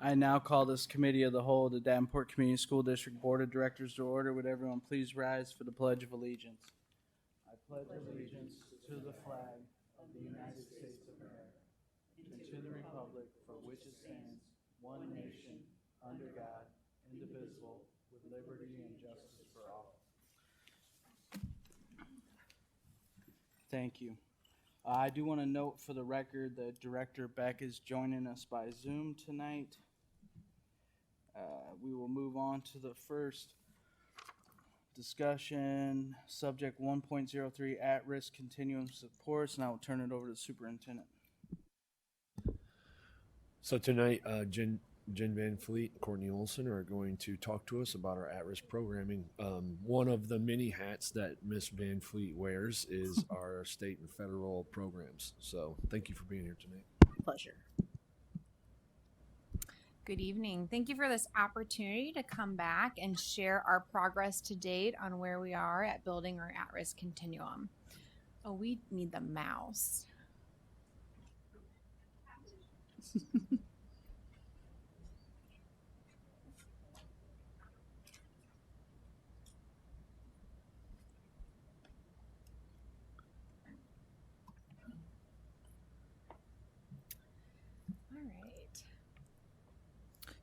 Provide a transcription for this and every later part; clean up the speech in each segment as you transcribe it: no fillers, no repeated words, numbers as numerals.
I now call this committee of the whole, the Davenport Community School District Board of Directors to order. Would everyone please rise for the Pledge of Allegiance? I pledge allegiance to the flag of the United States of America and to the republic for which it stands, one nation, under God, indivisible, with liberty and justice for all. Thank you. I do want to note for the record that Director Beck is joining us by Zoom tonight. We will move on to the first discussion, subject 1.03, at-risk continuum supports, and I will turn it over to the superintendent. So tonight, Jen Van Fleet and Courtney Olson are going to talk to us about our at-risk programming. One of the many hats that Miss Van Fleet wears is our state and federal programs. So thank you for being here tonight. Pleasure. Good evening. Thank you for this opportunity to come back and share our progress to date on where we are at building our at-risk continuum. Oh, we need the mouse.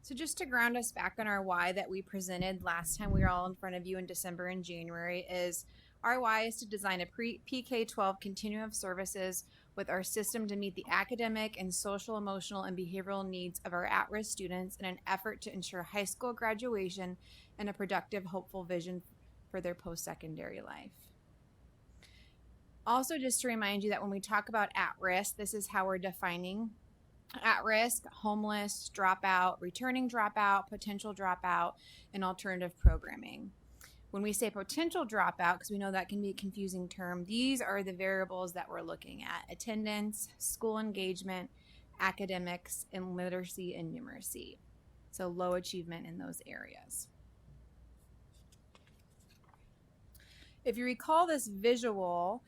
So just to ground us back on our why that we presented last time we were all in front of you in December and January is our why is to design a PK-12 continuum of services with our system to meet the academic and social, emotional, and behavioral needs of our at-risk students in an effort to ensure high school graduation and a productive, hopeful vision for their post-secondary life. Also, just to remind you that when we talk about at-risk, this is how we're defining at-risk, homeless, dropout, returning dropout, potential dropout, and alternative programming. When we say potential dropout, because we know that can be a confusing term, these are the variables that we're looking at: attendance, school engagement, academics, and literacy and numeracy. So low achievement in those areas. If you recall this visual,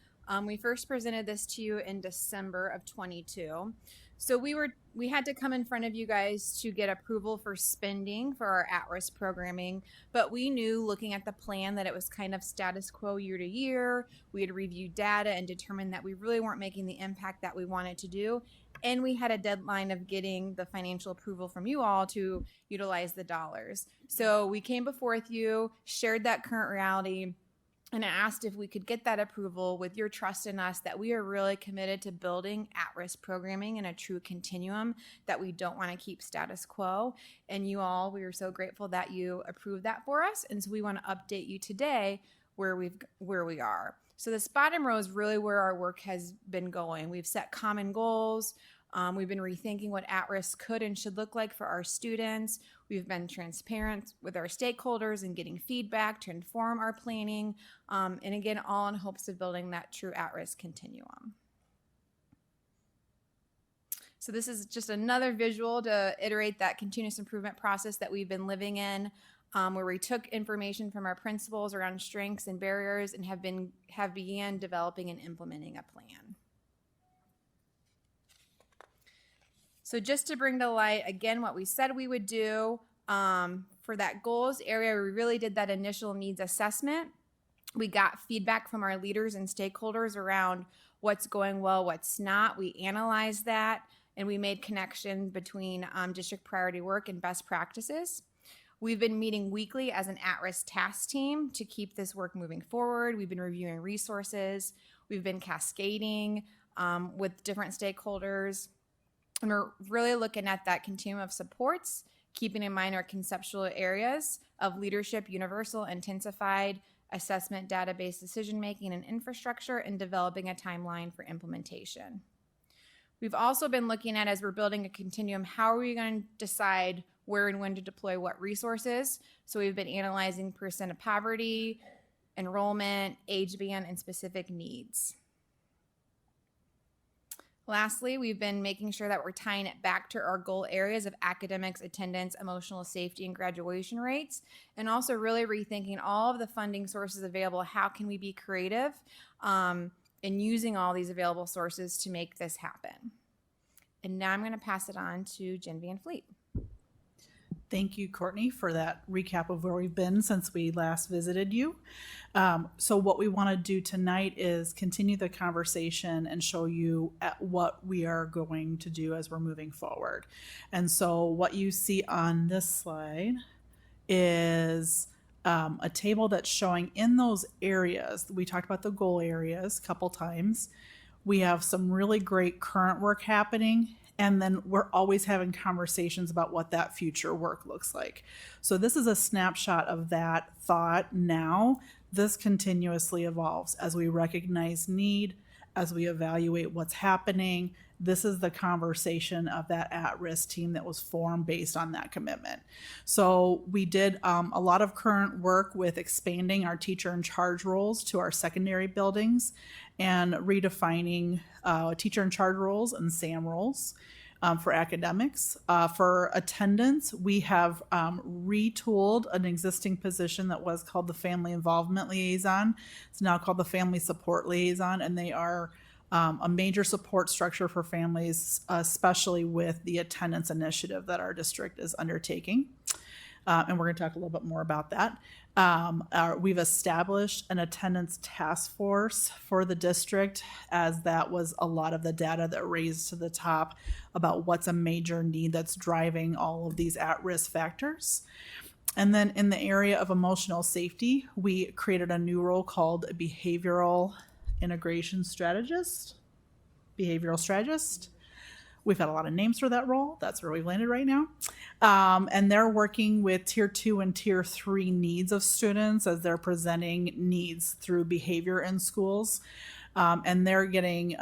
we first presented this to you in December of 22. So we had to come in front of you guys to get approval for spending for our at-risk programming, but we knew looking at the plan that it was kind of status quo year to year. We had reviewed data and determined that we really weren't making the impact that we wanted to do. And we had a deadline of getting the financial approval from you all to utilize the dollars. So we came before with you, shared that current reality, and I asked if we could get that approval with your trust in us that we are really committed to building at-risk programming in a true continuum, that we don't want to keep status quo. And you all, we are so grateful that you approved that for us. And so we want to update you today where we are. So this bottom row is really where our work has been going. We've set common goals. We've been rethinking what at-risk could and should look like for our students. We've been transparent with our stakeholders and getting feedback to inform our planning. And again, all in hopes of building that true at-risk continuum. So this is just another visual to iterate that continuous improvement process that we've been living in, where we took information from our principals around strengths and barriers and have began developing and implementing a plan. So just to bring to light, again, what we said we would do for that goals area, we really did that initial needs assessment. We got feedback from our leaders and stakeholders around what's going well, what's not. We analyzed that, and we made connection between district priority work and best practices. We've been meeting weekly as an at-risk task team to keep this work moving forward. We've been reviewing resources. We've been cascading with different stakeholders. And we're really looking at that continuum of supports, keeping in mind our conceptual areas of leadership, universal, intensified, assessment, database, decision-making, and infrastructure, and developing a timeline for implementation. We've also been looking at, as we're building a continuum, how are we going to decide where and when to deploy what resources? So we've been analyzing percent of poverty, enrollment, age band, and specific needs. Lastly, we've been making sure that we're tying it back to our goal areas of academics, attendance, emotional safety, and graduation rates, and also really rethinking all of the funding sources available. How can we be creative in using all these available sources to make this happen? And now I'm going to pass it on to Jen Van Fleet. Thank you, Courtney, for that recap of where we've been since we last visited you. So what we want to do tonight is continue the conversation and show you at what we are going to do as we're moving forward. And so what you see on this slide is a table that's showing in those areas. We talked about the goal areas a couple times. We have some really great current work happening, and then we're always having conversations about what that future work looks like. So this is a snapshot of that thought now. This continuously evolves as we recognize need, as we evaluate what's happening. This is the conversation of that at-risk team that was formed based on that commitment. So we did a lot of current work with expanding our teacher in charge roles to our secondary buildings and redefining teacher in charge roles and SAM roles for academics. For attendance, we have retooled an existing position that was called the Family Involvement Liaison. It's now called the Family Support Liaison, and they are a major support structure for families, especially with the attendance initiative that our district is undertaking. And we're going to talk a little bit more about that. We've established an attendance task force for the district, as that was a lot of the data that raised to the top about what's a major need that's driving all of these at-risk factors. And then in the area of emotional safety, we created a new role called a behavioral strategist. We've had a lot of names for that role. That's where we've landed right now. And they're working with tier 2 and tier 3 needs of students as they're presenting needs through behavior in schools. And they're getting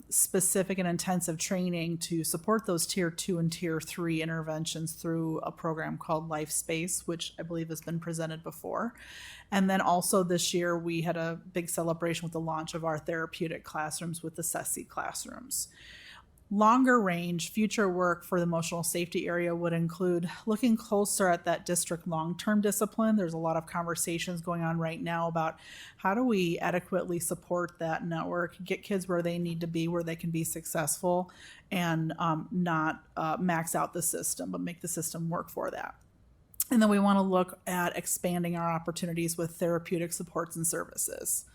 specific and intensive training to support those tier 2 and tier 3 interventions through a program called Life Space, which I believe has been presented before. And then also this year, we had a big celebration with the launch of our therapeutic classrooms with the SESI classrooms. Longer range future work for the emotional safety area would include looking closer at that district long-term discipline. There's a lot of conversations going on right now about how do we adequately support that network, get kids where they need to be, where they can be successful, and not max out the system, but make the system work for that. And then we want to look at expanding our opportunities with therapeutic supports and services.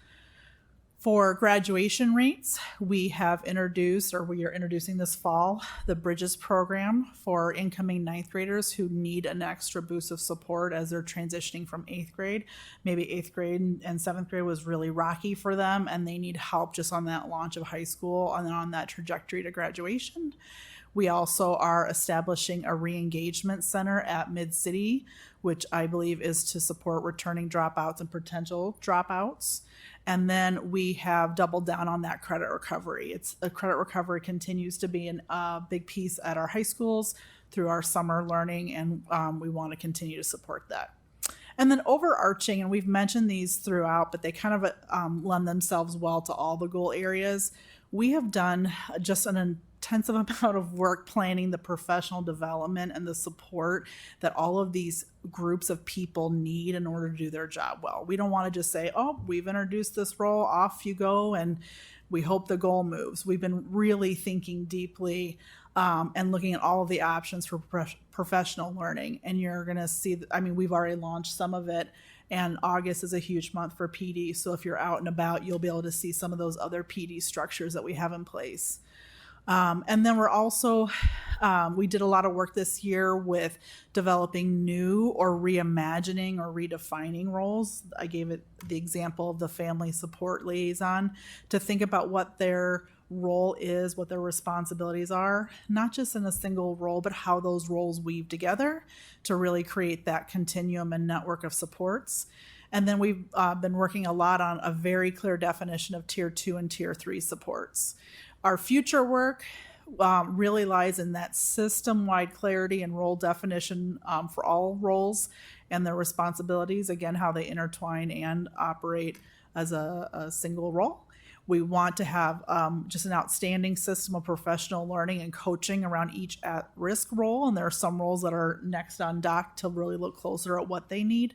For graduation rates, we are introducing this fall, the Bridges program for incoming 9th graders who need an extra boost of support as they're transitioning from 8th grade. Maybe 8th grade and 7th grade was really rocky for them, and they need help just on that launch of high school and then on that trajectory to graduation. We also are establishing a re-engagement center at Mid-City, which I believe is to support returning dropouts and potential dropouts. And then we have doubled down on that credit recovery. Credit recovery continues to be a big piece at our high schools through our summer learning, and we want to continue to support that. And then overarching, and we've mentioned these throughout, but they kind of lend themselves well to all the goal areas. We have done just an intensive amount of work planning the professional development and the support that all of these groups of people need in order to do their job well. We don't want to just say, oh, we've introduced this role, off you go, and we hope the goal moves. We've been really thinking deeply and looking at all of the options for professional learning. And you're going to see, we've already launched some of it, and August is a huge month for PD. So if you're out and about, you'll be able to see some of those other PD structures that we have in place. And then we're also, we did a lot of work this year with developing new or reimagining or redefining roles. I gave it the example of the family support liaison, to think about what their role is, what their responsibilities are, not just in a single role, but how those roles weave together to really create that continuum and network of supports. And then we've been working a lot on a very clear definition of tier 2 and tier 3 supports. Our future work really lies in that system-wide clarity and role definition for all roles and their responsibilities, again, how they intertwine and operate as a single role. We want to have just an outstanding system of professional learning and coaching around each at-risk role, and there are some roles that are next on dock to really look closer at what they need.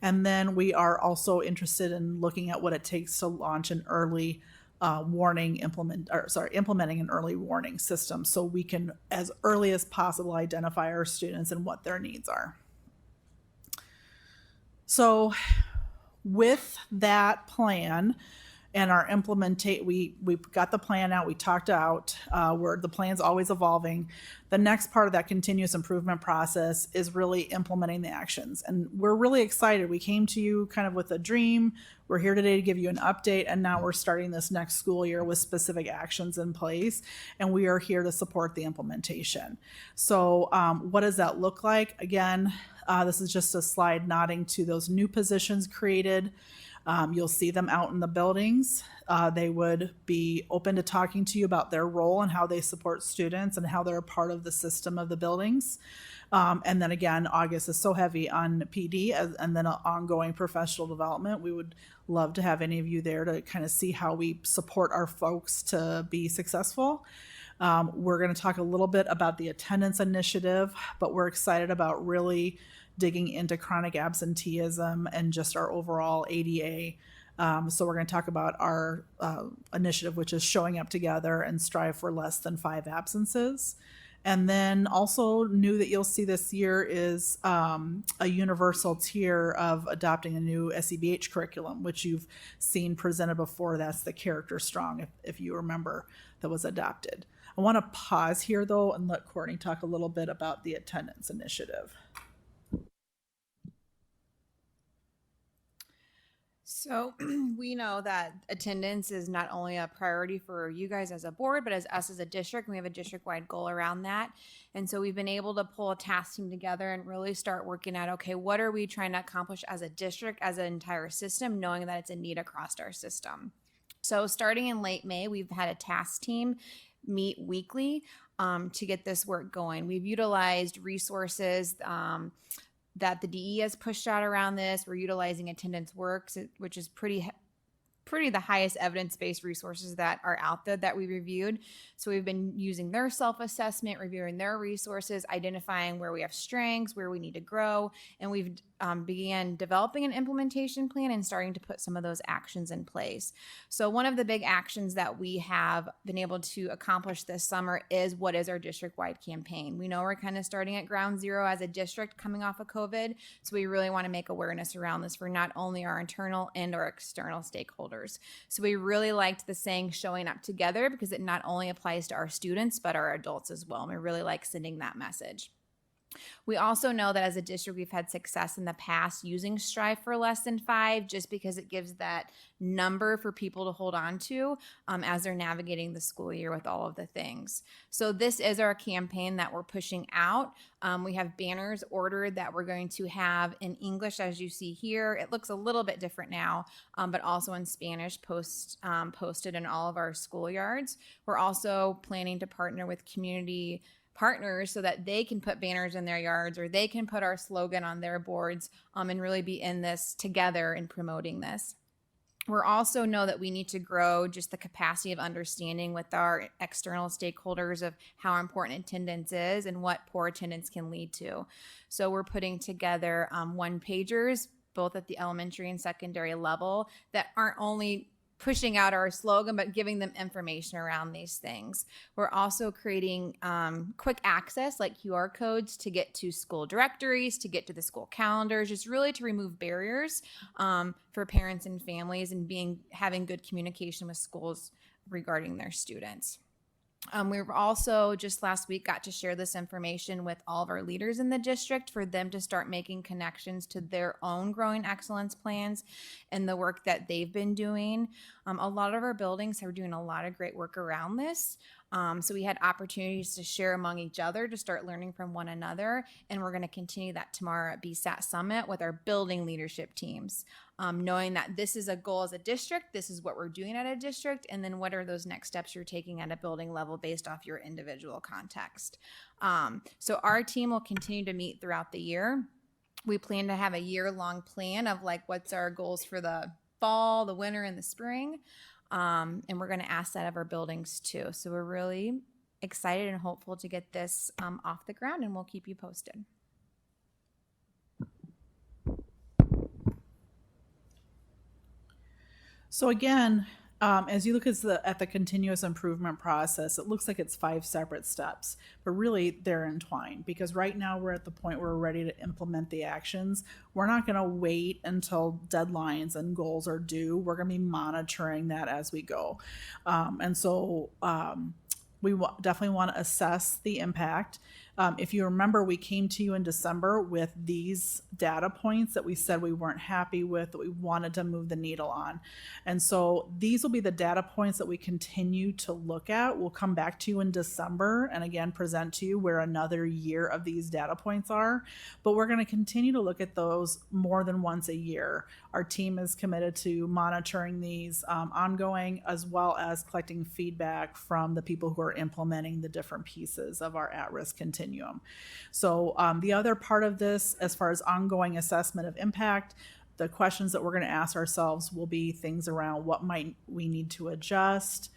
And then we are also interested in looking at what it takes to launch an early implementing an early warning system so we can, as early as possible, identify our students and what their needs are. So with that plan and our we got the plan out, we talked out, where the plan's always evolving. The next part of that continuous improvement process is really implementing the actions. And we're really excited. We came to you kind of with a dream. We're here today to give you an update, and now we're starting this next school year with specific actions in place, and we are here to support the implementation. So what does that look like? Again, this is just a slide nodding to those new positions created. You'll see them out in the buildings. They would be open to talking to you about their role and how they support students and how they're a part of the system of the buildings. And then again, August is so heavy on PD and then ongoing professional development. We would love to have any of you there to kind of see how we support our folks to be successful. We're going to talk a little bit about the attendance initiative, but we're excited about really digging into chronic absenteeism and just our overall ADA. So we're going to talk about our initiative, which is showing up together and strive for less than 5 absences. And then also new that you'll see this year is a universal tier of adopting a new SEBH curriculum, which you've seen presented before. That's the Character Strong, if you remember, that was adopted. I want to pause here, though, and let Courtney talk a little bit about the attendance initiative. So we know that attendance is not only a priority for you guys as a board, but as us as a district. We have a district-wide goal around that. And so we've been able to pull a task team together and really start working at, okay, what are we trying to accomplish as a district, as an entire system, knowing that it's a need across our system. So starting in late May, we've had a task team meet weekly to get this work going. We've utilized resources that the DE has pushed out around this. We're utilizing Attendance Works, which is pretty the highest evidence-based resources that are out there that we reviewed. So we've been using their self-assessment, reviewing their resources, identifying where we have strengths, where we need to grow, and we've began developing an implementation plan and starting to put some of those actions in place. So one of the big actions that we have been able to accomplish this summer is what is our district-wide campaign. We know we're kind of starting at ground zero as a district coming off of COVID, so we really want to make awareness around this for not only our internal and our external stakeholders. So we really liked the saying showing up together because it not only applies to our students, but our adults as well. And we really like sending that message. We also know that as a district, we've had success in the past using Strive for Less Than 5 just because it gives that number for people to hold on to as they're navigating the school year with all of the things. So this is our campaign that we're pushing out. We have banners ordered that we're going to have in English, as you see here. It looks a little bit different now, but also in Spanish posted in all of our schoolyards. We're also planning to partner with community partners so that they can put banners in their yards or they can put our slogan on their boards and really be in this together in promoting this. We also know that we need to grow just the capacity of understanding with our external stakeholders of how important attendance is and what poor attendance can lead to. So we're putting together one-pagers, both at the elementary and secondary level, that aren't only pushing out our slogan, but giving them information around these things. We're also creating quick access like QR codes to get to school directories, to get to the school calendars, just really to remove barriers for parents and families and having good communication with schools regarding their students. We've also just last week got to share this information with all of our leaders in the district for them to start making connections to their own growing excellence plans and the work that they've been doing. A lot of our buildings are doing a lot of great work around this. So we had opportunities to share among each other to start learning from one another. And we're going to continue that tomorrow at BSAT Summit with our building leadership teams, knowing that this is a goal as a district, this is what we're doing at a district, and then what are those next steps you're taking at a building level based off your individual context. So our team will continue to meet throughout the year. We plan to have a year-long plan of like what's our goals for the fall, the winter, and the spring. And we're going to ask that of our buildings too. So we're really excited and hopeful to get this off the ground, and we'll keep you posted. So again, As you look at the continuous improvement process, it looks like it's 5 separate steps, but really they're entwined, because right now we're at the point where we're ready to implement the actions. We're not going to wait until deadlines and goals are due. We're going to be monitoring that as we go. We definitely want to assess the impact. If you remember, we came to you in December with these data points that we said we weren't happy with, that we wanted to move the needle on. And so these will be the data points that we continue to look at. We'll come back to you in December and again present to you where another year of these data points are. But we're going to continue to look at those more than once a year. Our team is committed to monitoring these ongoing, as well as collecting feedback from the people who are implementing the different pieces of our at-risk continuum. So the other part of this, as far as ongoing assessment of impact, the questions that we're going to ask ourselves will be things around what might we need to adjust.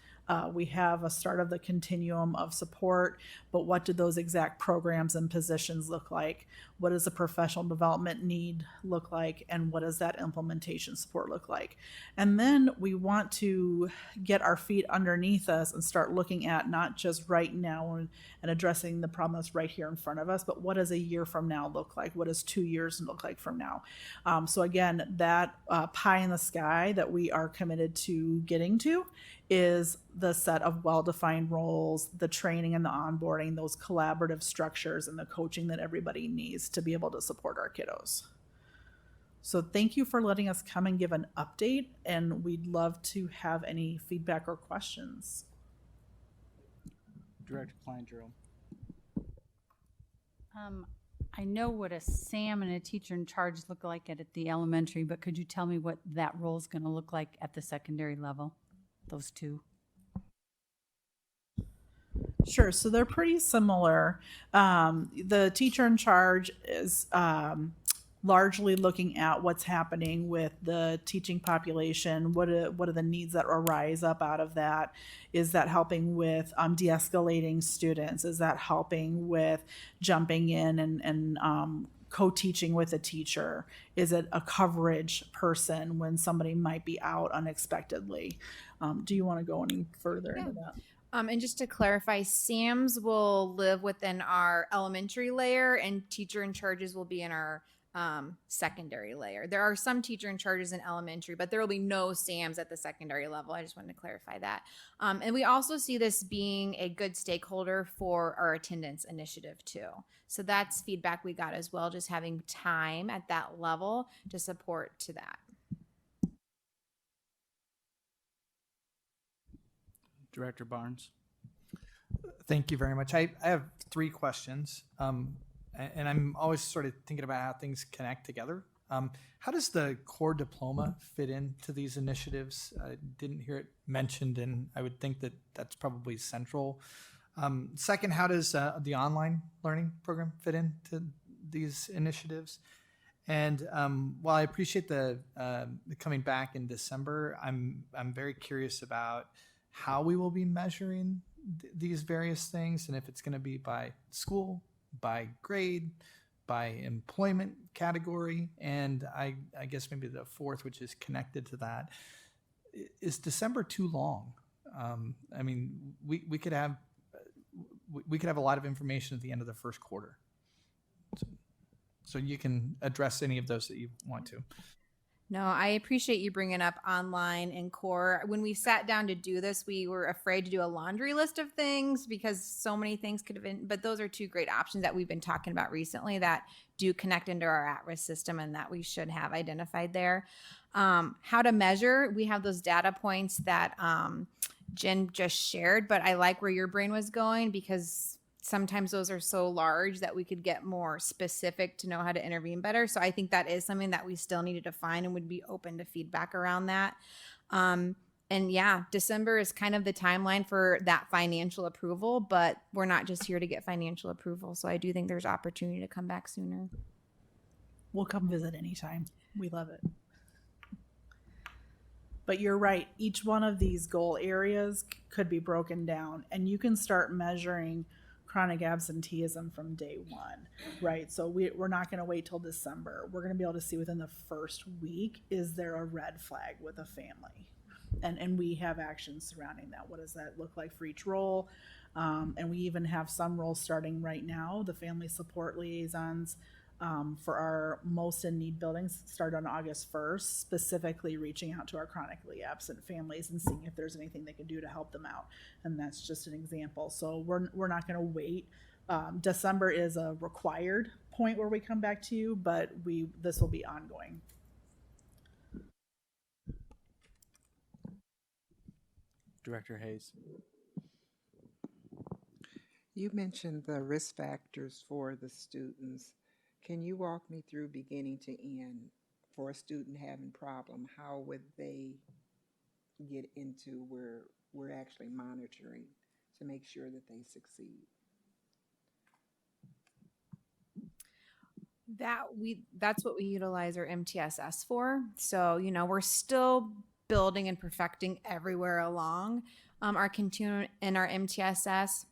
We have a start of the continuum of support, but what do those exact programs and positions look like? What does the professional development need look like? And what does that implementation support look like? And then we want to get our feet underneath us and start looking at not just right now and addressing the problem that's right here in front of us, but what does a year from now look like? What does 2 years look like from now? So again, that pie in the sky that we are committed to getting to is the set of well-defined roles, the training and the onboarding, those collaborative structures, and the coaching that everybody needs to be able to support our kiddos. So thank you for letting us come and give an update, and we'd love to have any feedback or questions. Director Klein-Jerome. I know what a SAM and a teacher in charge look like at the elementary, but could you tell me what that role is going to look like at the secondary level? Those two. Sure. So they're pretty similar. The teacher in charge is largely looking at what's happening with the teaching population. What are the needs that arise up out of that? Is that helping with de-escalating students? Is that helping with jumping in and co-teaching with a teacher? Is it a coverage person when somebody might be out unexpectedly? Do you want to go any further into that? And just to clarify, SAMs will live within our elementary layer, and teacher in charges will be in our secondary layer. There are some teacher in charges in elementary, but there will be no SAMs at the secondary level. I just wanted to clarify that. And we also see this being a good stakeholder for our attendance initiative too. So that's feedback we got as well, just having time at that level to support to that. Director Barnes. Thank you very much. I have 3 questions, and I'm always sort of thinking about how things connect together. How does the core diploma fit into these initiatives? I didn't hear it mentioned, and I would think that that's probably central. Second, how does the online learning program fit into these initiatives? And while I appreciate the coming back in December, I'm very curious about how we will be measuring these various things, and if it's going to be by school, by grade, by employment category, and I guess maybe the fourth, which is connected to that, is December too long? I mean, we could have a lot of information at the end of the first quarter. So you can address any of those that you want to. No, I appreciate you bringing up online and core. When we sat down to do this, we were afraid to do a laundry list of things because so many things could have been, but those are 2 great options that we've been talking about recently that do connect into our at-risk system and that we should have identified there. How to measure, we have those data points that Jen just shared, but I like where your brain was going because sometimes those are so large that we could get more specific to know how to intervene better. So I think that is something that we still need to define and would be open to feedback around that. And yeah, December is kind of the timeline for that financial approval, but we're not just here to get financial approval. So I do think there's opportunity to come back sooner. We'll come visit anytime. We love it. But you're right. Each one of these goal areas could be broken down, and you can start measuring chronic absenteeism from day one, right? So we're not going to wait till December. We're going to be able to see within the first week, is there a red flag with a family? And we have actions surrounding that. What does that look like for each role? And we even have some roles starting right now. The family support liaisons for our most in need buildings start on August 1st, specifically reaching out to our chronically absent families and seeing if there's anything they can do to help them out. And that's just an example. So we're not going to wait. December is a required point where we come back to you, but this will be ongoing. Director Hayes. You mentioned the risk factors for the students. Can you walk me through beginning to end for a student having problem? How would they get into where we're actually monitoring to make sure that they succeed? That's what we utilize our MTSS for. So, we're still building and perfecting everywhere along our continuum in our MTSS.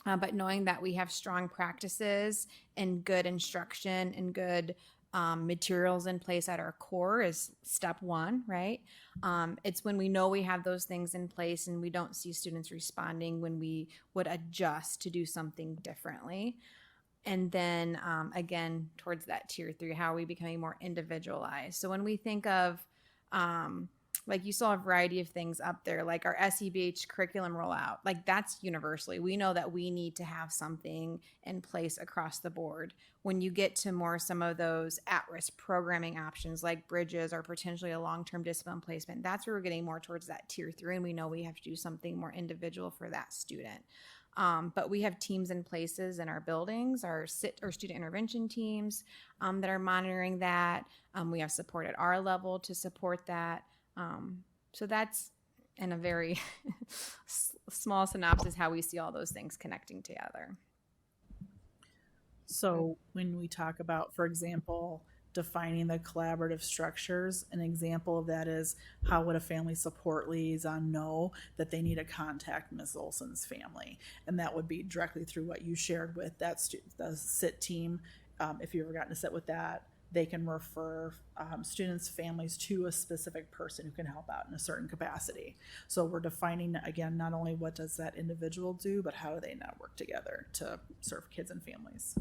But knowing that we have strong practices and good instruction and good materials in place at our core is step one, right? It's when we know we have those things in place and we don't see students responding when we would adjust to do something differently. And then again, towards that tier 3, how are we becoming more individualized? So when we think of like you saw a variety of things up there, like our SEBH curriculum rollout, like that's universally. We know that we need to have something in place across the board. When you get to more some of those at-risk programming options like bridges or potentially a long-term discipline placement, that's where we're getting more towards that tier 3, and we know we have to do something more individual for that student. But we have teams in places in our buildings, our student intervention teams that are monitoring that. We have support at our level to support that. So that's in a very small synopsis how we see all those things connecting together. So when we talk about, for example, defining the collaborative structures, an example of that is how would a family support liaison know that they need to contact Ms. Olson's family? And that would be directly through what you shared with that the SIT team. If you've ever gotten to sit with that, they can refer students' families to a specific person who can help out in a certain capacity. So we're defining, again, not only what does that individual do, but how do they network together to serve kids and families.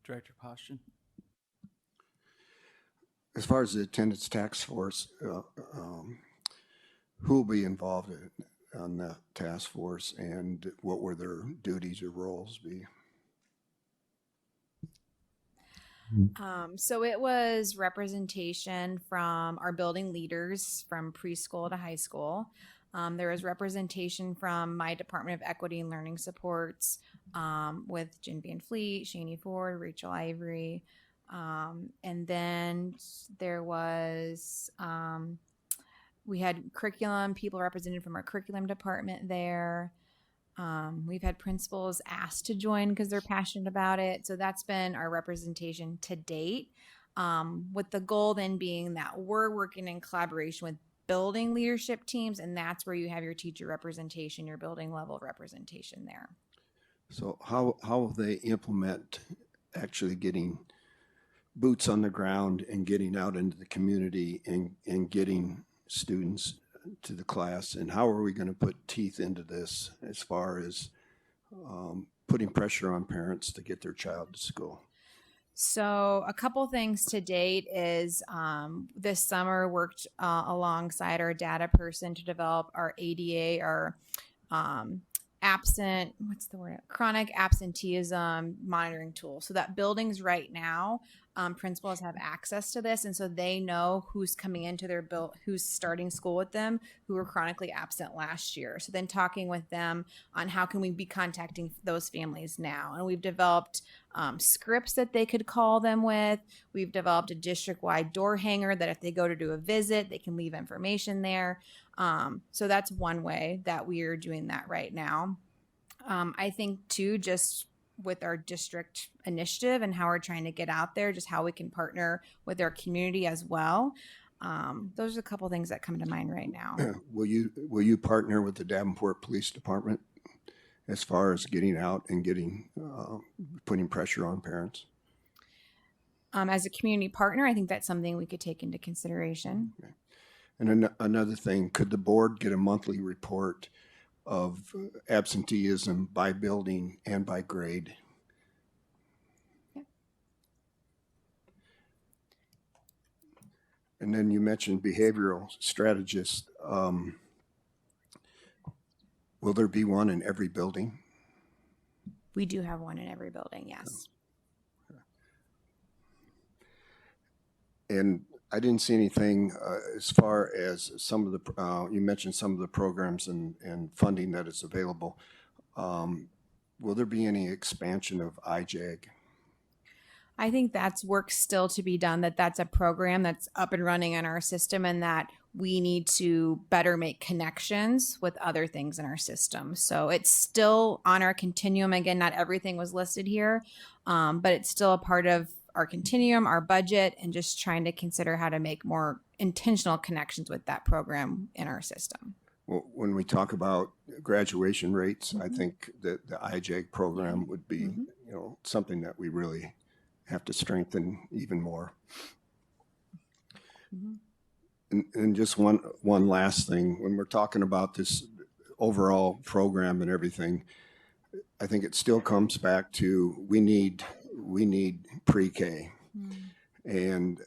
Director Poston. As far as the attendance task force, who will be involved on the task force, and what will their duties or roles be? So it was representation from our building leaders from preschool to high school. There was representation from my Department of Equity and Learning Supports with Jen Van Fleet, Shani Ford, Rachel Ivory. And then there was, we had curriculum, people represented from our curriculum department there. We've had principals asked to join because they're passionate about it. So that's been our representation to date, with the goal then being that we're working in collaboration with building leadership teams, and that's where you have your teacher representation, your building level representation there. So how will they implement actually getting boots on the ground and getting out into the community and getting students to the class, and how are we going to put teeth into this as far as putting pressure on parents to get their child to school? So a couple things to date is this summer worked alongside our data person to develop our ADA, our chronic absenteeism monitoring tool. So that buildings right now, principals have access to this, and so they know who's coming into their who's starting school with them, who were chronically absent last year. So then talking with them on how can we be contacting those families now, and we've developed scripts that they could call them with. We've developed a district-wide door hanger that if they go to do a visit, they can leave information there. So that's one way that we are doing that right now. I think too, just with our district initiative and how we're trying to get out there, just how we can partner with our community as well. Those are a couple things that come to mind right now. Will you partner with the Davenport Police Department as far as getting out and getting, putting pressure on parents? As a community partner, I think that's something we could take into consideration. And another thing, could the board get a monthly report of absenteeism by building and by grade? Yeah. And then you mentioned behavioral strategists. Will there be one in every building? We do have one in every building, yes. And I didn't see anything as far as some of the, you mentioned some of the programs and funding that is available. Will there be any expansion of IJAG? I think that's work still to be done, that's a program that's up and running in our system, and that we need to better make connections with other things in our system. So it's still on our continuum. Again, not everything was listed here, but it's still a part of our continuum, our budget, and just trying to consider how to make more intentional connections with that program in our system. Well, when we talk about graduation rates, I think that the IJAG program would be, something that we really have to strengthen even more. And just one last thing, when we're talking about this overall program and everything, I think it still comes back to we need pre-K. And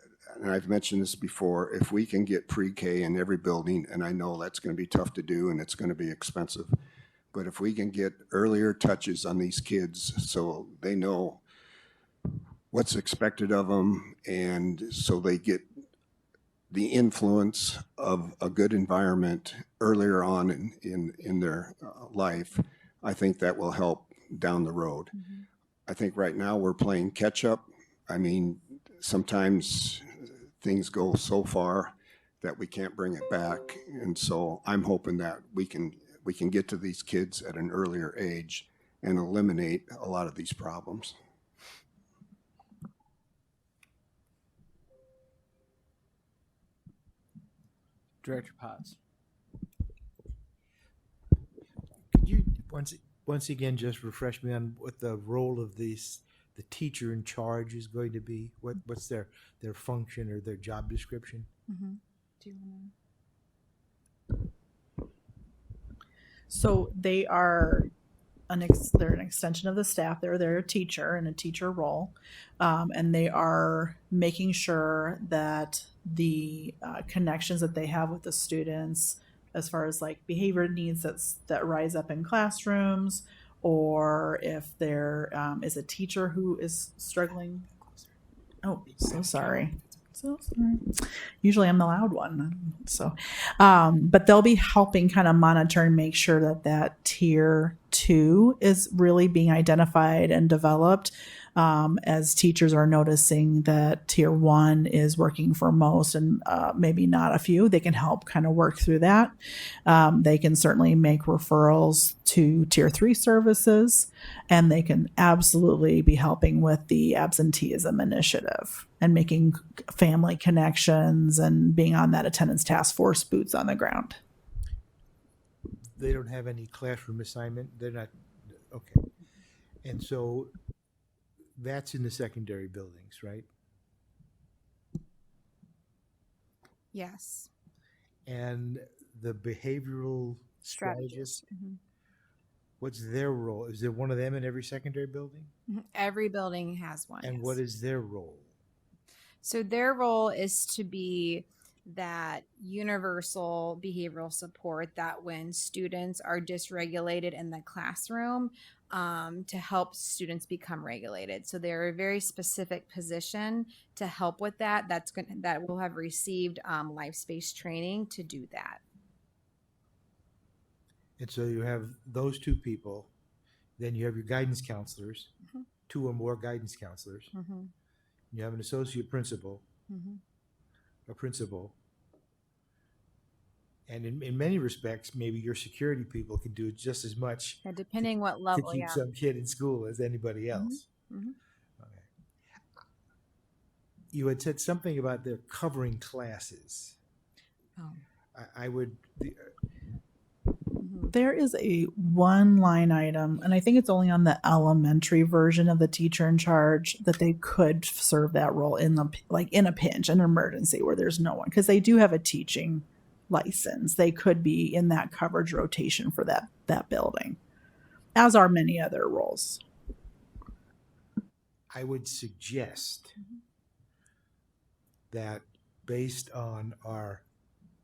I've mentioned this before, if we can get pre-K in every building, and I know that's going to be tough to do and it's going to be expensive, but if we can get earlier touches on these kids so they know what's expected of them, and so they get the influence of a good environment earlier on in their life, I think that will help down the road. I think right now we're playing catch up. I mean, sometimes things go so far that we can't bring it back. And so I'm hoping that we can get to these kids at an earlier age and eliminate a lot of these problems. Director Potts. Could you once again just refresh me on what the role of the teacher in charge is going to be? What's their function or their job description? Do you So they are they're an extension of the staff. They're a teacher in a teacher role, and they are making sure that the connections that they have with the students, as far as like behavior needs that rise up in classrooms, or if there is a teacher who is struggling. Oh, so sorry. So sorry. Usually I'm the loud one. So, but they'll be helping kind of monitor and make sure that tier 2 is really being identified and developed, as teachers are noticing that tier 1 is working for most and maybe not a few. They can help kind of work through that. They can certainly make referrals to tier 3 services, and they can absolutely be helping with the absenteeism initiative and making family connections and being on that attendance task force, boots on the ground. They don't have any classroom assignment. They're not okay, and so that's in the secondary buildings, right? Yes. And the behavioral strategist, what's their role? Is there one of them in every secondary building? Every building has one. And yes. what is their role? So their role is to be that universal behavioral support that when students are dysregulated in the classroom, to help students become regulated. So they're a very specific position to help with that. That will have received life space training to do that. And so you have those two people, then you have your guidance counselors, 2 or more guidance counselors. You have an associate principal, a principal. And in many respects, maybe your security people can do just as much. Yeah, depending what level, to keep some kid in school as anybody else. Okay. You had said something about they're covering classes. Oh. I would. There is a one line item, and I think it's only on the elementary version of the teacher in charge that they could serve that role in the in a pinch, an emergency where there's no one, because they do have a teaching license. They could be in that coverage rotation for that building, as are many other roles. I would suggest that based on our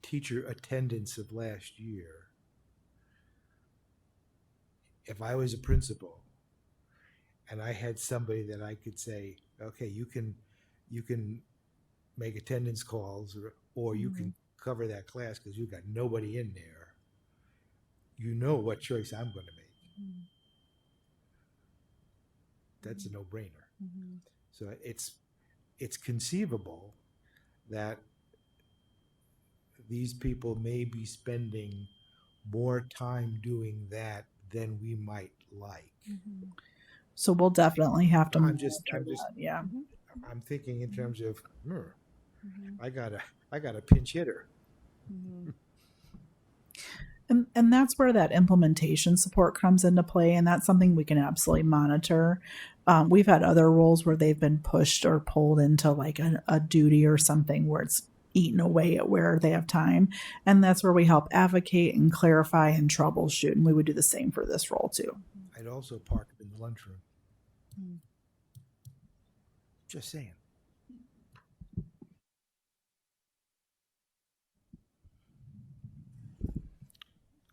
teacher attendance of last year, if I was a principal and I had somebody that I could say, okay, you can make attendance calls or you can cover that class because you've got nobody in there, you know what choice I'm going to make. That's a no-brainer. So it's conceivable that these people may be spending more time doing that than we might like. So we'll definitely have to. I'm just yeah. I'm thinking in terms of, I got a pinch hitter. And that's where that implementation support comes into play, and that's something we can absolutely monitor. We've had other roles where they've been pushed or pulled into like a duty or something where it's eaten away at where they have time, and that's where we help advocate and clarify and troubleshoot, and we would do the same for this role too. I'd also park in the lunchroom. Just saying.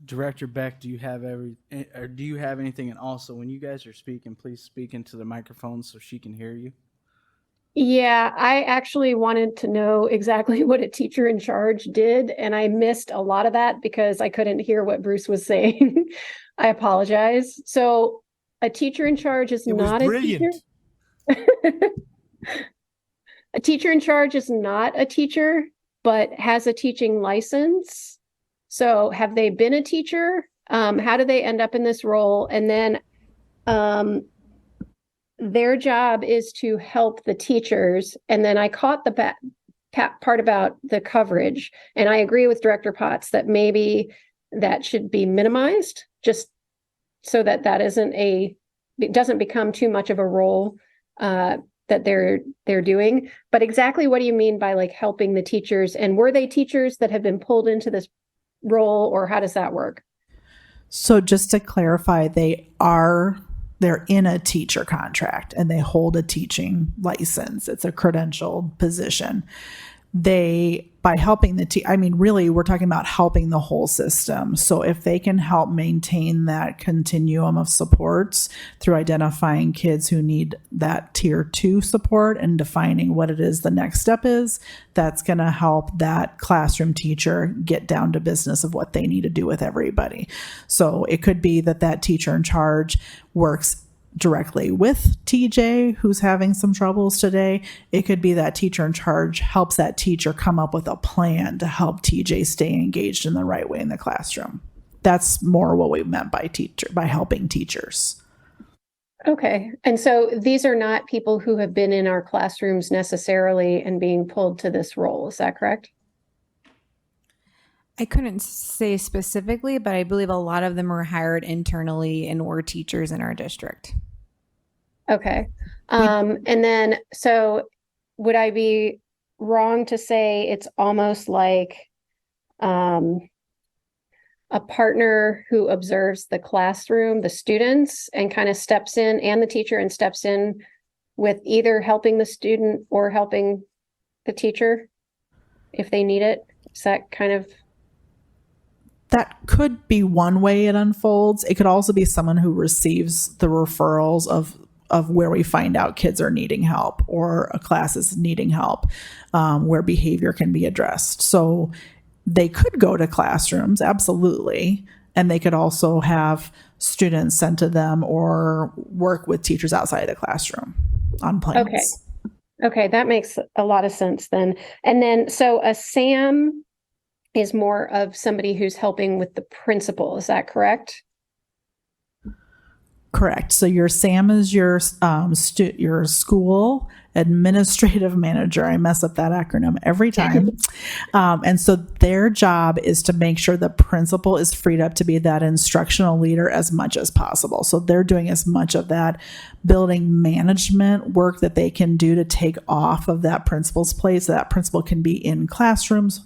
Director Beck, do you have anything? And also, when you guys are speaking, please speak into the microphone so she can hear you. Yeah, I actually wanted to know exactly what a teacher in charge did, and I missed a lot of that because I couldn't hear what Bruce was saying. I apologize. So a teacher in charge is not a teacher. A teacher in charge is not a teacher, but has a teaching license. So have they been a teacher? How do they end up in this role? And then their job is to help the teachers. And then I caught the part about the coverage. And I agree with Director Potts that maybe that should be minimized just so that it doesn't become too much of a role that they're doing. But exactly what do you mean by like helping the teachers? And were they teachers that have been pulled into this role, or how does that work? So just to clarify, they're in a teacher contract and they hold a teaching license. It's a credentialed position. By helping really, we're talking about helping the whole system. So if they can help maintain that continuum of supports through identifying kids who need that tier 2 support and defining what it is the next step is, that's going to help that classroom teacher get down to business of what they need to do with everybody. So it could be that teacher in charge works directly with TJ who's having some troubles today. It could be that teacher in charge helps that teacher come up with a plan to help TJ stay engaged in the right way in the classroom. That's more what we meant by helping teachers. Okay. And so these are not people who have been in our classrooms necessarily and being pulled to this role. Is that correct? I couldn't say specifically, but I believe a lot of them were hired internally and were teachers in our district. Okay. And then, so would I be wrong to say it's almost like a partner who observes the classroom, the students, and kind of steps in, and the teacher, and steps in with either helping the student or helping the teacher if they need it? Is that kind of... That could be one way it unfolds. It could also be someone who receives the referrals of where we find out kids are needing help or a class is needing help, where behavior can be addressed. So they could go to classrooms, absolutely. And they could also have students sent to them or work with teachers outside of the classroom on plans. Okay, that makes a lot of sense then. And then, so a SAM is more of somebody who's helping with the principal. Is that correct? Correct. So your SAM is your your school administrative manager. I mess up that acronym every time. And so their job is to make sure the principal is freed up to be that instructional leader as much as possible. So they're doing as much of that building management work that they can do to take off of that principal's plate, so that principal can be in classrooms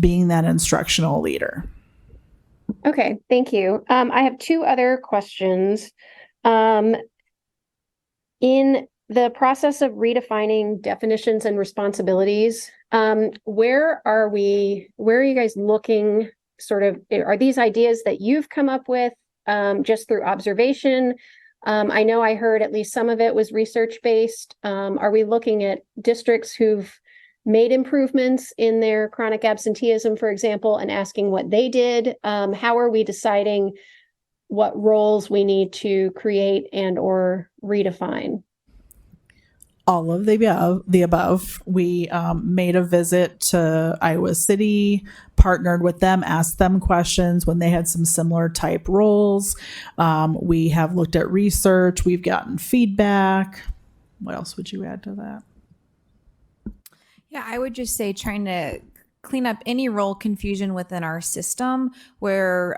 being that instructional leader. Okay, thank you. I have two other questions. In the process of redefining definitions and responsibilities, where are you guys looking are these ideas that you've come up with just through observation? I know I heard at least some of it was research-based. Are we looking at districts who've made improvements in their chronic absenteeism, for example, and asking what they did? How are we deciding what roles we need to create and or redefine? All of the above. We made a visit to Iowa City, partnered with them, asked them questions when they had some similar type roles. We have looked at research. We've gotten feedback. What else would you add to that? Yeah, I would just say trying to clean up any role confusion within our system where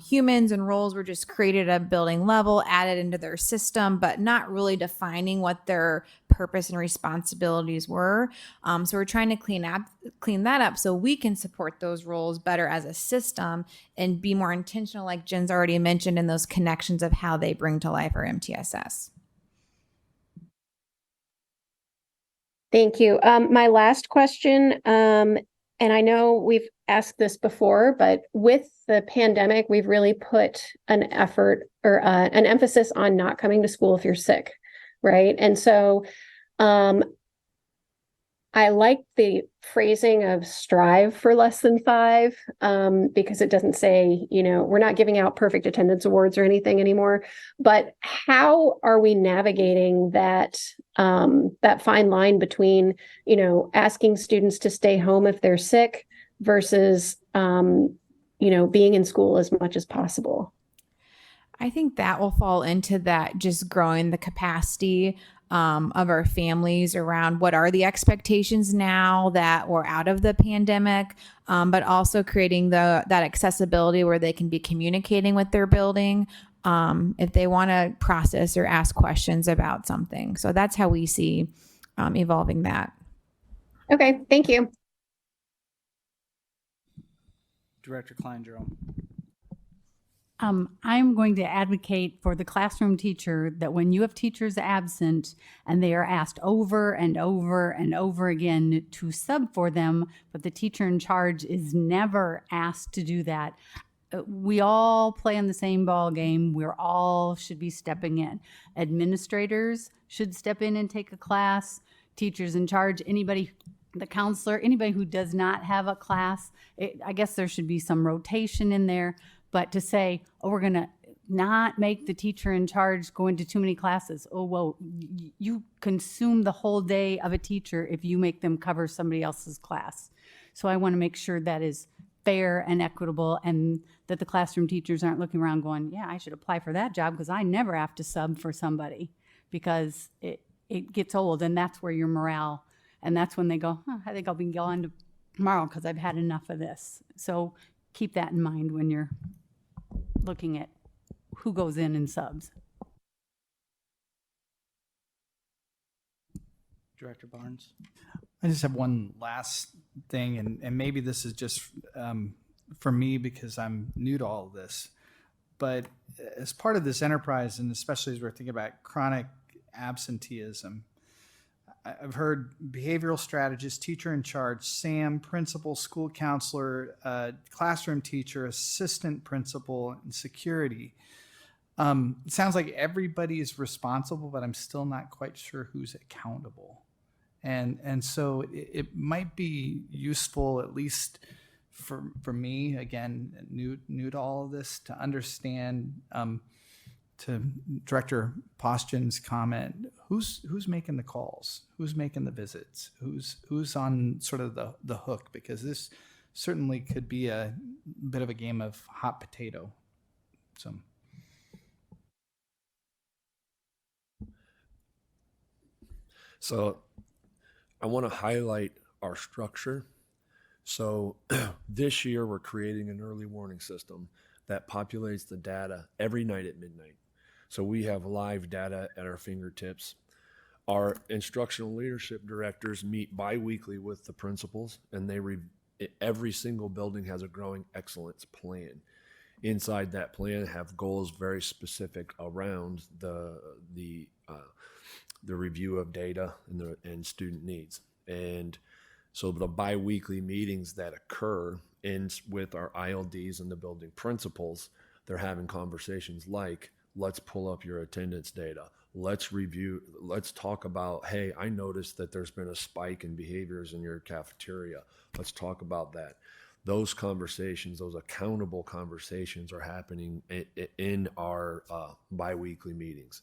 humans and roles were just created at a building level, added into their system, but not really defining what their purpose and responsibilities were. So we're trying to clean that up so we can support those roles better as a system and be more intentional, like Jen's already mentioned, in those connections of how they bring to life our MTSS. Thank you. My last question, and I know we've asked this before, but with the pandemic, we've really put an effort or an emphasis on not coming to school if you're sick, right? And so I like the phrasing of strive for less than 5, because it doesn't say, we're not giving out perfect attendance awards or anything anymore. But how are we navigating that fine line between, asking students to stay home if they're sick versus, being in school as much as possible? I think that will fall into that, just growing the capacity of our families around what are the expectations now that we're out of the pandemic, but also creating that accessibility where they can be communicating with their building if they want to process or ask questions about something. So that's how we see evolving that. Okay, thank you. Director Klein-Jerome. I'm going to advocate for the classroom teacher that when you have teachers absent and they are asked over and over and over again to sub for them, but the teacher in charge is never asked to do that. We all play in the same ball game. We're all should be stepping in. Administrators should step in and take a class. Teachers in charge, anybody, the counselor, anybody who does not have a class, I guess there should be some rotation in there. But to say, oh, we're going to not make the teacher in charge go into too many classes. Oh, well, you consume the whole day of a teacher if you make them cover somebody else's class. So I want to make sure that is fair and equitable, and that the classroom teachers aren't looking around going, yeah, I should apply for that job because I never have to sub for somebody, because it gets old, and that's where your morale, and that's when they go, I think I'll be gone tomorrow because I've had enough of this. So keep that in mind when you're looking at who goes in and subs. Director Barnes. I just have one last thing, and maybe this is just for me because I'm new to all of this. But as part of this enterprise, and especially as we're thinking about chronic absenteeism, I've heard behavioral strategist, teacher in charge, SAM, principal, school counselor, classroom teacher, assistant principal, and security. It sounds like everybody is responsible, but I'm still not quite sure who's accountable. And so it might be useful, at least for me, again, new to all of this, to understand, to Director Postjan's comment, who's making the calls, who's making the visits, who's on sort of the hook, because this certainly could be a bit of a game of hot potato. So So I want to highlight our structure. So this year we're creating an early warning system that populates the data every night at midnight. So we have live data at our fingertips. Our instructional leadership directors meet bi-weekly with the principals, and every single building has a growing excellence plan. Inside that plan have goals very specific around the review of data and student needs. And so the bi-weekly meetings that occur with our ILDs and the building principals, they're having conversations like, let's pull up your attendance data. Let's talk about, hey, I noticed that there's been a spike in behaviors in your cafeteria. Let's talk about that. Those conversations, those accountable conversations are happening in our bi-weekly meetings.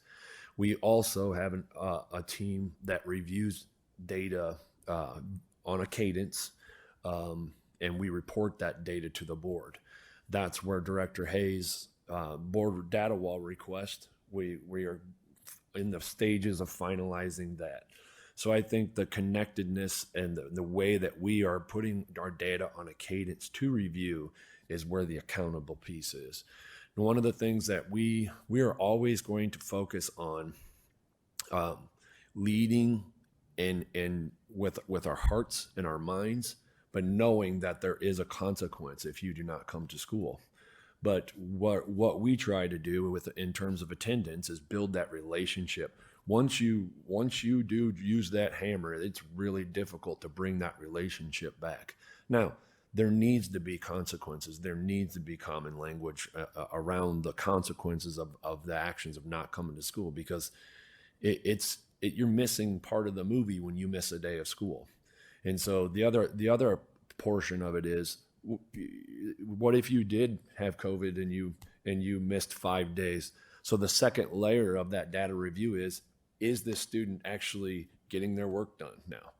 We also have a team that reviews data on a cadence, and we report that data to the board. That's where Director Hayes' board data wall request, we are in the stages of finalizing that. So I think the connectedness and the way that we are putting our data on a cadence to review is where the accountable piece is. And one of the things that we are always going to focus on leading and with our hearts and our minds, but knowing that there is a consequence if you do not come to school. But what we try to do in terms of attendance is build that relationship. Once you do use that hammer, it's really difficult to bring that relationship back. Now, there needs to be consequences. There needs to be common language around the consequences of the actions of not coming to school, because you're missing part of the movie when you miss a day of school. And so the other portion of it is, what if you did have COVID and you missed 5 days? So the second layer of that data review is this student actually getting their work done now?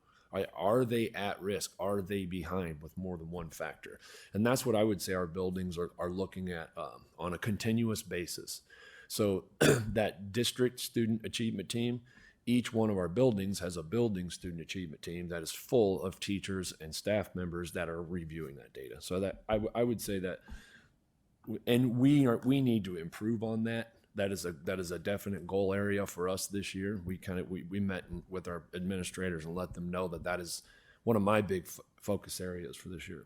Are they at risk? Are they behind with more than one factor? And that's what I would say our buildings are looking at on a continuous basis. So that district student achievement team, each one of our buildings has a building student achievement team that is full of teachers and staff members that are reviewing that data. So that I would say that, and we need to improve on that. That is a definite goal area for us this year. We met with our administrators and let them know that is one of my big focus areas for this year.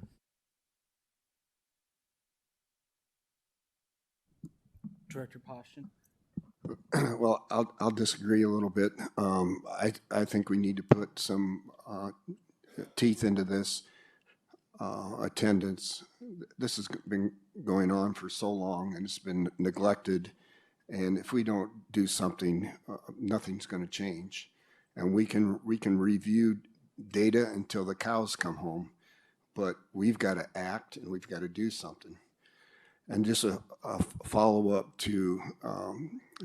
Director Poston. Well, I'll disagree a little bit. I think we need to put some teeth into this attendance. This has been going on for so long, and it's been neglected. And if we don't do something, nothing's going to change. And we can review data until the cows come home, but we've got to act and we've got to do something. And just a follow-up to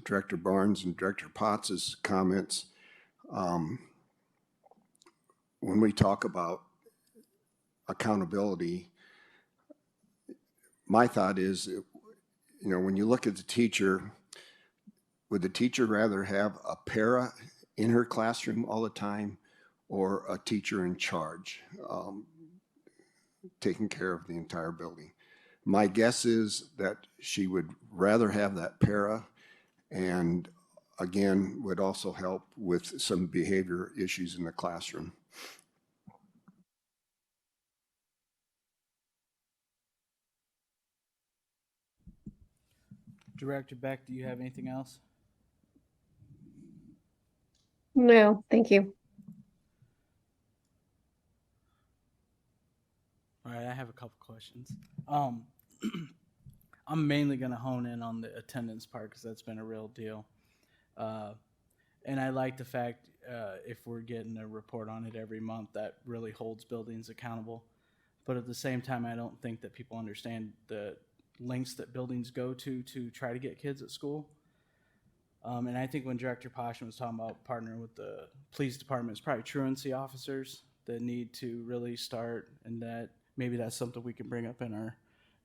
Director Barnes and Director Potts' comments. When we talk about accountability, my thought is, when you look at the teacher, would the teacher rather have a para in her classroom all the time, or a teacher in charge, taking care of the entire building? My guess is that she would rather have that para, and again, would also help with some behavior issues in the classroom. Director Beck, do you have anything else? No, thank you. All right, I have a couple questions. I'm mainly going to hone in on the attendance part because that's been a real deal. And I like the fact if we're getting a report on it every month, that really holds buildings accountable. But at the same time, I don't think that people understand the lengths that buildings go to try to get kids at school. And I think when Director Poston was talking about partnering with the police department, it's probably truancy officers that need to really start, and that maybe that's something we can bring up in our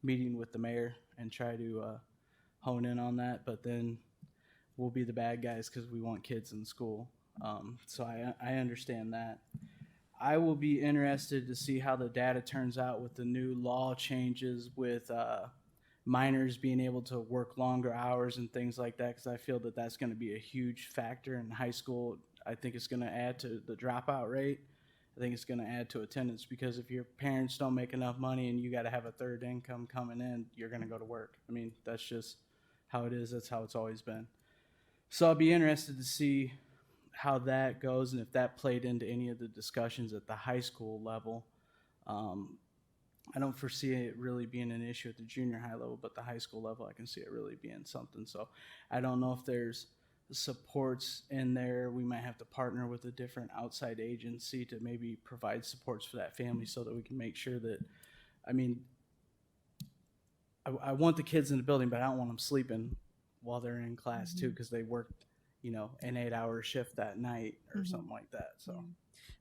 meeting with the mayor and try to hone in on that. But then we'll be the bad guys because we want kids in school. So I understand that. I will be interested to see how the data turns out with the new law changes with minors being able to work longer hours and things like that, because I feel that that's going to be a huge factor in high school. I think it's going to add to the dropout rate. I think it's going to add to attendance, because if your parents don't make enough money and you got to have a third income coming in, you're going to go to work. I mean, that's just how it is. That's how it's always been. So I'll be interested to see how that goes and if that played into any of the discussions at the high school level. I don't foresee it really being an issue at the junior high level, but the high school level, I can see it really being something. So I don't know if there's supports in there. We might have to partner with a different outside agency to maybe provide supports for that family so that we can make sure that, I mean, I want the kids in the building, but I don't want them sleeping while they're in class too, because they worked, an 8-hour shift that night or something like that. So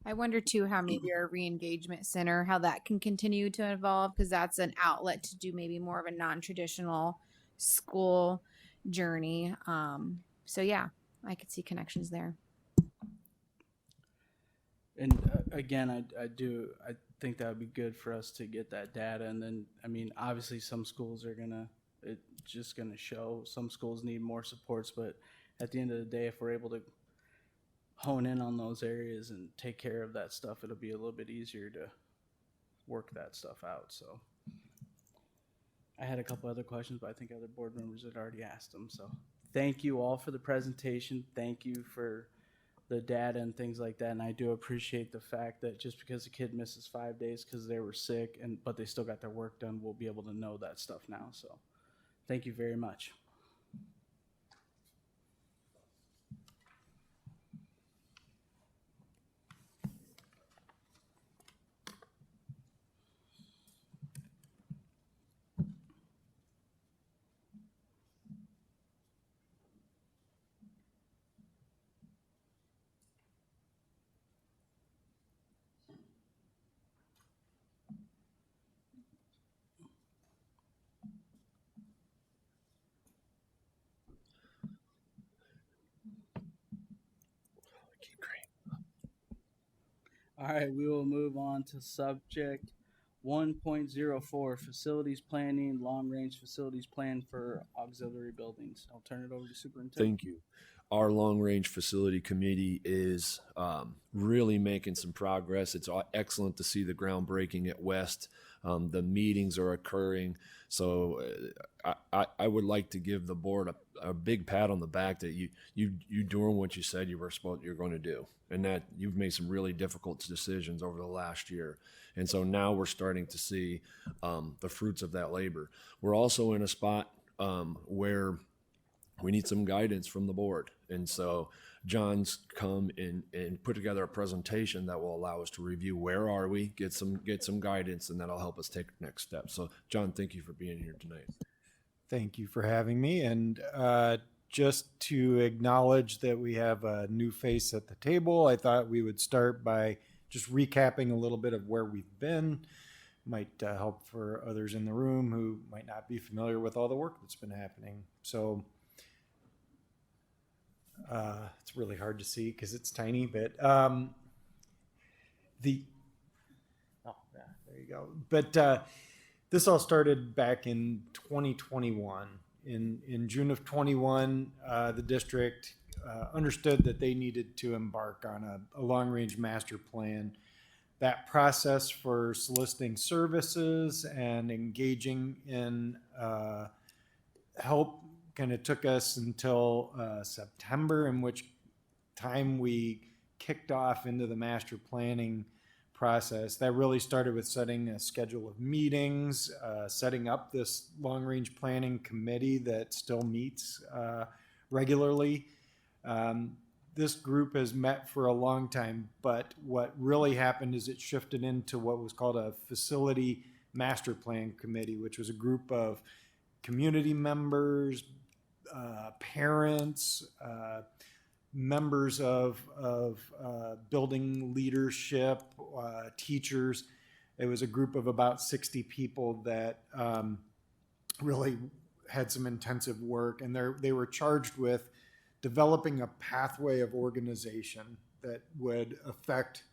I wonder too how maybe our re-engagement center, how that can continue to evolve, because that's an outlet to do maybe more of a non-traditional school journey. So yeah, I could see connections there. And again, I think that would be good for us to get that data. And then, I mean, obviously some schools it's just gonna show some schools need more supports, but at the end of the day, if we're able to hone in on those areas and take care of that stuff, it'll be a little bit easier to work that stuff out. So I had a couple other questions, but I think other board members had already asked them. So thank you all for the presentation. Thank you for the data and things like that. And I do appreciate the fact that just because a kid misses 5 days because they were sick but they still got their work done, we'll be able to know that stuff now. So thank you very much. All right, we will move on to subject 1.04, facilities planning, long-range facilities plan for auxiliary buildings. I'll turn it over to Superintendent. Thank you. Our long range facility committee is really making some progress. It's excellent to see the groundbreaking at West. The meetings are occurring. So I would like to give the board a big pat on the back that you doing what you said you're going to do, and that you've made some really difficult decisions over the last year. And so now we're starting to see the fruits of that labor. We're also in a spot where we need some guidance from the board. And so John's come in and put together a presentation that will allow us to review where are we, get some guidance, and that'll help us take next steps. So John, thank you for being here tonight. Thank you for having me. And just to acknowledge that we have a new face at the table, I thought we would start by just recapping a little bit of where we've been. Might help for others in the room who might not be familiar with all the work that's been happening. So it's really hard to see because it's tiny, but there you go. But this all started back in 2021. In June of 21, the district understood that they needed to embark on a long-range master plan. That process for soliciting services and engaging in help kind of took us until September, in which time we kicked off into the master planning process. That really started with setting a schedule of meetings, setting up this long-range planning committee that still meets regularly. This group has met for a long time, but what really happened is it shifted into what was called a facility master plan committee, which was a group of community members, parents, members of building leadership, teachers. It was a group of about 60 people that really had some intensive work, and they were charged with developing a pathway of organization that would affect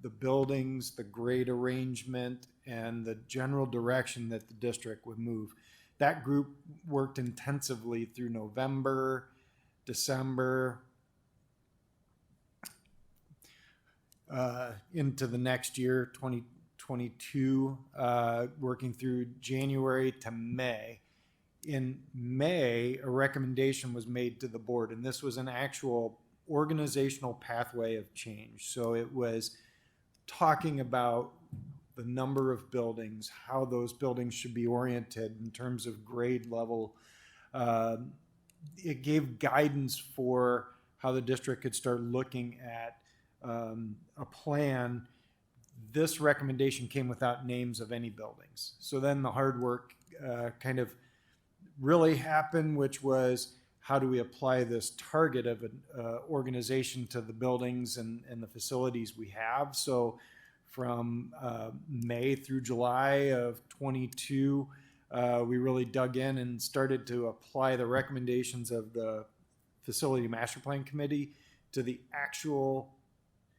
the buildings, the grade arrangement, and the general direction that the district would move. That group worked intensively through November, December, into the next year, 2022, working through January to May. In May, a recommendation was made to the board, and this was an actual organizational pathway of change. So it was talking about the number of buildings, how those buildings should be oriented in terms of grade level. It gave guidance for how the district could start looking at a plan. This recommendation came without names of any buildings. So then the hard work kind of really happened, which was how do we apply this target of an organization to the buildings and the facilities we have. So from May through July of 22, we really dug in and started to apply the recommendations of the Facility Master Plan Committee to the actual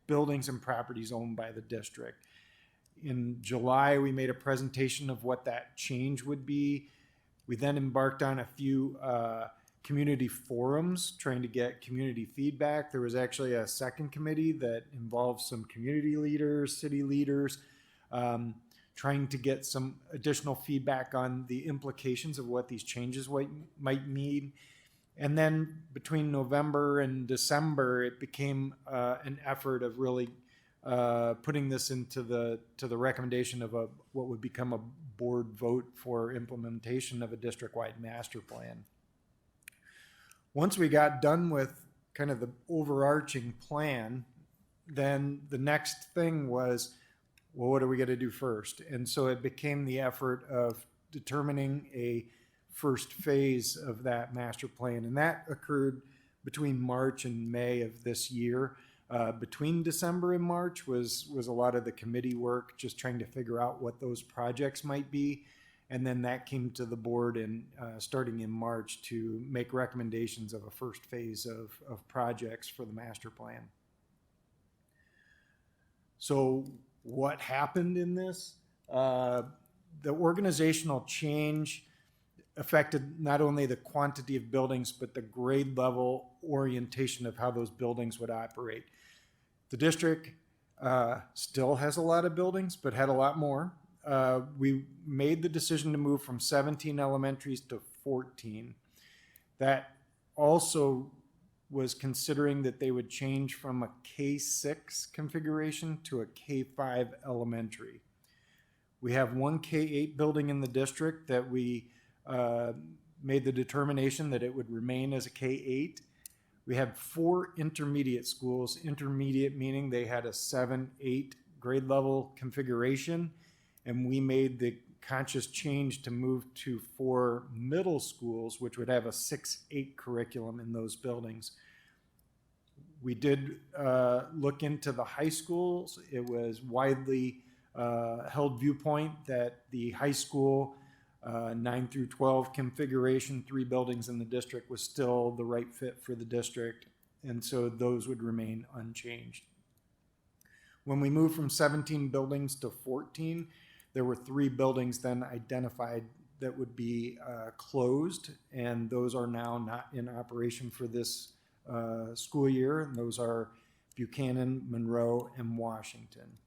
buildings and properties owned by the district. In July, we made a presentation of what that change would be. We then embarked on a few community forums trying to get community feedback. There was actually a second committee that involved some community leaders, city leaders, trying to get some additional feedback on the implications of what these changes might mean. And then between November and December, it became an effort of really putting this into the recommendation of what would become a board vote for implementation of a district-wide master plan. Once we got done with kind of the overarching plan, then the next thing was, well, what are we going to do first? And so it became the effort of determining a first phase of that master plan. And that occurred between March and May of this year. Between December and March was a lot of the committee work, just trying to figure out what those projects might be. And then that came to the board starting in March to make recommendations of a first phase of projects for the master plan. So what happened in this? The organizational change affected not only the quantity of buildings, but the grade level orientation of how those buildings would operate. The district still has a lot of buildings, but had a lot more. We made the decision to move from 17 elementaries to 14. That also was considering that they would change from a K6 configuration to a K5 elementary. We have one K8 building in the district that we made the determination that it would remain as a K8. We had 4 intermediate schools, intermediate meaning they had a 7-8 grade level configuration, and we made the conscious change to move to 4 middle schools, which would have a 6-8 curriculum in those buildings. We did look into the high schools. It was widely held viewpoint that the high school 9 through 12 configuration, 3 buildings in the district, was still the right fit for the district, and so those would remain unchanged. When we moved from 17 buildings to 14, there were 3 buildings then identified that would be closed, and those are now not in operation for this school year, and those are Buchanan, Monroe, and Washington.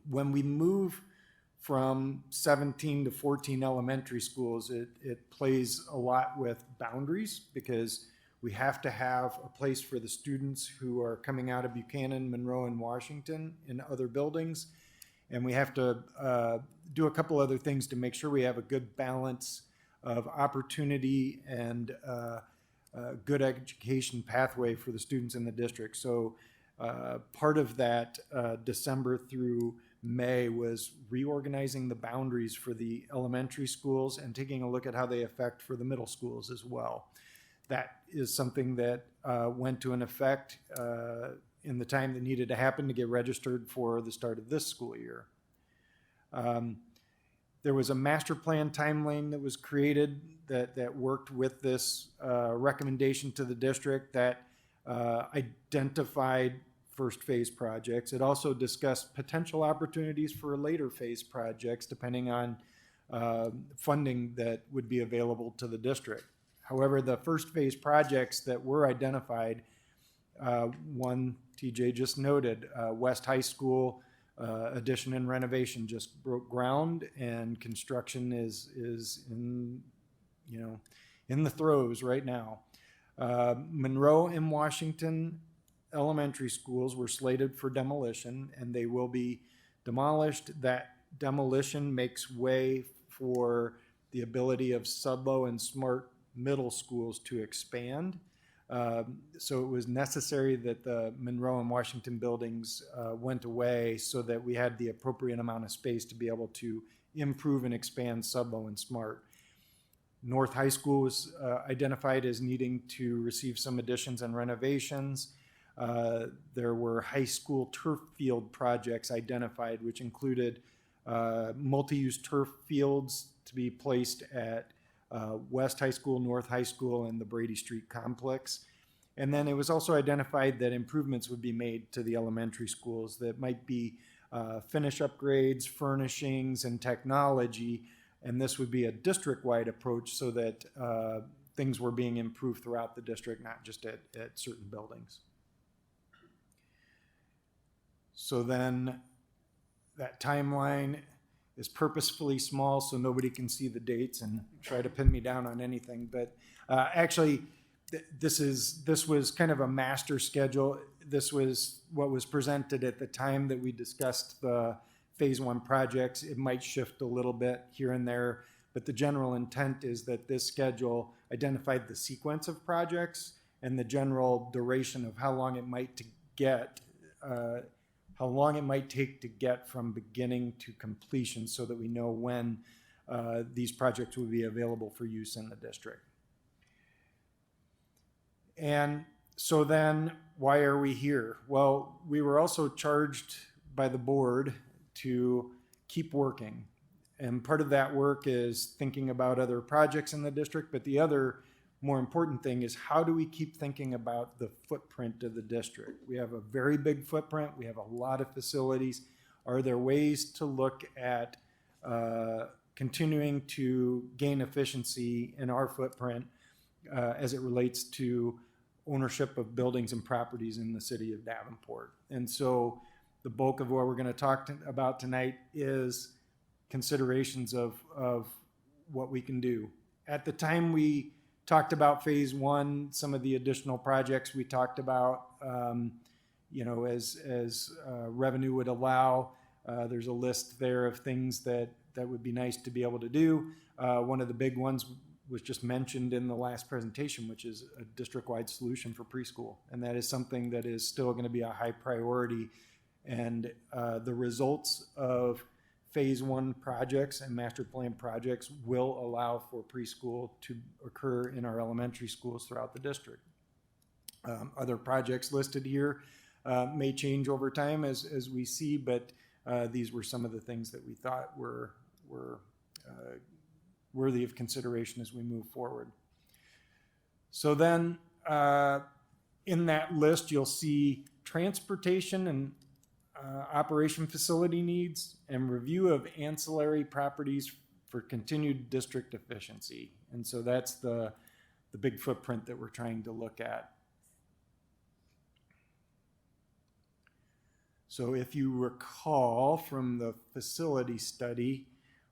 When we move from 17 to 14 elementary schools, it plays a lot with boundaries, because we have to have a place for the students who are coming out of Buchanan, Monroe, and Washington in other buildings. And we have to do a couple other things to make sure we have a good balance of opportunity and good education pathway for the students in the district. So part of that December through May was reorganizing the boundaries for the elementary schools and taking a look at how they affect for the middle schools as well. That is something that went to an effect in the time that needed to happen to get registered for the start of this school year. There was a master plan timeline that was created that worked with this recommendation to the district that identified first phase projects. It also discussed potential opportunities for later phase projects depending on funding that would be available to the district. However, the first phase projects that were identified, one TJ just noted, West High School addition and renovation just broke ground, and construction is in the throes right now. Monroe and Washington elementary schools were slated for demolition, and they will be demolished. That demolition makes way for the ability of Sudlow and Smart middle schools to expand. So it was necessary that the Monroe and Washington buildings went away so that we had the appropriate amount of space to be able to improve and expand Sudlow and Smart. North High School was identified as needing to receive some additions and renovations. There were high school turf field projects identified, which included multi-use turf fields to be placed at West High School, North High School, and the Brady Street complex. And then it was also identified that improvements would be made to the elementary schools that might be finish upgrades, furnishings, and technology. And this would be a district-wide approach so that things were being improved throughout the district, not just at certain buildings. So then that timeline is purposefully small so nobody can see the dates and try to pin me down on anything. But actually, this was kind of a master schedule. This was what was presented at the time that we discussed the phase one projects. It might shift a little bit here and there, but the general intent is that this schedule identified the sequence of projects and the general duration of how long it might take to get from beginning to completion so that we know when these projects will be available for use in the district. And so then why are we here? Well, we were also charged by the board to keep working. And part of that work is thinking about other projects in the district, but the other more important thing is how do we keep thinking about the footprint of the district? We have a very big footprint. We have a lot of facilities. Are there ways to look at continuing to gain efficiency in our footprint as it relates to ownership of buildings and properties in the city of Davenport? And so the bulk of what we're going to talk about tonight is considerations of what we can do. At the time we talked about phase one, some of the additional projects we talked about, as revenue would allow. There's a list there of things that would be nice to be able to do. One of the big ones was just mentioned in the last presentation, which is a district-wide solution for preschool. And that is something that is still going to be a high priority. And the results of phase one projects and master plan projects will allow for preschool to occur in our elementary schools throughout the district. Other projects listed here may change over time as we see, but these were some of the things that we thought were worthy of consideration as we move forward. So then in that list, you'll see transportation and operation facility needs and review of ancillary properties for continued district efficiency. And so that's the big footprint that we're trying to look at. So if you recall from the facility study,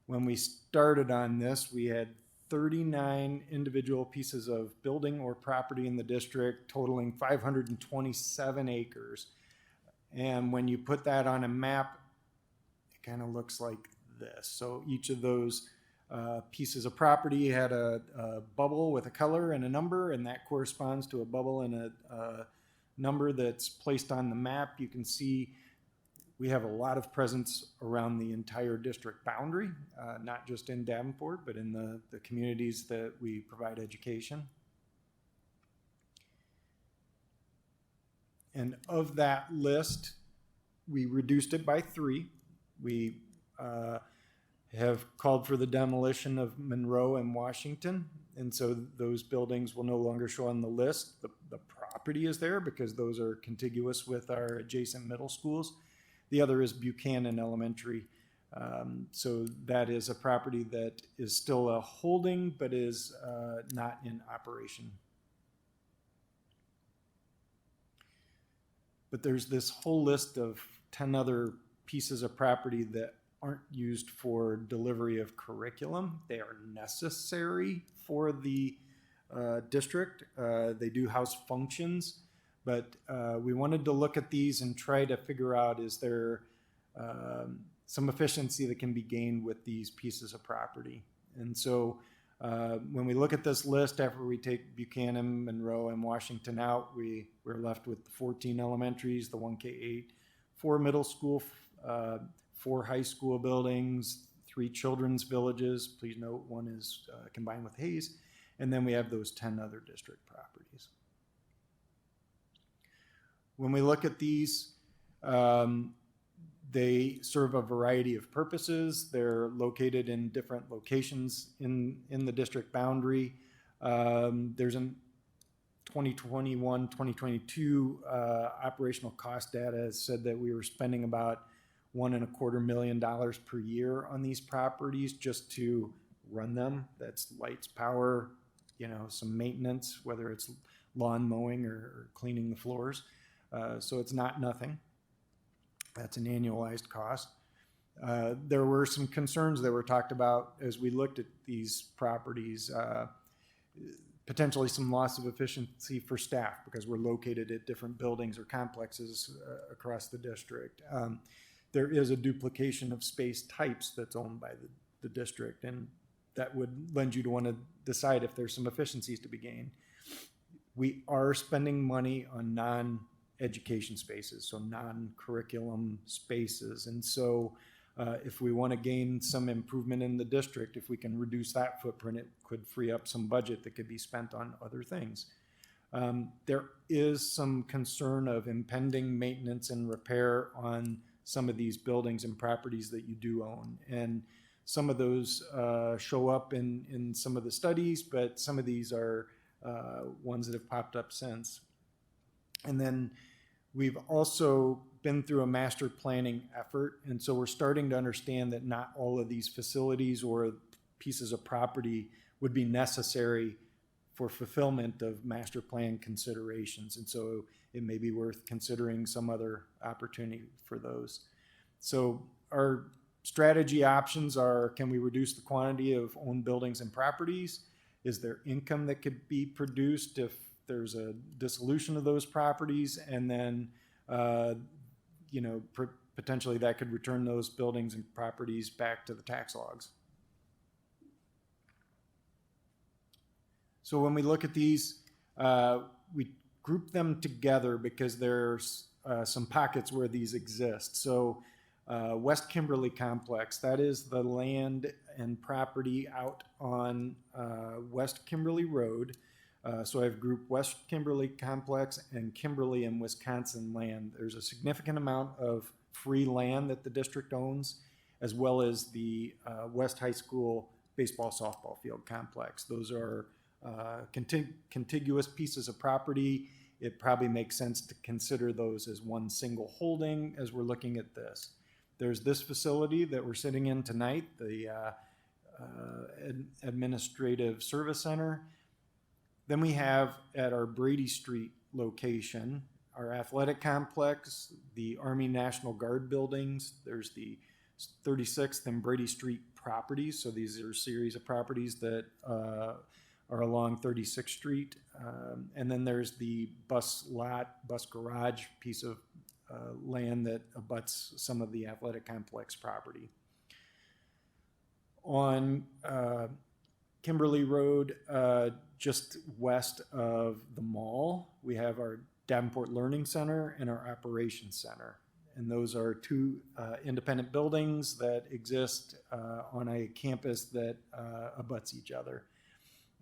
when we started on this, we had 39 individual pieces of building or property in the district totaling 527 acres. And when you put that on a map, it kind of looks like this. So each of those pieces of property had a bubble with a color and a number, and that corresponds to a bubble and a number that's placed on the map. You can see we have a lot of presence around the entire district boundary, not just in Davenport, but in the communities that we provide education. And of that list, we reduced it by 3. We have called for the demolition of Monroe and Washington. And so those buildings will no longer show on the list. The property is there because those are contiguous with our adjacent middle schools. The other is Buchanan Elementary. So that is a property that is still a holding, but is not in operation. But there's this whole list of 10 other pieces of property that aren't used for delivery of curriculum. They are necessary for the district. They do house functions, but we wanted to look at these and try to figure out, is there some efficiency that can be gained with these pieces of property? And so when we look at this list, after we take Buchanan, Monroe, and Washington out, we're left with the 14 elementaries, the 1K8, 4 middle school, 4 high school buildings, 3 children's villages. Please note, one is combined with Hayes. And then we have those 10 other district properties. When we look at these, they serve a variety of purposes. They're located in different locations in the district boundary. There's a 2021, 2022 operational cost data has said that we were spending about $1.25 million per year on these properties just to run them. That's lights, power, some maintenance, whether it's lawn mowing or cleaning the floors. So it's not nothing. That's an annualized cost. There were some concerns that were talked about as we looked at these properties, potentially some loss of efficiency for staff because we're located at different buildings or complexes across the district. There is a duplication of space types that's owned by the district, and that would lend you to want to decide if there's some efficiencies to be gained. We are spending money on non-education spaces, so non-curriculum spaces. And so if we want to gain some improvement in the district, if we can reduce that footprint, it could free up some budget that could be spent on other things. There is some concern of impending maintenance and repair on some of these buildings and properties that you do own. And some of those show up in some of the studies, but some of these are ones that have popped up since. And then we've also been through a master planning effort. And so we're starting to understand that not all of these facilities or pieces of property would be necessary for fulfillment of master plan considerations. And so it may be worth considering some other opportunity for those. So our strategy options are, can we reduce the quantity of owned buildings and properties? Is there income that could be produced if there's a dissolution of those properties? And then, potentially that could return those buildings and properties back to the tax logs. So when we look at these, we group them together because there's some pockets where these exist. So West Kimberly Complex, that is the land and property out on West Kimberly Road. So I've grouped West Kimberly Complex and Kimberly and Wisconsin land. There's a significant amount of free land that the district owns, as well as the West High School baseball softball field complex. Those are contiguous pieces of property. It probably makes sense to consider those as one single holding as we're looking at this. There's this facility that we're sitting in tonight, the Administrative Service Center. Then we have at our Brady Street location, our athletic complex, the Army National Guard buildings. There's the 36th and Brady Street properties. So these are a series of properties that are along 36th Street. And then there's the bus garage piece of land that abuts some of the athletic complex property. On Kimberly Road, just west of the mall, we have our Davenport Learning Center and our Operations Center. And those are two independent buildings that exist on a campus that abuts each other.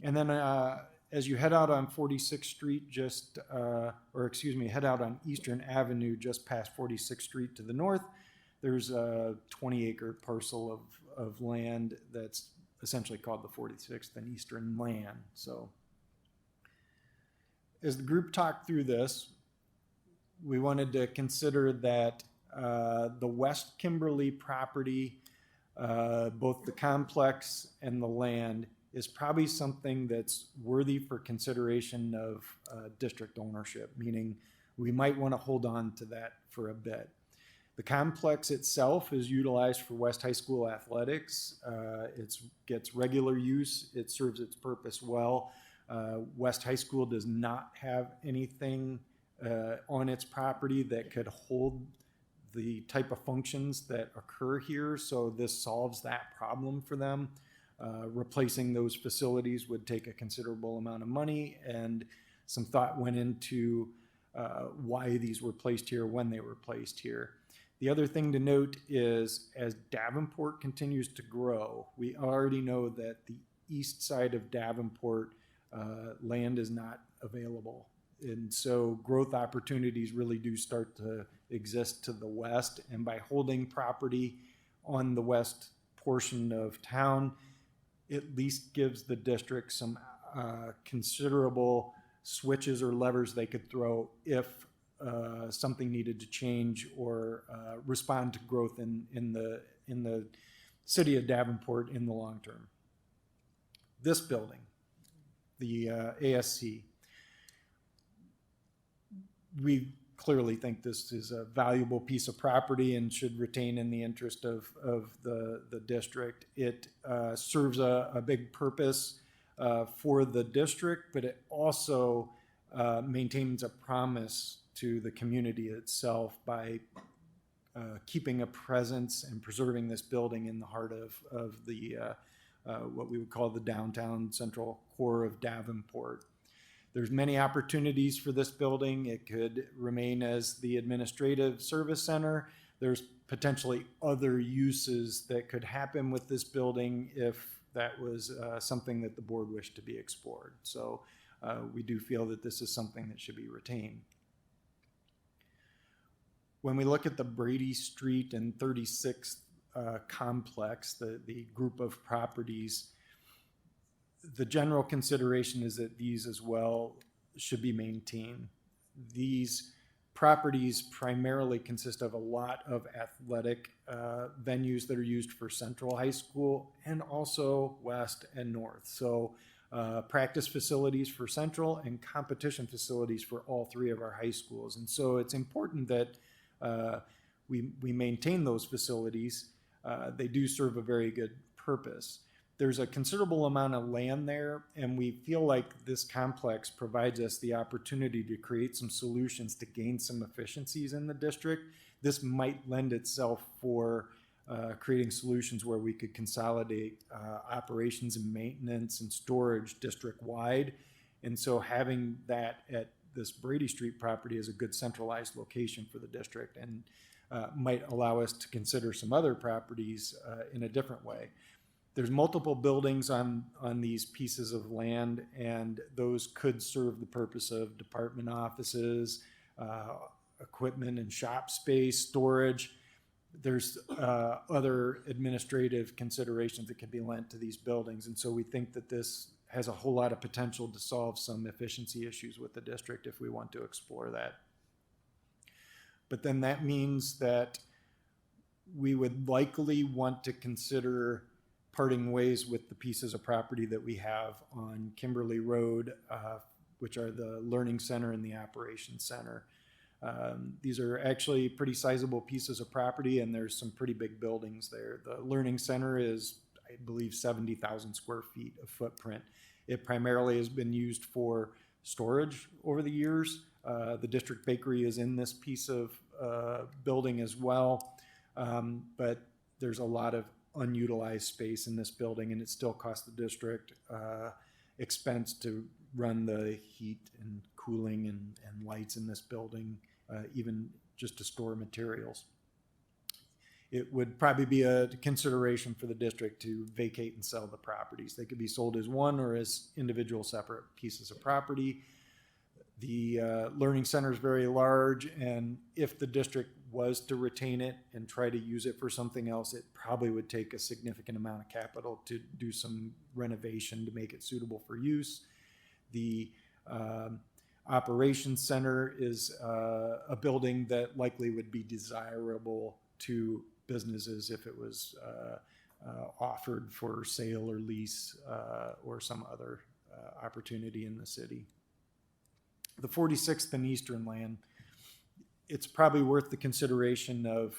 And then as you head out on 46th Street, head out on Eastern Avenue just past 46th Street to the north, there's a 20-acre parcel of land that's essentially called the 46th and Eastern Land. So as the group talked through this, we wanted to consider that the West Kimberly property, both the complex and the land, is probably something that's worthy for consideration of district ownership, meaning we might want to hold on to that for a bit. The complex itself is utilized for West High School athletics. It gets regular use. It serves its purpose well. West High School does not have anything on its property that could hold the type of functions that occur here, so this solves that problem for them. Replacing those facilities would take a considerable amount of money, and some thought went into why these were placed here when they were placed here. The other thing to note is as Davenport continues to grow, we already know that the east side of Davenport land is not available. And so growth opportunities really do start to exist to the west. And by holding property on the west portion of town, at least gives the district some considerable switches or levers they could throw if something needed to change or respond to growth in the city of Davenport in the long term. This building, the ASC, we clearly think this is a valuable piece of property and should retain in the interest of the district. It serves a big purpose for the district, but it also maintains a promise to the community itself by keeping a presence and preserving this building in the heart of the what we would call the downtown central core of Davenport. There's many opportunities for this building. It could remain as the administrative service center. There's potentially other uses that could happen with this building if that was something that the board wished to be explored. So we do feel that this is something that should be retained. When we look at the Brady Street and 36th complex, the group of properties, the general consideration is that these as well should be maintained. These properties primarily consist of a lot of athletic venues that are used for Central High School and also West and North. So practice facilities for Central and competition facilities for all three of our high schools. And so it's important that we maintain those facilities. They do serve a very good purpose. There's a considerable amount of land there, and we feel like this complex provides us the opportunity to create some solutions to gain some efficiencies in the district. This might lend itself for creating solutions where we could consolidate operations and maintenance and storage district-wide. And so having that at this Brady Street property is a good centralized location for the district and might allow us to consider some other properties in a different way. There's multiple buildings on these pieces of land, and those could serve the purpose of department offices, equipment and shop space, storage. There's other administrative considerations that can be lent to these buildings. And so we think that this has a whole lot of potential to solve some efficiency issues with the district if we want to explore that. But then that means that we would likely want to consider parting ways with the pieces of property that we have on Kimberly Road, which are the Learning Center and the Operations Center. These are actually pretty sizable pieces of property, and there's some pretty big buildings there. The Learning Center is, I believe, 70,000 square feet of footprint. It primarily has been used for storage over the years. The district bakery is in this piece of building as well, but there's a lot of unutilized space in this building, and it still costs the district expense to run the heat and cooling and lights in this building, even just to store materials. It would probably be a consideration for the district to vacate and sell the properties. They could be sold as one or as individual separate pieces of property. The Learning Center is very large, and if the district was to retain it and try to use it for something else, it probably would take a significant amount of capital to do some renovation to make it suitable for use. The operations center is a building that likely would be desirable to businesses if it was offered for sale or lease or some other opportunity in the city. The 46th and Eastern land, it's probably worth the consideration of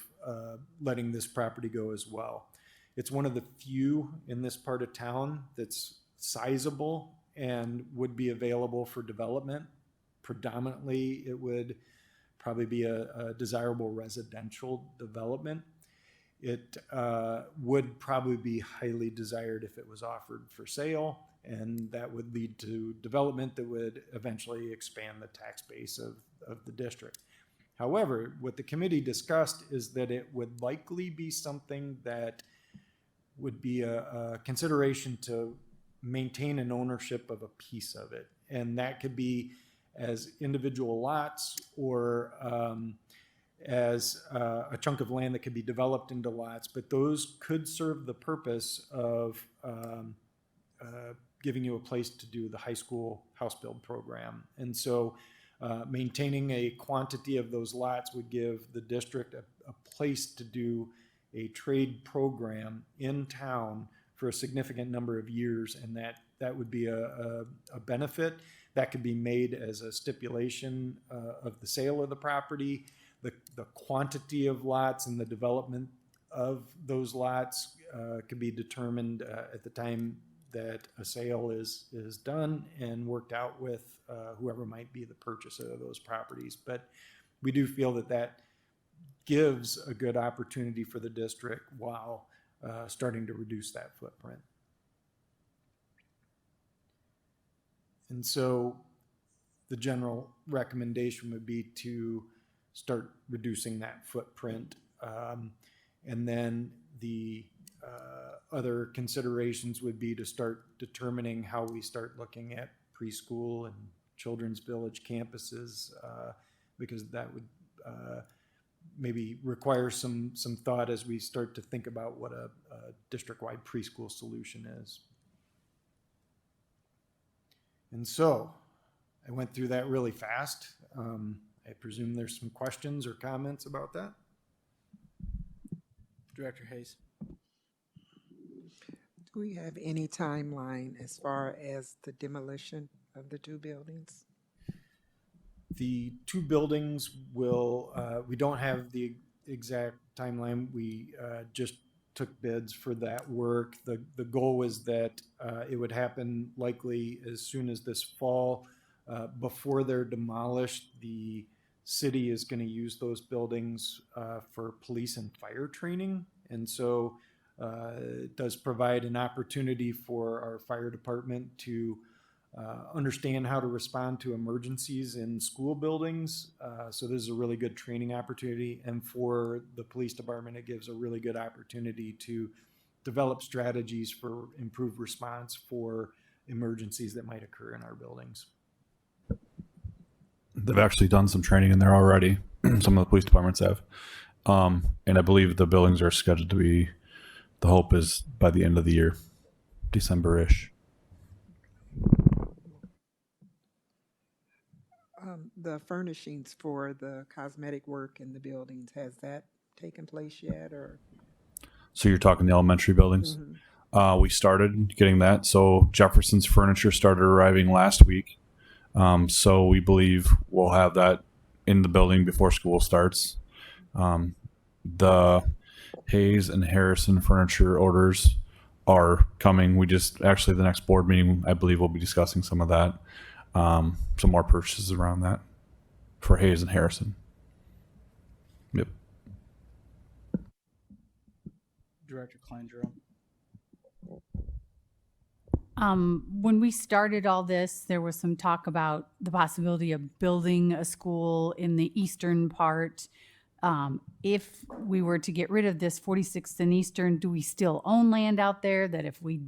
letting this property go as well. It's one of the few in this part of town that's sizable and would be available for development. Predominantly, it would probably be a desirable residential development. It would probably be highly desired if it was offered for sale, and that would lead to development that would eventually expand the tax base of the district. However, what the committee discussed is that it would likely be something that would be a consideration to maintain an ownership of a piece of it. And that could be as individual lots or as a chunk of land that could be developed into lots, but those could serve the purpose of giving you a place to do the high school house build program. And so maintaining a quantity of those lots would give the district a place to do a trade program in town for a significant number of years, and that would be a benefit. That could be made as a stipulation of the sale of the property. The quantity of lots and the development of those lots could be determined at the time that a sale is done and worked out with whoever might be the purchaser of those properties. But we do feel that gives a good opportunity for the district while starting to reduce that footprint. And so the general recommendation would be to start reducing that footprint. And then the other considerations would be to start determining how we start looking at preschool and children's village campuses, because that would maybe require some thought as we start to think about what a district-wide preschool solution is. And so I went through that really fast. I presume there's some questions or comments about that. Director Hayes. Do we have any timeline as far as the demolition of the two buildings? The two buildings will, we don't have the exact timeline. We just took bids for that work. The goal was that it would happen likely as soon as this fall. Before they're demolished, the city is going to use those buildings for police and fire training. And so it does provide an opportunity for our fire department to understand how to respond to emergencies in school buildings. So this is a really good training opportunity. And for the police department, it gives a really good opportunity to develop strategies for improved response for emergencies that might occur in our buildings. They've actually done some training in there already. Some of the police departments have. And I believe the buildings are scheduled to be, the hope is by the end of the year, December-ish. The furnishings for the cosmetic work in the buildings, has that taken place yet, or? So you're talking the elementary buildings? Mm-hmm. We started getting that. So Jefferson's furniture started arriving last week. So we believe we'll have that in the building before school starts. The Hayes and Harrison furniture orders are coming. We just, actually the next board meeting, I believe we'll be discussing some of that. Some more purchases around that for Hayes and Harrison. Yep. Director Klein-Jerome. When we started all this, there was some talk about the possibility of building a school in the eastern part. If we were to get rid of this 46th and Eastern, do we still own land out there that if we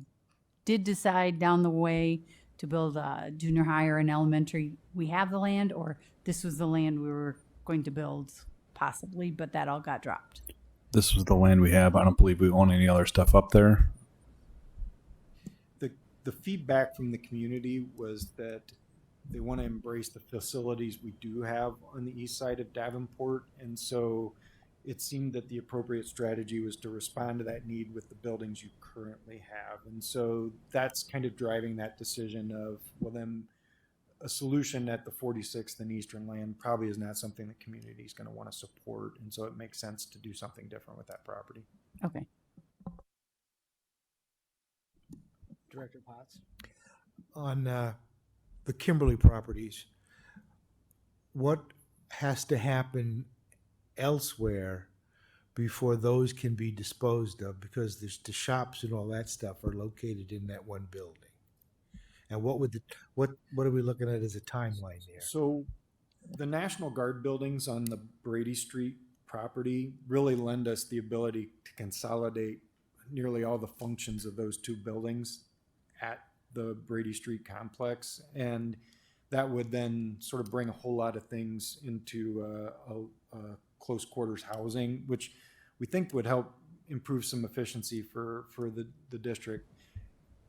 did decide down the way to build a junior high or an elementary, we have the land, or this was the land we were going to build possibly, but that all got dropped. This was the land we have. I don't believe we own any other stuff up there. The feedback from the community was that they want to embrace the facilities we do have on the east side of Davenport. And so it seemed that the appropriate strategy was to respond to that need with the buildings you currently have. And so that's kind of driving that decision of, well, then a solution at the 46th and Eastern Land probably is not something the community is going to want to support. And so it makes sense to do something different with that property. Okay. Director Potts? On the Kimberly properties, what has to happen elsewhere before those can be disposed of? Because the shops and all that stuff are located in that one building. And what are we looking at as a timeline there? So the National Guard buildings on the Brady Street property really lend us the ability to consolidate nearly all the functions of those two buildings at the Brady Street complex. And that would then sort of bring a whole lot of things into a close quarters housing, which we think would help improve some efficiency for the district.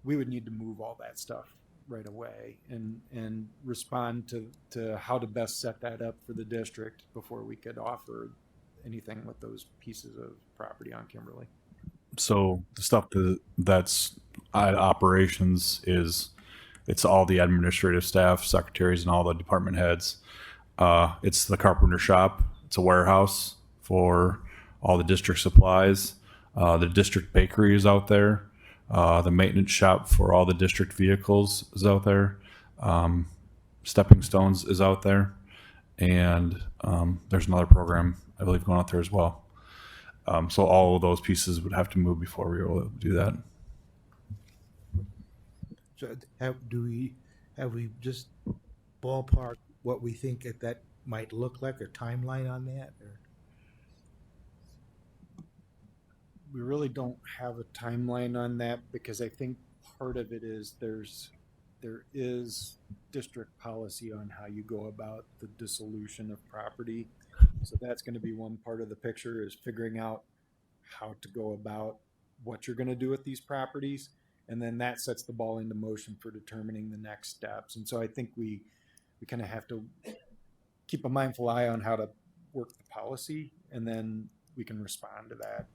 We would need to move all that stuff right away and respond to how to best set that up for the district before we could offer anything with those pieces of property on Kimberly. So the stuff that's at operations it's all the administrative staff, secretaries, and all the department heads. It's the carpenter shop. It's a warehouse for all the district supplies. The district bakery is out there. The maintenance shop for all the district vehicles is out there. Stepping Stones is out there. And there's another program, I believe, going out there as well. So all of those pieces would have to move before we were able to do that. So have we just ballpark what we think that might look like, or timeline on that? Or? We really don't have a timeline on that because I think part of it is there is district policy on how you go about the dissolution of property. So that's going to be one part of the picture, is figuring out how to go about what you're going to do with these properties. And then that sets the ball into motion for determining the next steps. And so I think we kind of have to keep a mindful eye on how to work the policy, and then we can respond to that.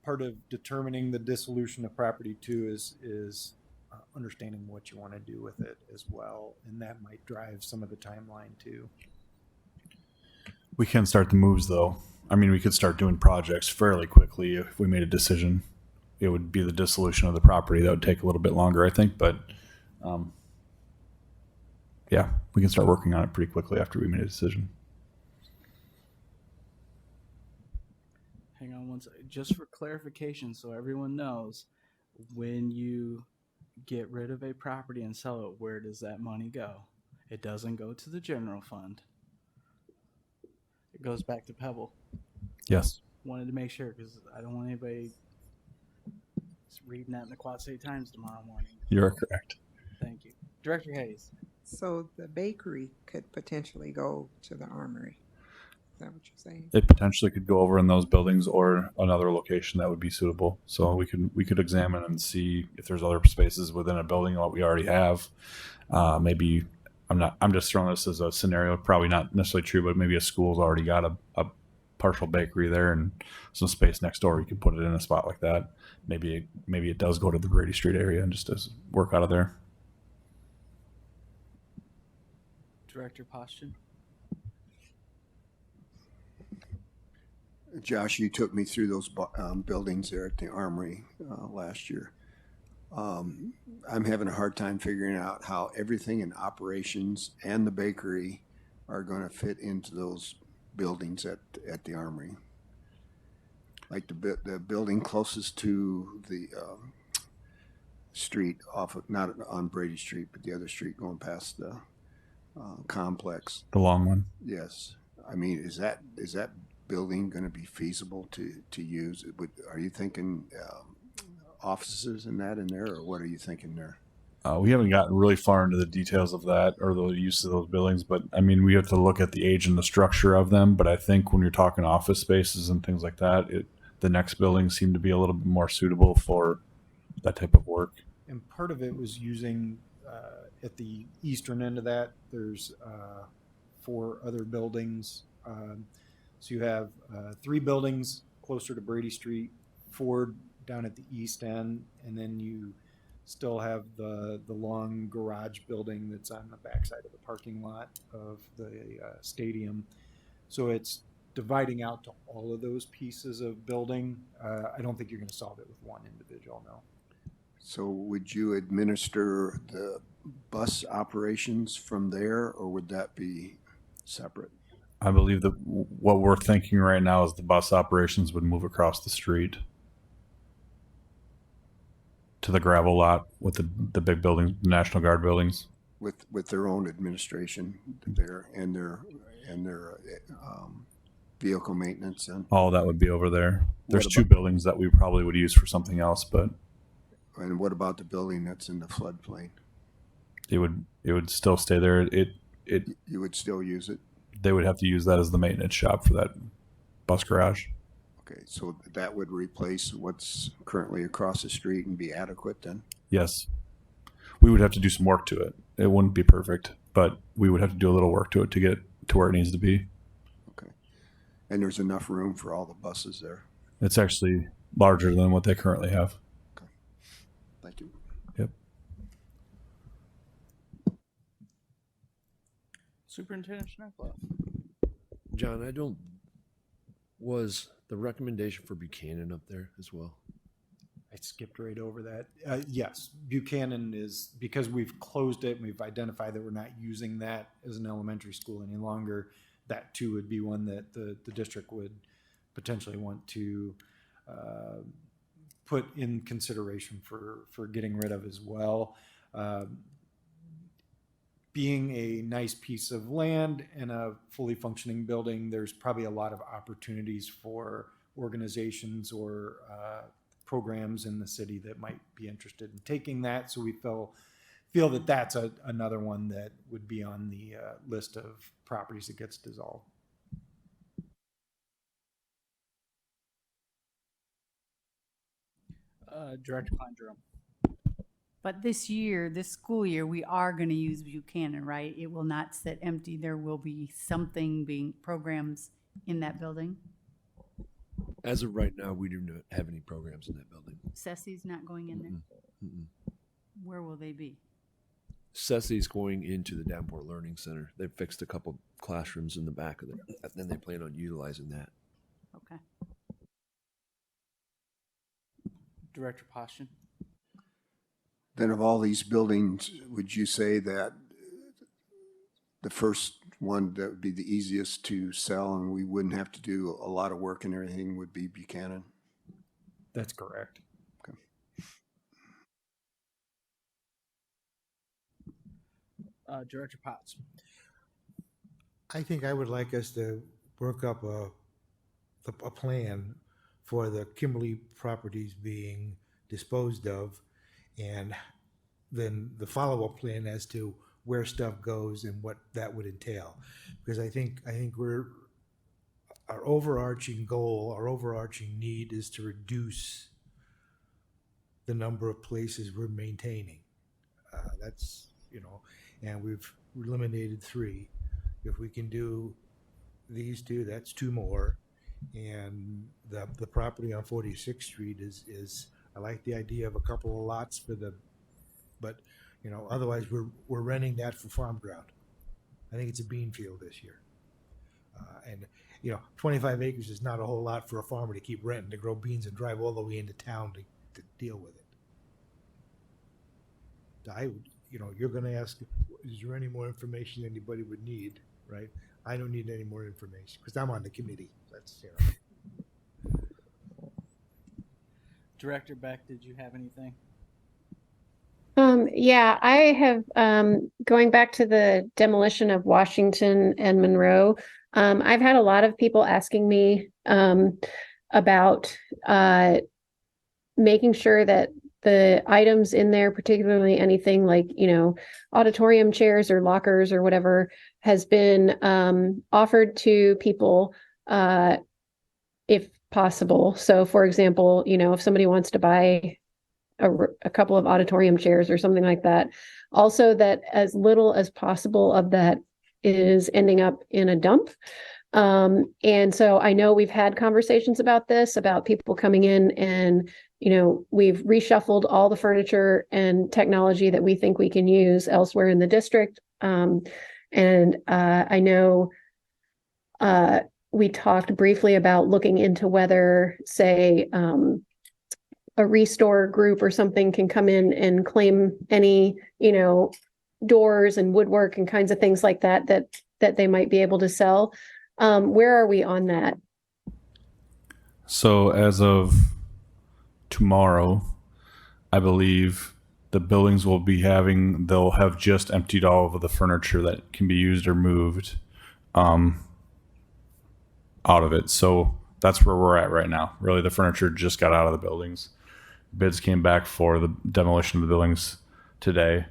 Part of determining the dissolution of property too is understanding what you want to do with it as well. And that might drive some of the timeline too. We can start the moves though. I mean, we could start doing projects fairly quickly if we made a decision. It would be the dissolution of the property that would take a little bit longer, I think, but yeah, we can start working on it pretty quickly after we made a decision. Hang on one second. Just for clarification, so everyone knows, when you get rid of a property and sell it, where does that money go? It doesn't go to the general fund. It goes back to Pebble. Yes. Wanted to make sure, because I don't want anybody reading that in the Quad City Times tomorrow morning. You're correct. Thank you. Director Hayes. So the bakery could potentially go to the armory. Is that what you're saying? It potentially could go over in those buildings or another location that would be suitable. So we could examine and see if there's other spaces within a building that we already have. Maybe I'm just throwing this as a scenario, probably not necessarily true, but maybe a school's already got a partial bakery there and some space next door. You could put it in a spot like that. Maybe it does go to the Brady Street area and just does work out of there. Director Poston. Josh, you took me through those buildings there at the Armory last year. I'm having a hard time figuring out how everything in operations and the bakery are going to fit into those buildings at the Armory. Like the building closest to the street off of, not on Brady Street, but the other street going past the complex. The long one. Yes. I mean, is that building going to be feasible to use? Are you thinking offices and that in there, or what are you thinking there? We haven't gotten really far into the details of that or the use of those buildings, but I mean, we have to look at the age and the structure of them. But I think when you're talking office spaces and things like that, the next buildings seem to be a little bit more suitable for that type of work. And part of it was using at the eastern end of that, there's 4 other buildings. So you have 3 buildings closer to Brady Street, 4 down at the east end, and then you still have the long garage building that's on the backside of the parking lot of the stadium. So it's dividing out to all of those pieces of building. I don't think you're going to solve it with one individual, no. So would you administer the bus operations from there, or would that be separate? I believe that what we're thinking right now is the bus operations would move across the street to the gravel lot with the big buildings, the National Guard buildings. With their own administration there and their vehicle maintenance and All that would be over there. There's What 2 about- buildings that we probably would use for something else, but what about the building that's in the floodplain? it would still stay there. You would still use it? They would have to use that as the maintenance shop for that bus garage. Okay, so that would replace what's currently across the street and be adequate then? Yes. We would have to do some work to it. It wouldn't be perfect, but we would have to do a little work to it to get it to where it needs to be. Okay. And there's enough room for all the buses there? It's actually larger than what they currently have. Okay. Thank you. Yep. Superintendent Schneckloff. John, was the recommendation for Buchanan up there as well? I skipped right over that. Yes, Buchanan is, because we've closed it and we've identified that we're not using that as an elementary school any longer, that too would be one that the district would potentially want to put in consideration for getting rid of as well. Being a nice piece of land and a fully functioning building, there's probably a lot of opportunities for organizations or programs in the city that might be interested in taking that. So we feel that that's another one that would be on the list of properties that gets dissolved. Director Klein Jerome. But this school year, we are going to use Buchanan, right? It will not sit empty. There will be programs in that building. As of right now, we do not have any programs in that building. Ceci's not going in there. Mm-mm. Where will they be? Ceci's going into the Davenport Learning Center. They've fixed a couple classrooms in the back of it, and then they plan on utilizing that. Okay. Director Poston. Then of all these buildings, would you say that the first one that would be the easiest to sell and we wouldn't have to do a lot of work and everything would be Buchanan? That's correct. Okay. Director Potts. I think I would like us to work up a plan for the Kimberly properties being disposed of, and then the follow-up plan as to where stuff goes and what that would entail. Because I think our overarching goal, our overarching need is to reduce the number of places we're maintaining. That's, and we've eliminated 3. If we can do these 2, that's 2 more. And the property on 46th Street is I like the idea of a couple of lots but otherwise we're renting that for farm ground. I think it's a bean field this year. And 25 acres is not a whole lot for a farmer to keep renting, to grow beans and drive all the way into town to deal with it. You're going to ask, is there any more information anybody would need, right? I don't need any more information because I'm on the committee. That's, Director Beck, did you have anything? Yeah, I have, going back to the demolition of Washington and Monroe, I've had a lot of people asking me about making sure that the items in there, particularly anything like, auditorium chairs or lockers or whatever, has been offered to people if possible. So for example, if somebody wants to buy a couple of auditorium chairs or something like that, also that as little as possible of that is ending up in a dump. And so I know we've had conversations about this, about people coming in and, we've reshuffled all the furniture and technology that we think we can use elsewhere in the district. And I know we talked briefly about looking into whether, say, a restore group or something can come in and claim any, doors and woodwork and kinds of things like that they might be able to sell. Where are we on that? So as of tomorrow, I believe the buildings they'll have just emptied all of the furniture that can be used or moved out of it. So that's where we're at right now. Really, the furniture just got out of the buildings. Bids came back for the demolition of the buildings today,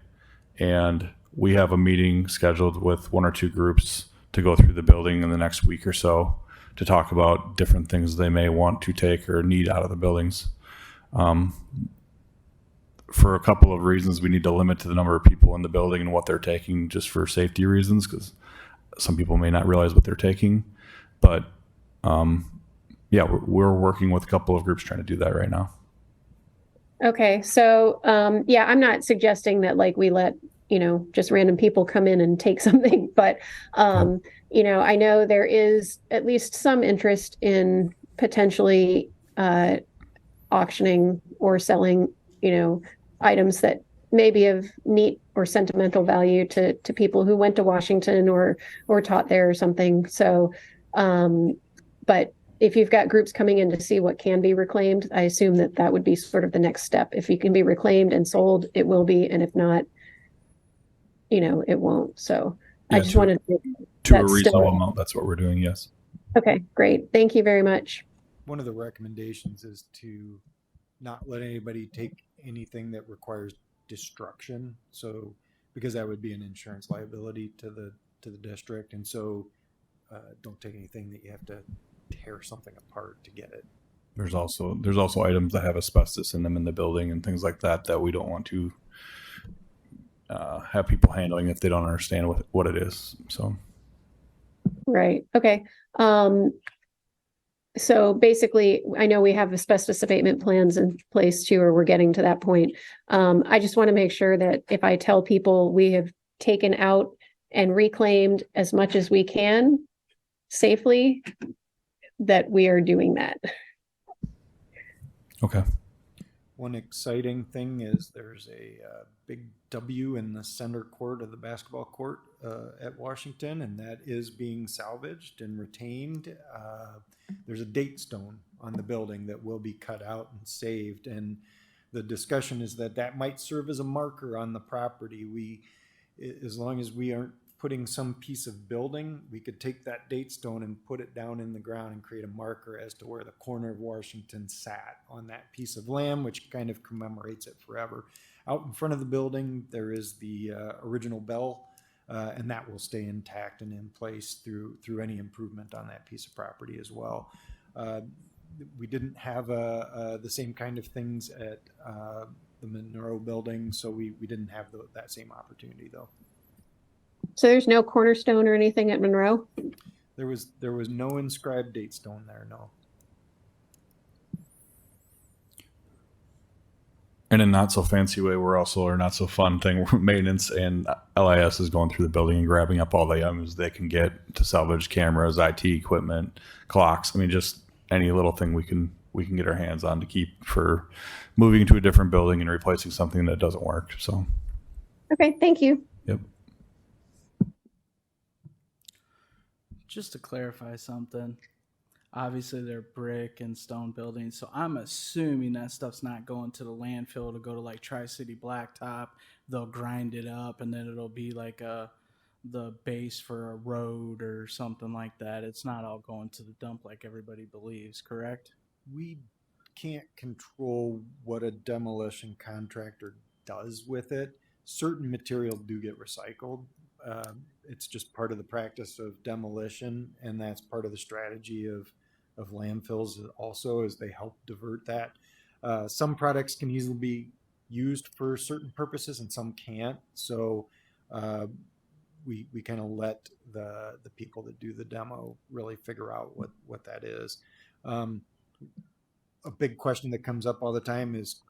and we have a meeting scheduled with one or two groups to go through the building in the next week or so to talk about different things they may want to take or need out of the buildings. For a couple of reasons, we need to limit the number of people in the building and what they're taking, just for safety reasons, because some people may not realize what they're taking. But yeah, we're working with a couple of groups trying to do that right now. Okay, so yeah, I'm not suggesting that like we let just random people come in and take something, but I know there is at least some interest in potentially auctioning or selling items that may be of neat or sentimental value to people who went to Washington or taught there or something. So but if you've got groups coming in to see what can be reclaimed, I assume that would be sort of the next step. If it can be reclaimed and sold, it will be, and if not, it won't. So Yeah, I just wanted to a reasonable amount. That's what we're doing. Yes. Okay, great. Thank you very much. One of the recommendations is to not let anybody take anything that requires destruction. So, because that would be an insurance liability to the district, and so don't take anything that you have to tear something apart to get it. There's also items that have asbestos in them in the building and things like that we don't want to have people handling if they don't understand what it is. So Right. Okay. So basically, I know we have asbestos abatement plans in place too, or we're getting to that point. I just want to make sure that if I tell people we have taken out and reclaimed as much as we can safely, that we are doing that. okay. One exciting thing is there's a big W in the center court of the basketball court at Washington, and that is being salvaged and retained. There's a date stone on the building that will be cut out and saved, and the discussion is that might serve as a marker on the property. As long as we aren't putting some piece of building, we could take that date stone and put it down in the ground and create a marker as to where the corner of Washington sat on that piece of land, which kind of commemorates it forever. Out in front of the building, there is the original bell, and that will stay intact and in place through any improvement on that piece of property as well. We didn't have the same kind of things at the Monroe building, so we didn't have that same opportunity though. So there's no cornerstone or anything at Monroe? There was no inscribed date stone there, no. In a not so fancy way, or not so fun thing, maintenance and LIS is going through the building and grabbing up all the items they can get to salvage: cameras, IT equipment, clocks. I mean, just any little thing we can get our hands on to keep for moving to a different building and replacing something that doesn't work. So, okay, thank you. Yep. Just to clarify something, obviously they're brick and stone buildings, so I'm assuming that stuff's not going to the landfill to go to like Tri-City Blacktop. They'll grind it up and then it'll be like the base for a road or something like that. It's not all going to the dump like everybody believes, correct? We can't control what a demolition contractor does with it. Certain materials do get recycled. It's just part of the practice of demolition, and that's part of the strategy of landfills also, as they help divert that. Some products can easily be used for certain purposes and some can't. So we kind of let the people that do the demo really figure out what that is. A big question that comes up all the time is,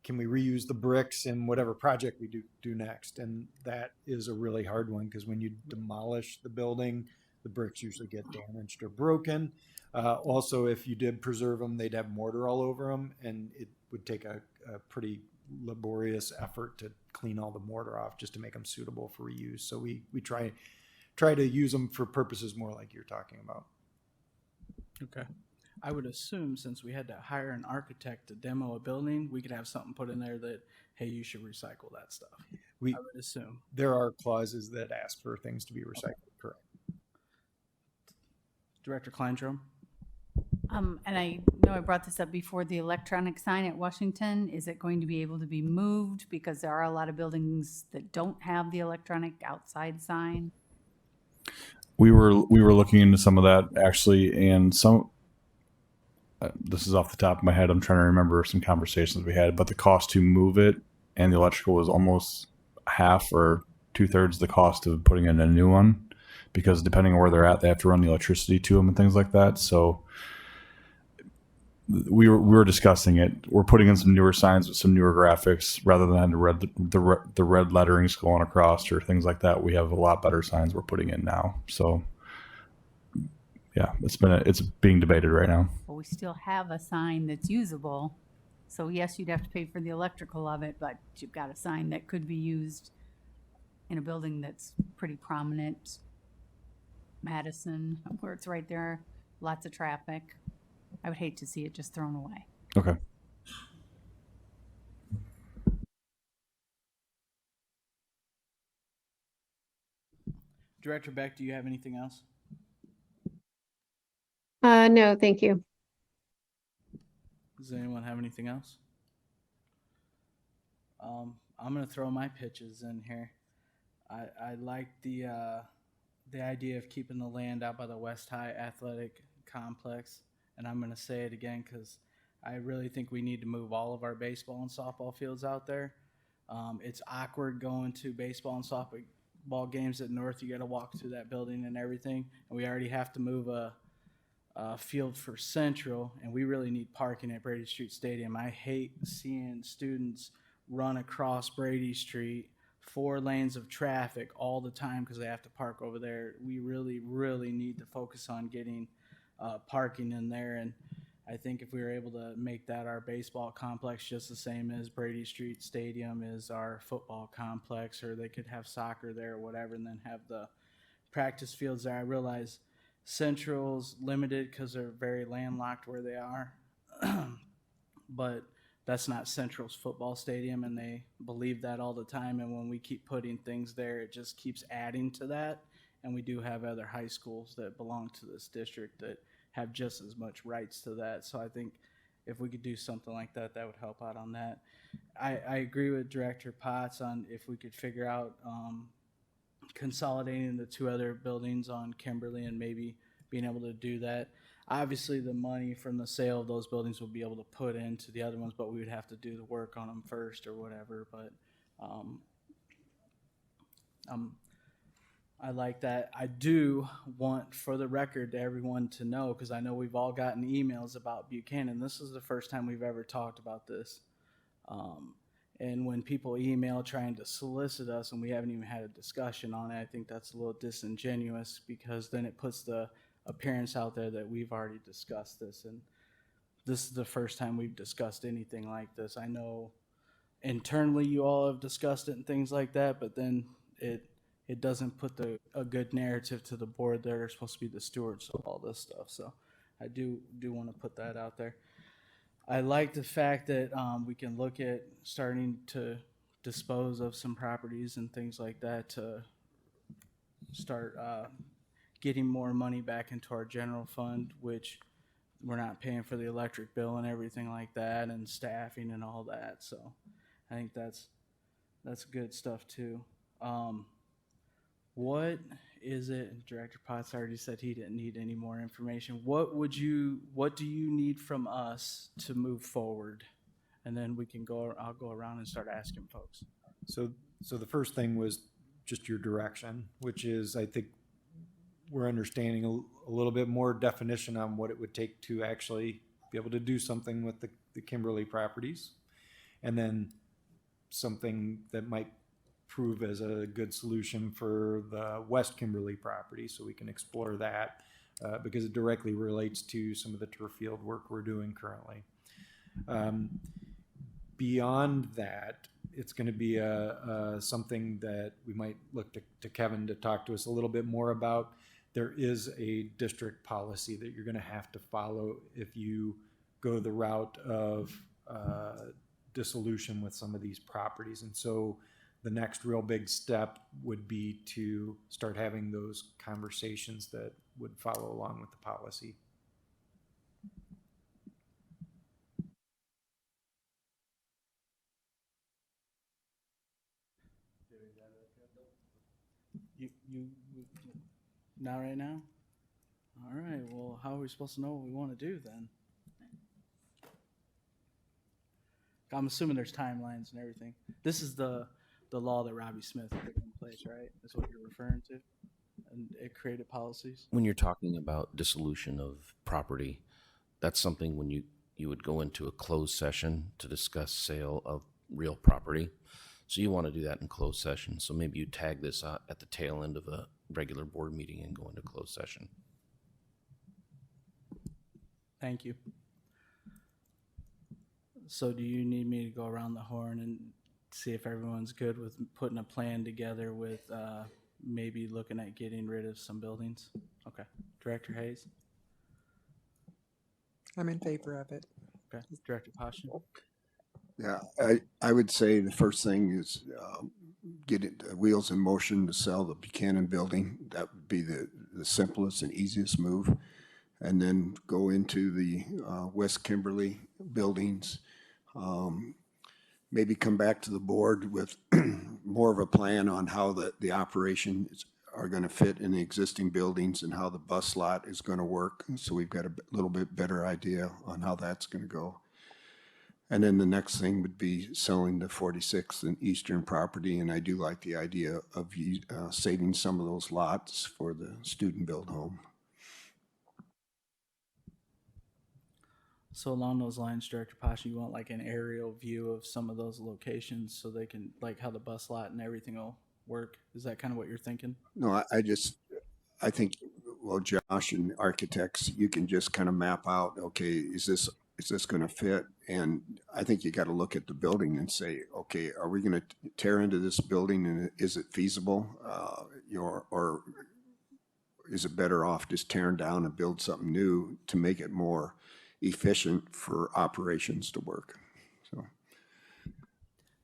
can we reuse the bricks in whatever project we do next? And that is a really hard one, because when you demolish the building, the bricks usually get damaged or broken. Also, if you did preserve them, they'd have mortar all over them, and it would take a pretty laborious effort to clean all the mortar off just to make them suitable for reuse. So we try to use them for purposes more like you're talking about. Okay. I would assume, since we had to hire an architect to demo a building, we could have something put in there that, hey, you should recycle that stuff. I would assume. There are clauses that ask for things to be recycled, correct? Director Kleindrum? And I know I brought this up before, the electronic sign at Washington, is it going to be able to be moved? Because there are a lot of buildings that don't have the electronic outside sign. We were looking into some of that actually, and some. This is off the top of my head. I'm trying to remember some conversations we had, but the cost to move it and the electrical was almost half or 2/3 the cost of putting in a new one, because depending on where they're at, they have to run the electricity to them and things like that. So we were discussing it. We're putting in some newer signs with some newer graphics rather than the red letterings going across or things like that. We have a lot better signs we're putting in now. So yeah, it's being debated right now. But we still have a sign that's usable. So yes, you'd have to pay for the electrical of it, but you've got a sign that could be used in a building that's pretty prominent. Madison, where it's right there, lots of traffic. I would hate to see it just thrown away. Okay. Director Beck, do you have anything else? No, thank you. Does anyone have anything else? I'm going to throw my pitches in here. I like the idea of keeping the land out by the West High Athletic Complex, and I'm going to say it again because I really think we need to move all of our baseball and softball fields out there. It's awkward going to baseball and softball games at North. You got to walk through that building and everything, and we already have to move a field for Central, and we really need parking at Brady Street Stadium. I hate seeing students run across Brady Street, 4 lanes of traffic all the time because they have to park over there. We really, really need to focus on getting parking in there, and I think if we were able to make that our baseball complex just the same as Brady Street Stadium is our football complex, or they could have soccer there or whatever, and then have the practice fields there. I realize Central's limited because they're very landlocked where they are, but that's not Central's football stadium, and they believe that all the time. And when we keep putting things there, it just keeps adding to that. And we do have other high schools that belong to this district that have just as much rights to that. So I think if we could do something like that, that would help out on that. I agree with Director Potts on if we could figure out consolidating the 2 other buildings on Kimberly and maybe being able to do that. Obviously, the money from the sale of those buildings will be able to put into the other ones, but we would have to do the work on them first or whatever. But I like that. I do want, for the record, to everyone to know, because I know we've all gotten emails about Buchanan. This is the first time we've ever talked about this. And when people email trying to solicit us and we haven't even had a discussion on it, I think that's a little disingenuous, because then it puts the appearance out there that we've already discussed this. And this is the first time we've discussed anything like this. I know internally you all have discussed it and things like that, but then it doesn't put a good narrative to the board that are supposed to be the stewards of all this stuff. So I do want to put that out there. I like the fact that we can look at starting to dispose of some properties and things like that to start getting more money back into our general fund, which we're not paying for the electric bill and everything like that, and staffing and all that. So I think that's good stuff too. What is it? Director Potts already said he didn't need any more information. What do you need from us to move forward? And then I'll go around and start asking folks. So the first thing was just your direction, which is, I think we're understanding a little bit more definition on what it would take to actually be able to do something with the Kimberly properties. And then something that might prove as a good solution for the West Kimberly property, so we can explore that because it directly relates to some of the turf field work we're doing currently. Beyond that, it's going to be something that we might look to Kevin to talk to us a little bit more about. There is a district policy that you're going to have to follow if you go the route of dissolution with some of these properties. And so the next real big step would be to start having those conversations that would follow along with the policy. You not right now? All right. Well, how are we supposed to know what we want to do then? I'm assuming there's timelines and everything. This is the law that Robbie Smith put in place, right? That's what you're referring to? And it created policies? When you're talking about dissolution of property, that's something when you would go into a closed session to discuss sale of real property. So you want to do that in closed session. So maybe you tag this at the tail end of a regular board meeting and go into closed session. Thank you. So do you need me to go around the horn and see if everyone's good with putting a plan together with maybe looking at getting rid of some buildings? Okay. Director Hayes? I'm in favor of it. Okay. Director Passion? Yeah, I would say the first thing is get wheels in motion to sell the Buchanan building. That would be the simplest and easiest move. And then go into the West Kimberly buildings. Maybe come back to the board with more of a plan on how the operations are going to fit in the existing buildings and how the bus lot is going to work. So we've got a little bit better idea on how that's going to go. And then the next thing would be selling the 46th and Eastern property. And I do like the idea of saving some of those lots for the student build home. So along those lines, Director Pasha, you want like an aerial view of some of those locations so they can, like how the bus lot and everything will work? Is that kind of what you're thinking? No, I think, well, Josh and architects, you can just kind of map out, okay, is this going to fit? And I think you got to look at the building and say, okay, are we going to tear into this building and is it feasible? Or is it better off just tearing down and build something new to make it more efficient for operations to work? So,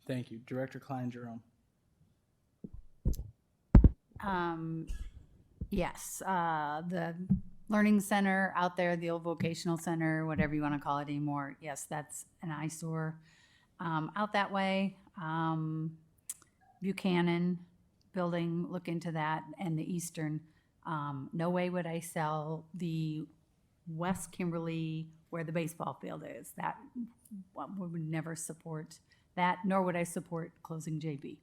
thank you. Director Klein-Jerome. Yes, the learning center out there, the old vocational center, whatever you want to call it anymore. Yes, that's an eyesore. Out that way, Buchanan building, look into that, and the Eastern. No way would I sell the West Kimberly where the baseball field is. That we would never support that, nor would I support closing JB.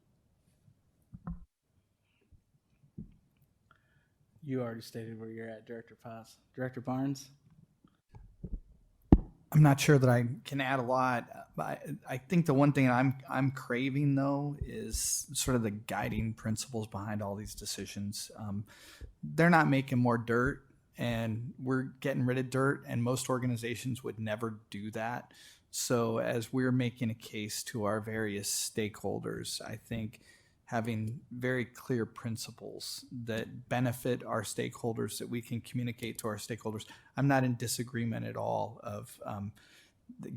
You already stated where you're at, Director Paz. Director Barnes? I'm not sure that I can add a lot. I think the one thing I'm craving though is sort of the guiding principles behind all these decisions. They're not making more dirt, and we're getting rid of dirt, and most organizations would never do that. So as we're making a case to our various stakeholders, I think having very clear principles that benefit our stakeholders, that we can communicate to our stakeholders. I'm not in disagreement at all of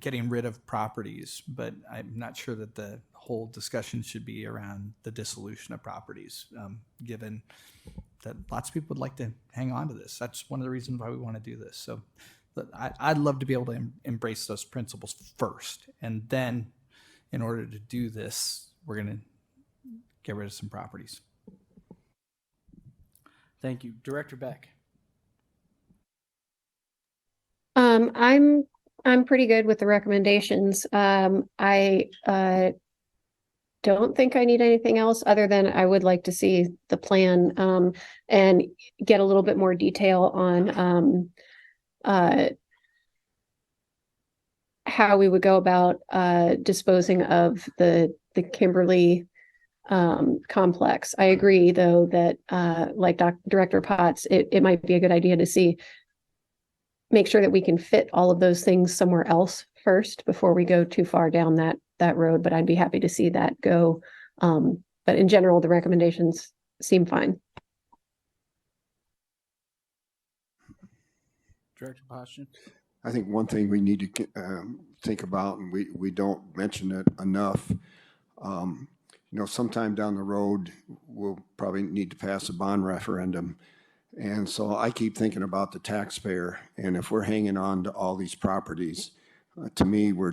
getting rid of properties, but I'm not sure that the whole discussion should be around the dissolution of properties, given that lots of people would like to hang on to this. That's one of the reasons why we want to do this. So I'd love to be able to embrace those principles first, and then, in order to do this, we're going to get rid of some properties. Thank you. Director Beck. I'm pretty good with the recommendations. I don't think I need anything else other than I would like to see the plan and get a little bit more detail on how we would go about disposing of the Kimberly complex. I agree, though, that like Director Potts, it might be a good idea to make sure that we can fit all of those things somewhere else first before we go too far down that road. But I'd be happy to see that go. But in general, the recommendations seem fine. Director Potts. I think one thing we need to think about, and we don't mention it enough, sometime down the road, we'll probably need to pass a bond referendum. And so I keep thinking about the taxpayer, and if we're hanging on to all these properties, to me, we're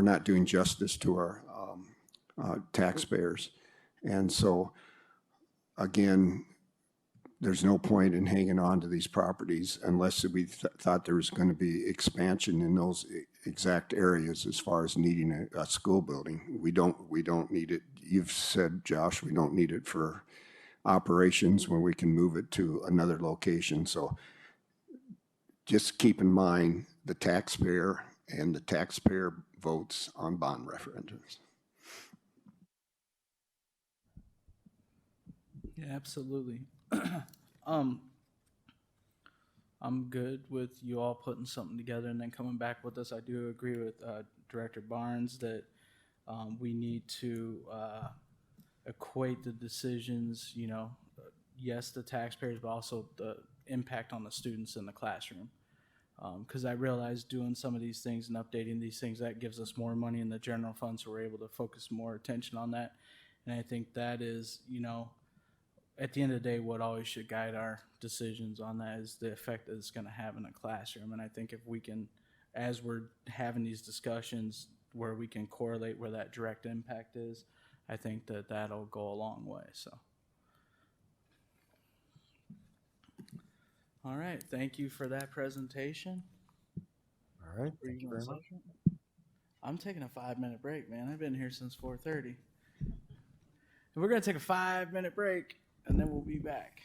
not doing justice to our taxpayers. And so, again, there's no point in hanging on to these properties unless we thought there was going to be expansion in those exact areas as far as needing a school building. We don't need it. You've said, Josh, we don't need it for operations when we can move it to another location. So just keep in mind the taxpayer and the taxpayer votes on bond referendums. Yeah, absolutely. I'm good with you all putting something together and then coming back with us. I do agree with Director Barnes that we need to equate the decisions, yes, the taxpayers, but also the impact on the students in the classroom. Because I realize doing some of these things and updating these things, that gives us more money in the general fund, so we're able to focus more attention on that. And I think that is, at the end of the day, what always should guide our decisions on that is the effect that it's going to have in a classroom. And I think if we can, as we're having these discussions where we can correlate where that direct impact is, I think that that'll go a long way. So, all right, thank you for that presentation. All right, thank you very much. I'm taking a 5-minute break, man. I've been here since 4:30. We're going to take a 5-minute break, and then we'll be back.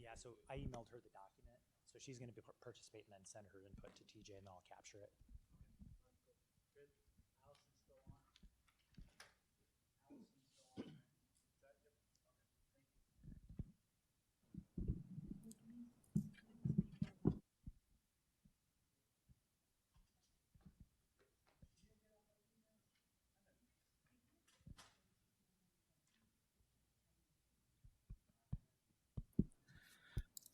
Yeah, so I emailed her the document, so she's going to participate and then send her input to TJ, and then I'll capture it. Good. Allison's still on. Allison's still on. Is that good? Okay, thank you.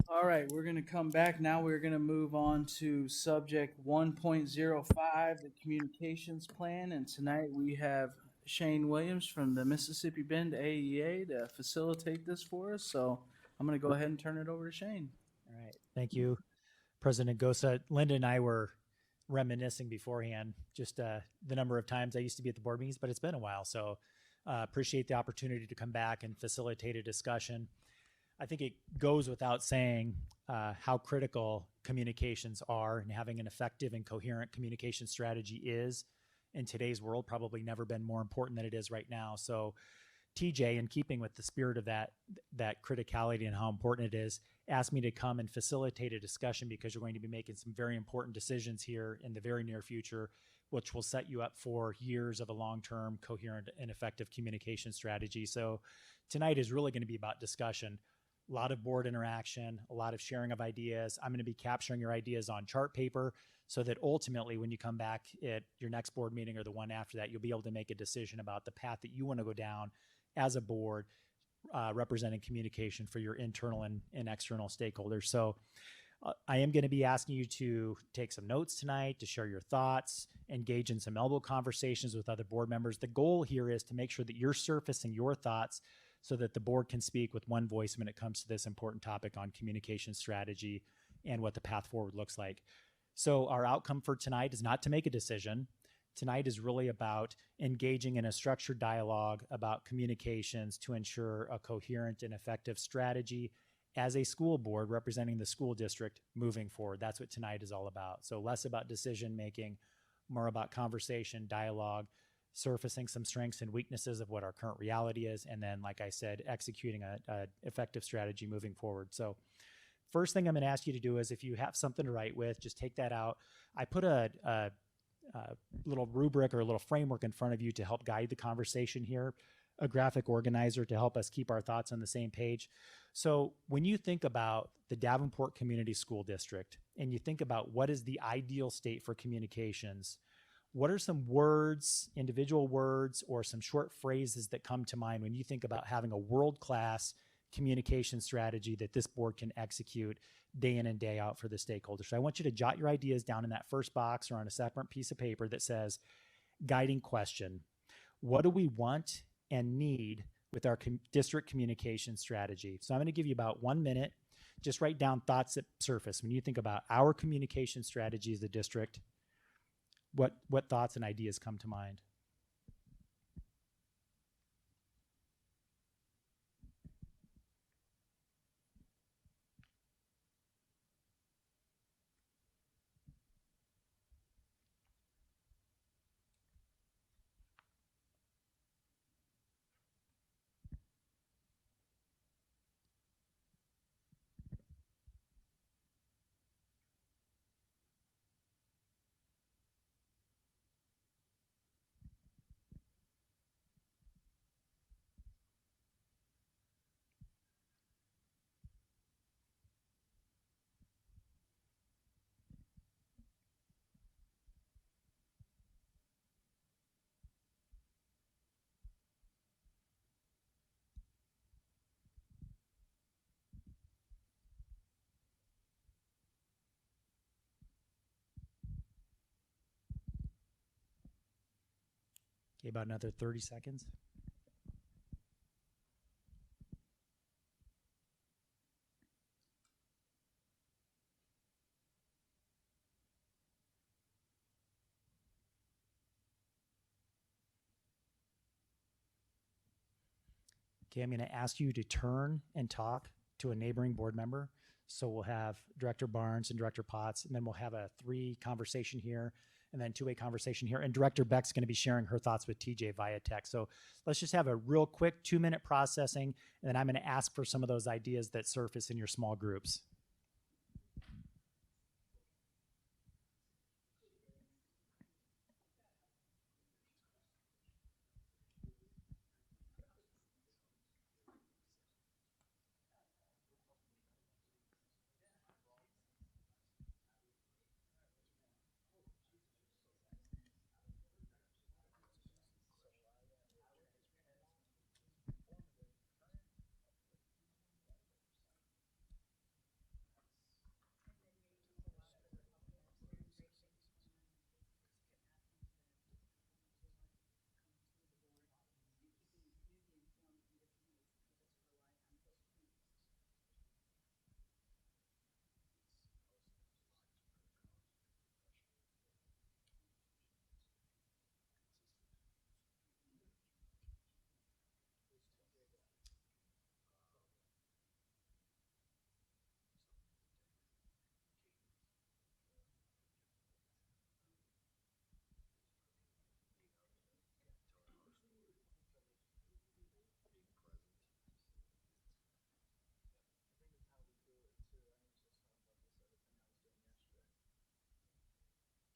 All right, we're going to come back now. We're going to move on to subject 1.05, the communications plan. And tonight we have Shane Williams from the Mississippi Bend AEA to facilitate this for us. So I'm going to go ahead and turn it over to Shane. All right, thank you, President Gosa. Linda and I were reminiscing beforehand, just the number of times I used to be at the board meetings, but it's been a while. So appreciate the opportunity to come back and facilitate a discussion. I think it goes without saying how critical communications are, and having an effective and coherent communication strategy is in today's world. Probably never been more important than it is right now. So TJ, in keeping with the spirit of that criticality and how important it is, asked me to come and facilitate a discussion because you're going to be making some very important decisions here in the very near future, which will set you up for years of a long-term, coherent, and effective communication strategy. So tonight is really going to be about discussion. A lot of board interaction, a lot of sharing of ideas. I'm going to be capturing your ideas on chart paper so that ultimately when you come back at your next board meeting or the one after that, you'll be able to make a decision about the path that you want to go down as a board, representing communication for your internal and external stakeholders. So I am going to be asking you to take some notes tonight, to share your thoughts, engage in some elbow conversations with other board members. The goal here is to make sure that you're surfacing your thoughts so that the board can speak with one voice when it comes to this important topic on communication strategy and what the path forward looks like. So our outcome for tonight is not to make a decision. Tonight is really about engaging in a structured dialogue about communications to ensure a coherent and effective strategy as a school board representing the school district moving forward. That's what tonight is all about. So less about decision making, more about conversation, dialogue, surfacing some strengths and weaknesses of what our current reality is, and then, like I said, executing a effective strategy moving forward. So first thing I'm going to ask you to do is, if you have something to write with, just take that out. I put a little rubric or a little framework in front of you to help guide the conversation here, a graphic organizer to help us keep our thoughts on the same page. So when you think about the Davenport Community School District and you think about what is the ideal state for communications, what are some words, individual words, or some short phrases that come to mind when you think about having a world-class communication strategy that this board can execute day in and day out for the stakeholders? So I want you to jot your ideas down in that first box or on a separate piece of paper that says guiding question. What do we want and need with our district communication strategy? So I'm going to give you about 1 minute. Just write down thoughts that surface when you think about our communication strategy as a district. What thoughts and ideas come to mind? Okay, about another 30 seconds. Okay, I'm going to ask you to turn and talk to a neighboring board member. So we'll have Director Barnes and Director Potts, and then we'll have a 3 conversation here, and then 2-way conversation here. And Director Beck's going to be sharing her thoughts with TJ via text. So let's just have a real quick 2-minute processing, and then I'm going to ask for some of those ideas that surface in your small groups.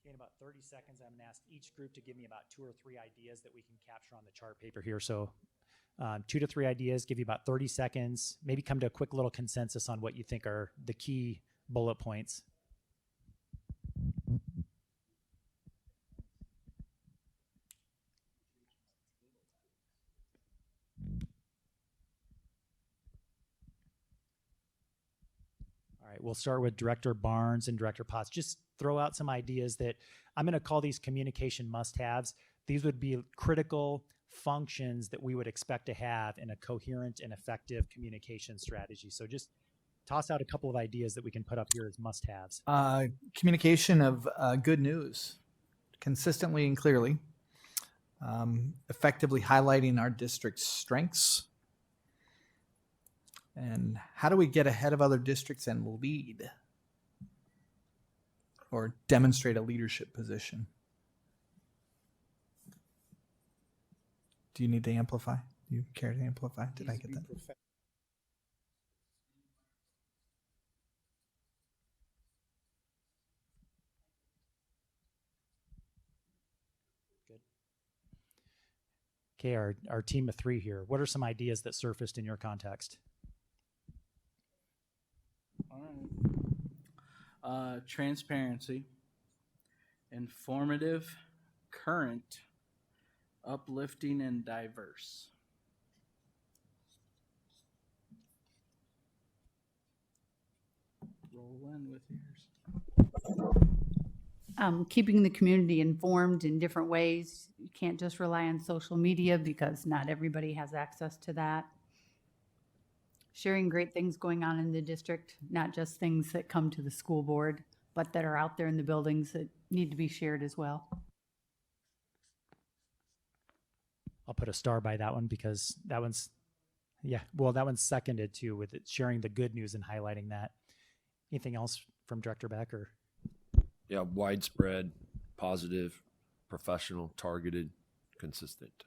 In about 30 seconds, I'm going to ask each group to give me about 2 or 3 ideas that we can capture on the chart paper here. So 2 to 3 ideas, give you about 30 seconds, maybe come to a quick little consensus on what you think are the key bullet points. All right, we'll start with Director Barnes and Director Potts. Just throw out some ideas that I'm going to call these communication must-haves. These would be critical functions that we would expect to have in a coherent and effective communication strategy. So just toss out a couple of ideas that we can put up here as must-haves. Communication of good news, consistently and clearly, effectively highlighting our district's strengths, and how do we get ahead of other districts and lead or demonstrate a leadership position? Do you need to amplify? Do you care to amplify? Did I get that? Good. Okay, our team of 3 here. What are some ideas that surfaced in your context? All right. Transparency, informative, current, uplifting, and diverse. Roll in with yours. Keeping the community informed in different ways. You can't just rely on social media because not everybody has access to that. Sharing great things going on in the district, not just things that come to the school board, but that are out there in the buildings that need to be shared as well. I'll put a star by that one because that one's, that one's seconded too, with it sharing the good news and highlighting that. Anything else from Director Becker? Yeah, widespread, positive, professional, targeted, consistent.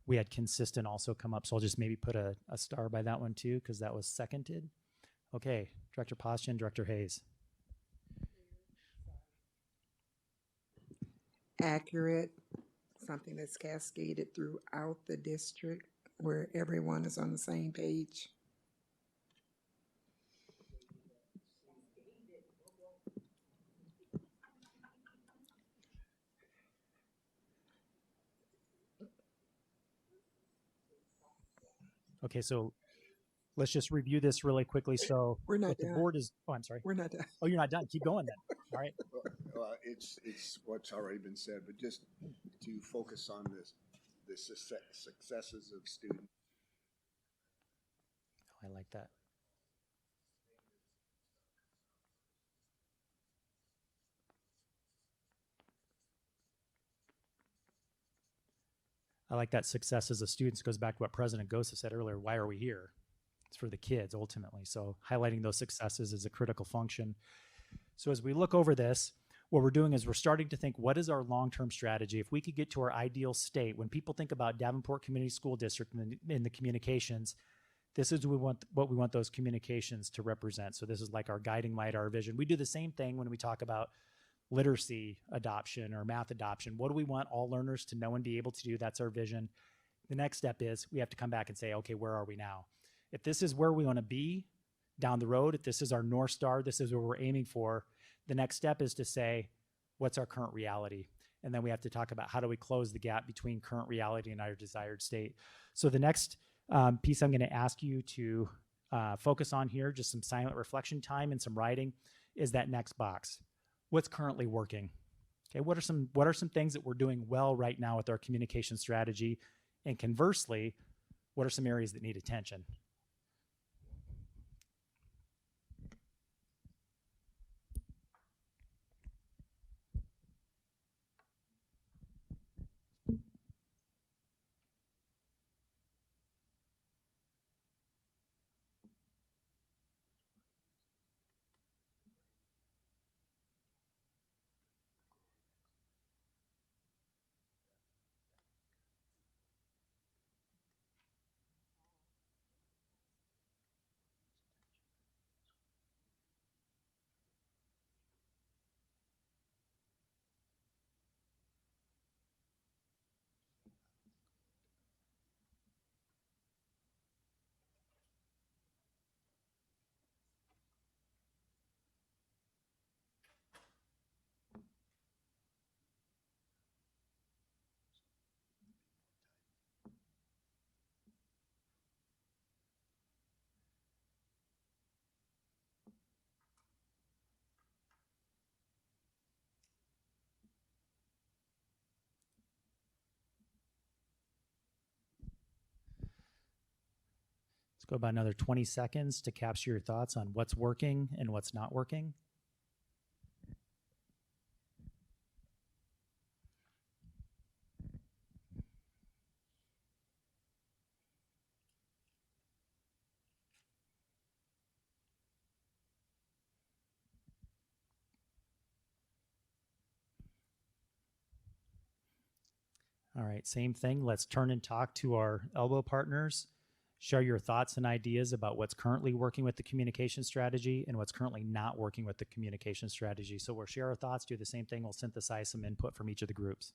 We had consistent also come up, so I'll just maybe put a star by that one too, because that was seconded. Okay, Director Postian, Director Hayes. Accurate, something that's cascaded throughout the district where everyone is on the same page. Okay, so let's just review this really quickly. So We're not what the done. board is, oh, I'm sorry. We're not done. Oh, you're not done. Keep going then. All right. It's what's already been said, but just to focus on the successes of students. Oh, I like that. I like that success as a student goes back to what President Gosa said earlier. Why are we here? It's for the kids ultimately. So highlighting those successes is a critical function. So as we look over this, what we're doing is we're starting to think, what is our long-term strategy? If we could get to our ideal state, when people think about Davenport Community School District in the communications, this is what we want those communications to represent. So this is like our guiding light, our vision. We do the same thing when we talk about literacy adoption or math adoption. What do we want all learners to know and be able to do? That's our vision. The next step is we have to come back and say, okay, where are we now? If this is where we want to be down the road, if this is our North Star, this is what we're aiming for, the next step is to say, what's our current reality? And then we have to talk about how do we close the gap between current reality and our desired state. So the next piece I'm going to ask you to focus on here, just some silent reflection time and some writing, is that next box. What's currently working? Okay, what are some things that we're doing well right now with our communication strategy? And conversely, what are some areas that need attention? Let's go about another 20 seconds to capture your thoughts on what's working and what's not working. All right, same thing. Let's turn and talk to our elbow partners. Share your thoughts and ideas about what's currently working with the communication strategy and what's currently not working with the communication strategy. So we'll share our thoughts, do the same thing. We'll synthesize some input from each of the groups.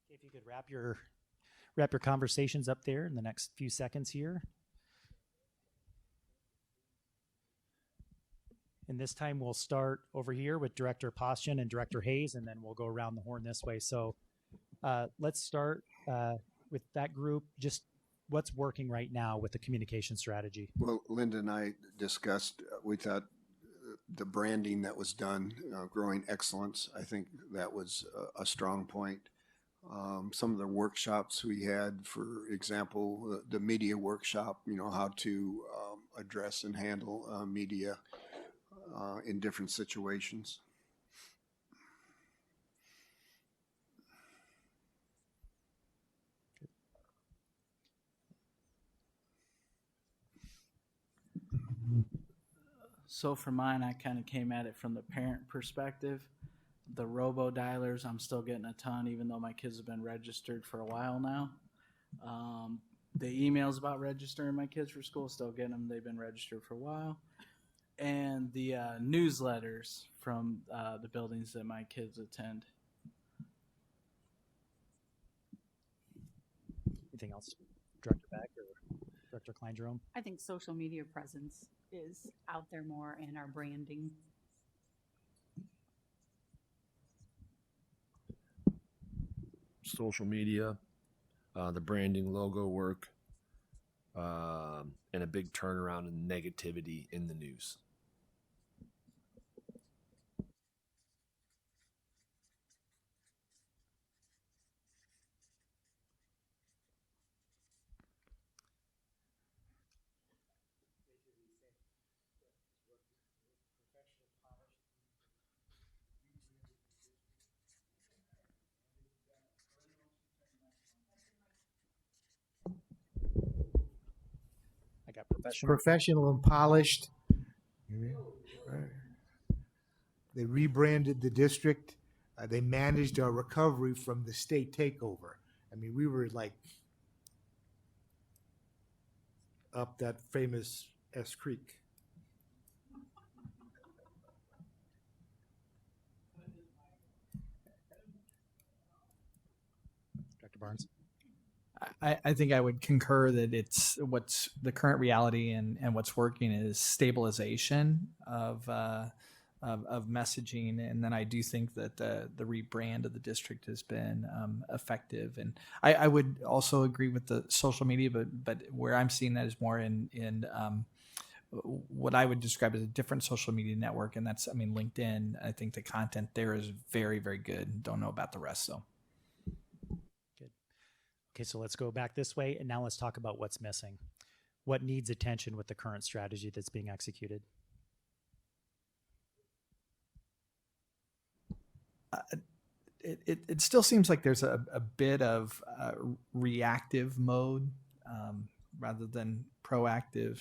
If you could wrap your conversations up there in the next few seconds here. And this time we'll start over here with Director Postian and Director Hayes, and then we'll go around the horn this way. So let's start with that group. Just what's working right now with the communication strategy? Well, Linda and I discussed, we thought the branding that was done, growing excellence, I think that was a strong point. Some of the workshops we had, for example, the media workshop, how to address and handle media in different situations. So for mine, I kind of came at it from the parent perspective. The robo dialers, I'm still getting a ton, even though my kids have been registered for a while now. The emails about registering my kids for school, still getting them. They've been registered for a while. And the newsletters from the buildings that my kids attend. Anything else, Director Beck or Director Klein-Jerome? I think social media presence is out there more in our branding. Social media, the branding, logo work, and a big turnaround in negativity in the news. I got professional. Professional and polished. They rebranded the district. They managed our recovery from the state takeover. I mean, we were like up that famous S Creek. Dr. Barnes. I think I would concur that it's what's the current reality and what's working is stabilization of messaging, and then I do think that the rebrand of the district has been effective, and I would also agree with the social media, but where I'm seeing that is more in what I would describe as a different social media network, and that's LinkedIn. I think the content there is very, very good. Don't know about the rest though. Okay, so let's go back this way, and now let's talk about what's missing. What needs attention with the current strategy that's being executed? It still seems like there's a bit of reactive mode rather than proactive.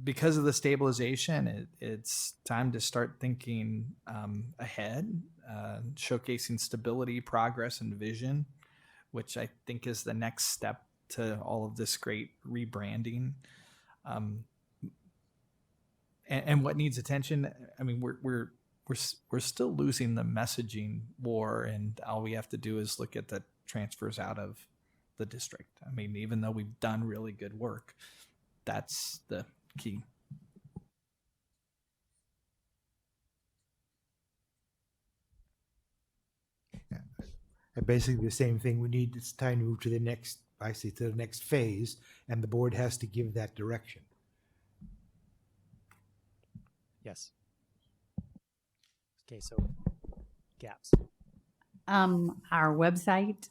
Because of the stabilization, it's time to start thinking ahead, showcasing stability, progress, and vision, which I think is the next step to all of this great rebranding. And what needs attention? I mean, we're still losing the messaging war, and all we have to do is look at the transfers out of the district. I mean, even though we've done really good work, that's the key. Basically the same thing. We need, it's time to move to the next, to the next phase, and the board has to give that direction. Yes. Okay, so gaps. Our website,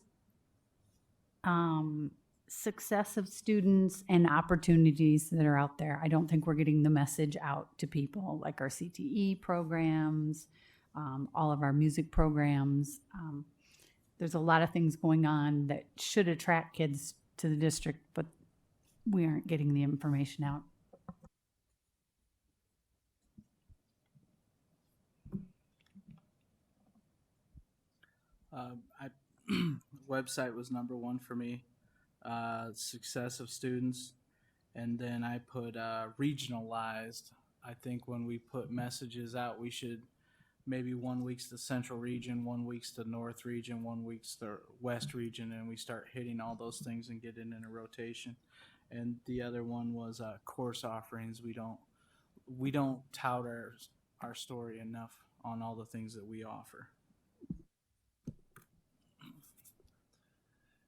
success of students and opportunities that are out there. I don't think we're getting the message out to people, like our CTE programs, all of our music programs. There's a lot of things going on that should attract kids to the district, but we aren't getting the information out. Website was number one for me. Success of students, and then I put regionalized. I think when we put messages out, we should maybe 1 week's the central region, 1 week's the north region, 1 week's the west region, and we start hitting all those things and get it in a rotation. And the other one was course offerings. We don't tout our story enough on all the things that we offer.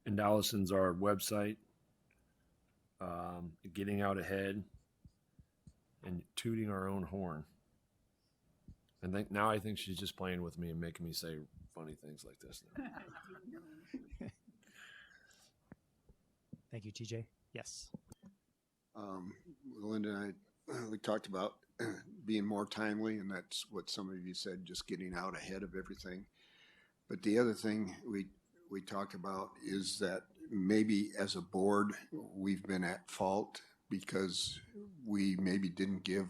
And Allison's our website, getting out ahead, and tooting our own horn. And now I think she's just playing with me and making me say funny things like this now. Thank you, TJ. Yes. Linda and I, we talked about being more timely, and that's what some of you said, just getting out ahead of everything. But the other thing we talked about is that maybe as a board, we've been at fault because we maybe didn't give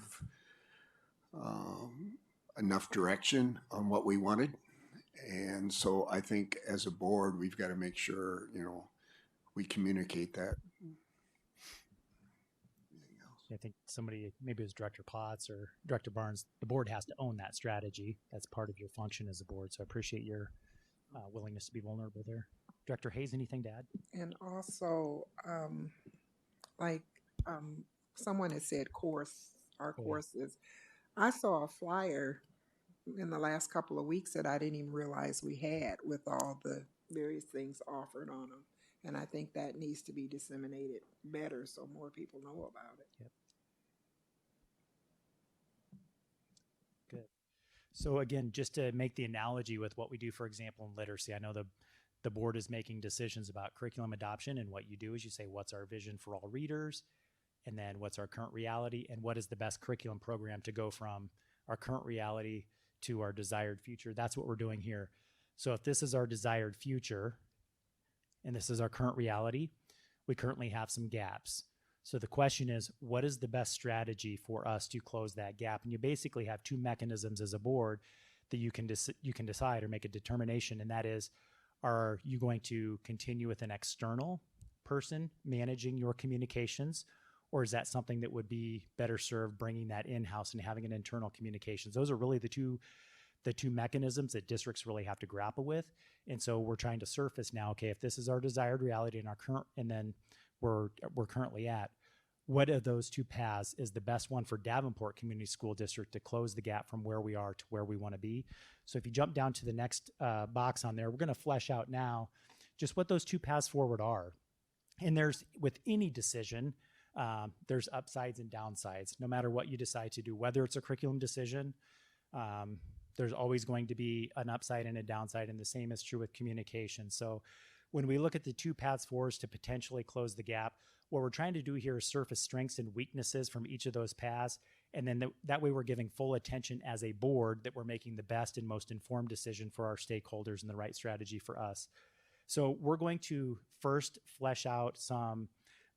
enough direction on what we wanted. And so I think as a board, we've got to make sure, we communicate that. I think somebody, maybe it was Director Potts or Director Barnes, the board has to own that strategy. That's part of your function as a board. So I appreciate your willingness to be vulnerable there. Director Hayes, anything to add? And also, like someone has said, our courses. I saw a flyer in the last couple of weeks that I didn't even realize we had with all the various things offered on them. And I think that needs to be disseminated better so more people know about it. Yep. Good. So again, just to make the analogy with what we do, for example, in literacy, I know the board is making decisions about curriculum adoption, and what you do is you say, what's our vision for all readers? And then what's our current reality? And what is the best curriculum program to go from our current reality to our desired future? That's what we're doing here. So if this is our desired future, and this is our current reality, we currently have some gaps. So the question is, what is the best strategy for us to close that gap? And you basically have two mechanisms as a board that you can decide or make a determination, and that is, are you going to continue with an external person managing your communications, or is that something that would be better served bringing that in-house and having an internal communications? Those are really the two mechanisms that districts really have to grapple with. And so we're trying to surface now, okay, if this is our desired reality and our current, and then we're currently at, what of those two paths is the best one for Davenport Community School District to close the gap from where we are to where we want to be? So if you jump down to the next box on there, we're going to flesh out now just what those two paths forward are. And there's, with any decision, there's upsides and downsides, no matter what you decide to do, whether it's a curriculum decision, there's always going to be an upside and a downside, and the same is true with communication. So when we look at the two paths forward to potentially close the gap, what we're trying to do here is surface strengths and weaknesses from each of those paths, and then that way we're giving full attention as a board that we're making the best and most informed decision for our stakeholders and the right strategy for us. So we're going to first flesh out some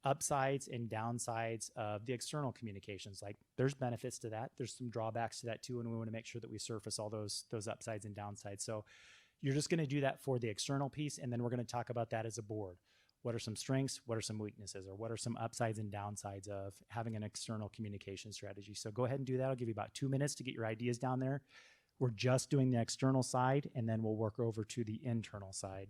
upsides and downsides of the external communications. Like, there's benefits to that. There's some drawbacks to that too, and we want to make sure that we surface all those upsides and downsides. So you're just going to do that for the external piece, and then we're going to talk about that as a board. What are some strengths? What are some weaknesses? Or what are some upsides and downsides of having an external communication strategy? So go ahead and do that. I'll give you about 2 minutes to get your ideas down there. We're just doing the external side, and then we'll work over to the internal side.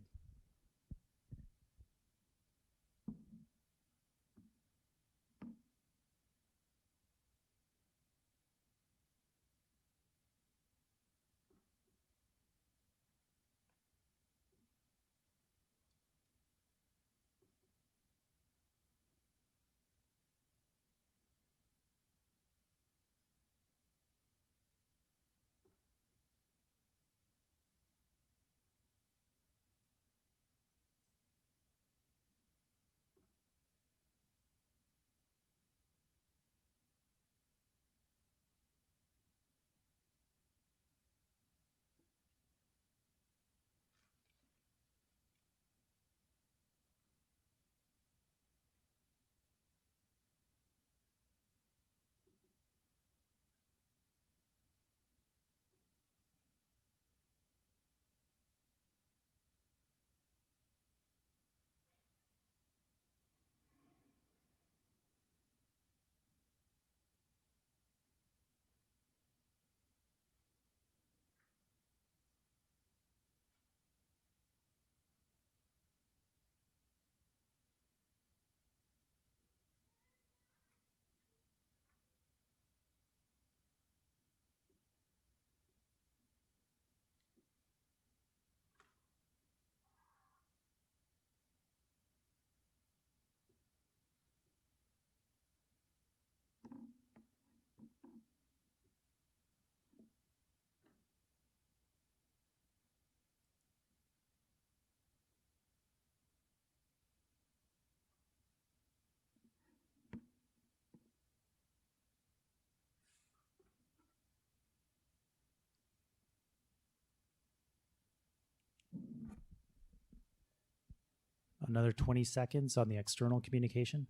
another 20 seconds on the external communication.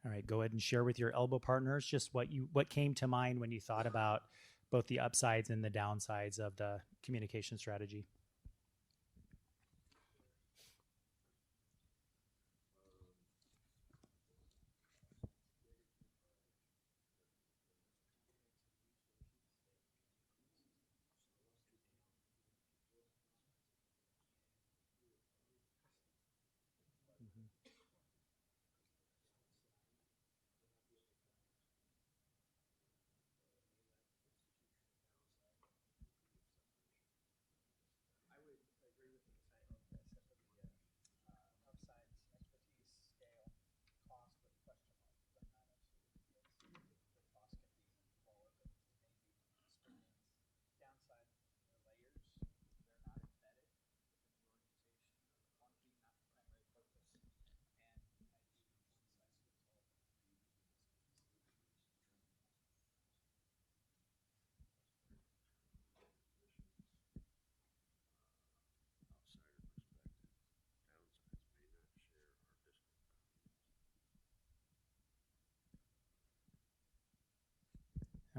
All right, go ahead and share with your elbow partners just what came to mind when you thought about both the upsides and the downsides of the communication strategy.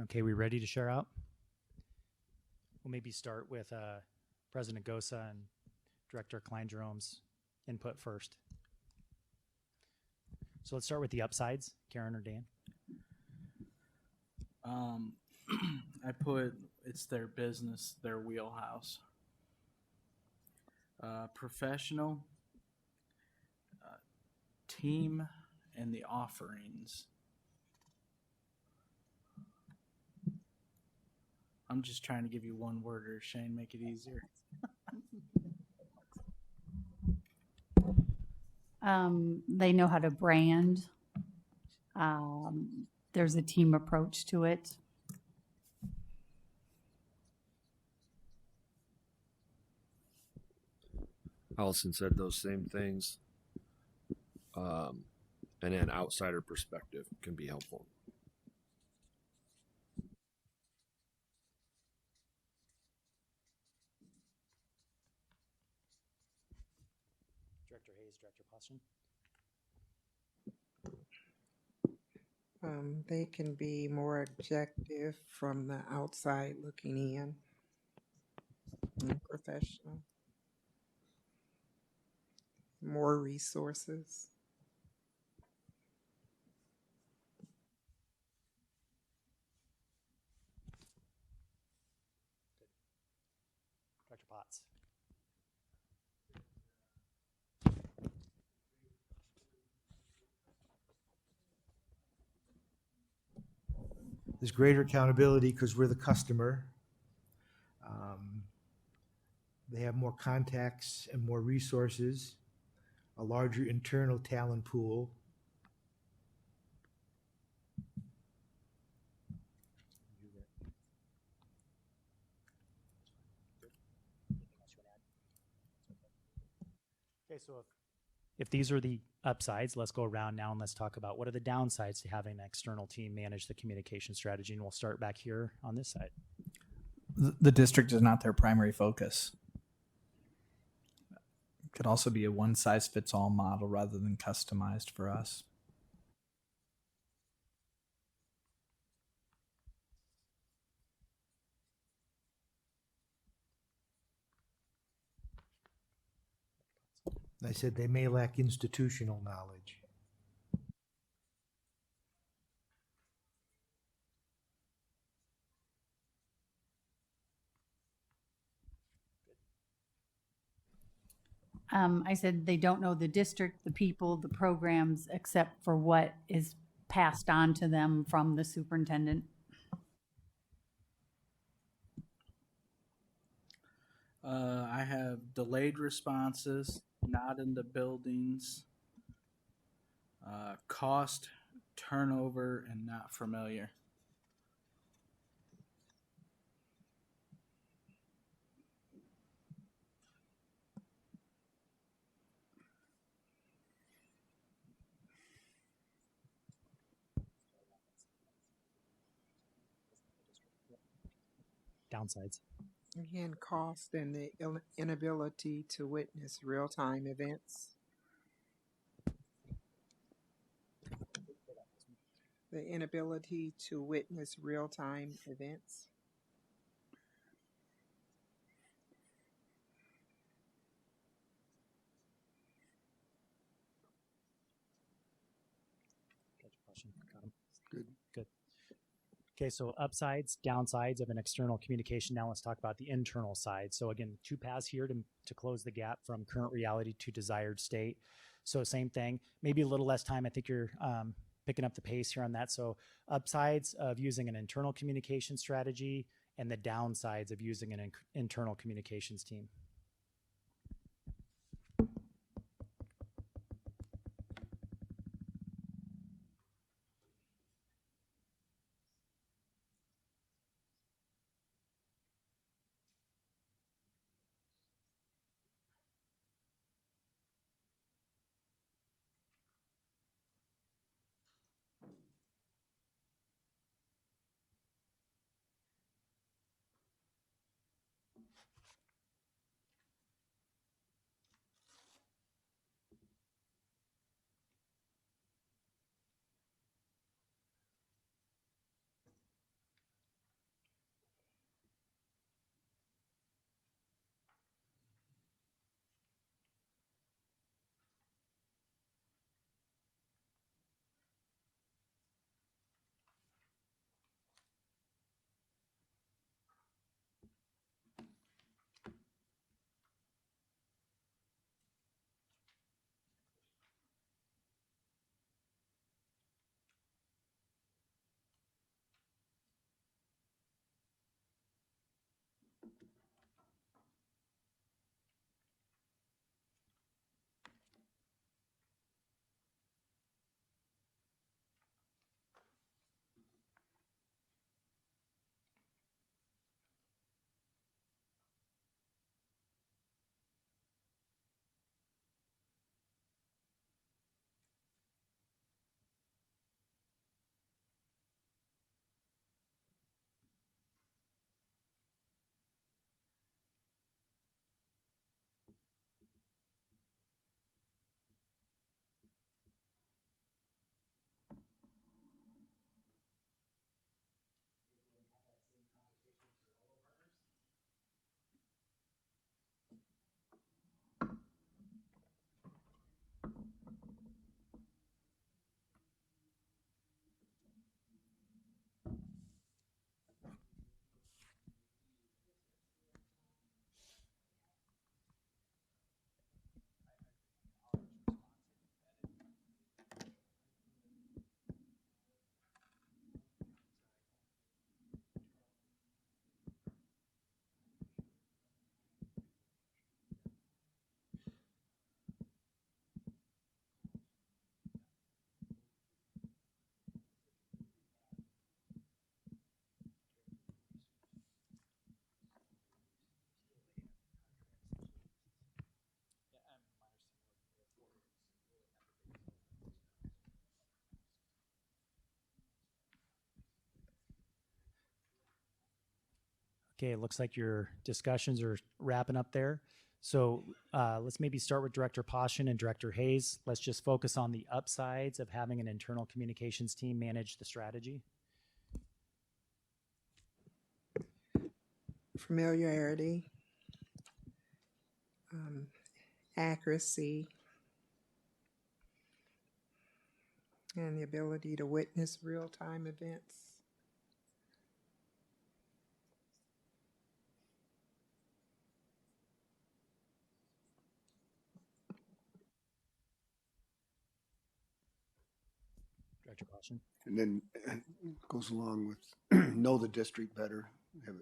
Okay, we ready to share out? We'll maybe start with President Gosa and Director Klein Jerome's input first. So let's start with the upsides, Karen or Dan. I put it's their business, their wheelhouse. Professional, team, and the offerings. I'm just trying to give you one word, or Shane, make it easier. They know how to brand. There's a team approach to it. Allison said those same things. And an outsider perspective can be helpful. Director Hayes, Director Poston. They can be more objective from the outside looking in, and professional. More resources. Director Potts. There's greater accountability because we're the customer. They have more contacts and more resources, a larger internal talent pool. Okay, so if these are the upsides, let's go around now and let's talk about what are the downsides to having an external team manage the communication strategy. And we'll start back here on this side. The district is not their primary focus. It could also be a one-size-fits-all model rather than customized for us. I said they may lack institutional knowledge. I said they don't know the district, the people, the programs, except for what is passed on to them from the superintendent. I have delayed responses, not in the buildings, cost, turnover, and not familiar. downsides. Again, cost and the inability to witness real-time events. The inability to witness real-time events. Got your question. Got 'em. Good. Good. Okay, so upsides, downsides of an external communication. Now let's talk about the internal side. So again, two paths here to close the gap from current reality to desired state. So same thing, maybe a little less time. I think you're picking up the pace here on that. So upsides of using an internal communication strategy and the downsides of using an internal communications team. Okay, it looks like your discussions are wrapping up there. So let's maybe start with Director Poshin and Director Hayes. Let's just focus on the upsides of having an internal communications team manage the strategy. Familiarity, accuracy, and the ability to witness real-time events. Director Poshin. And then goes along with know the district better. Have it.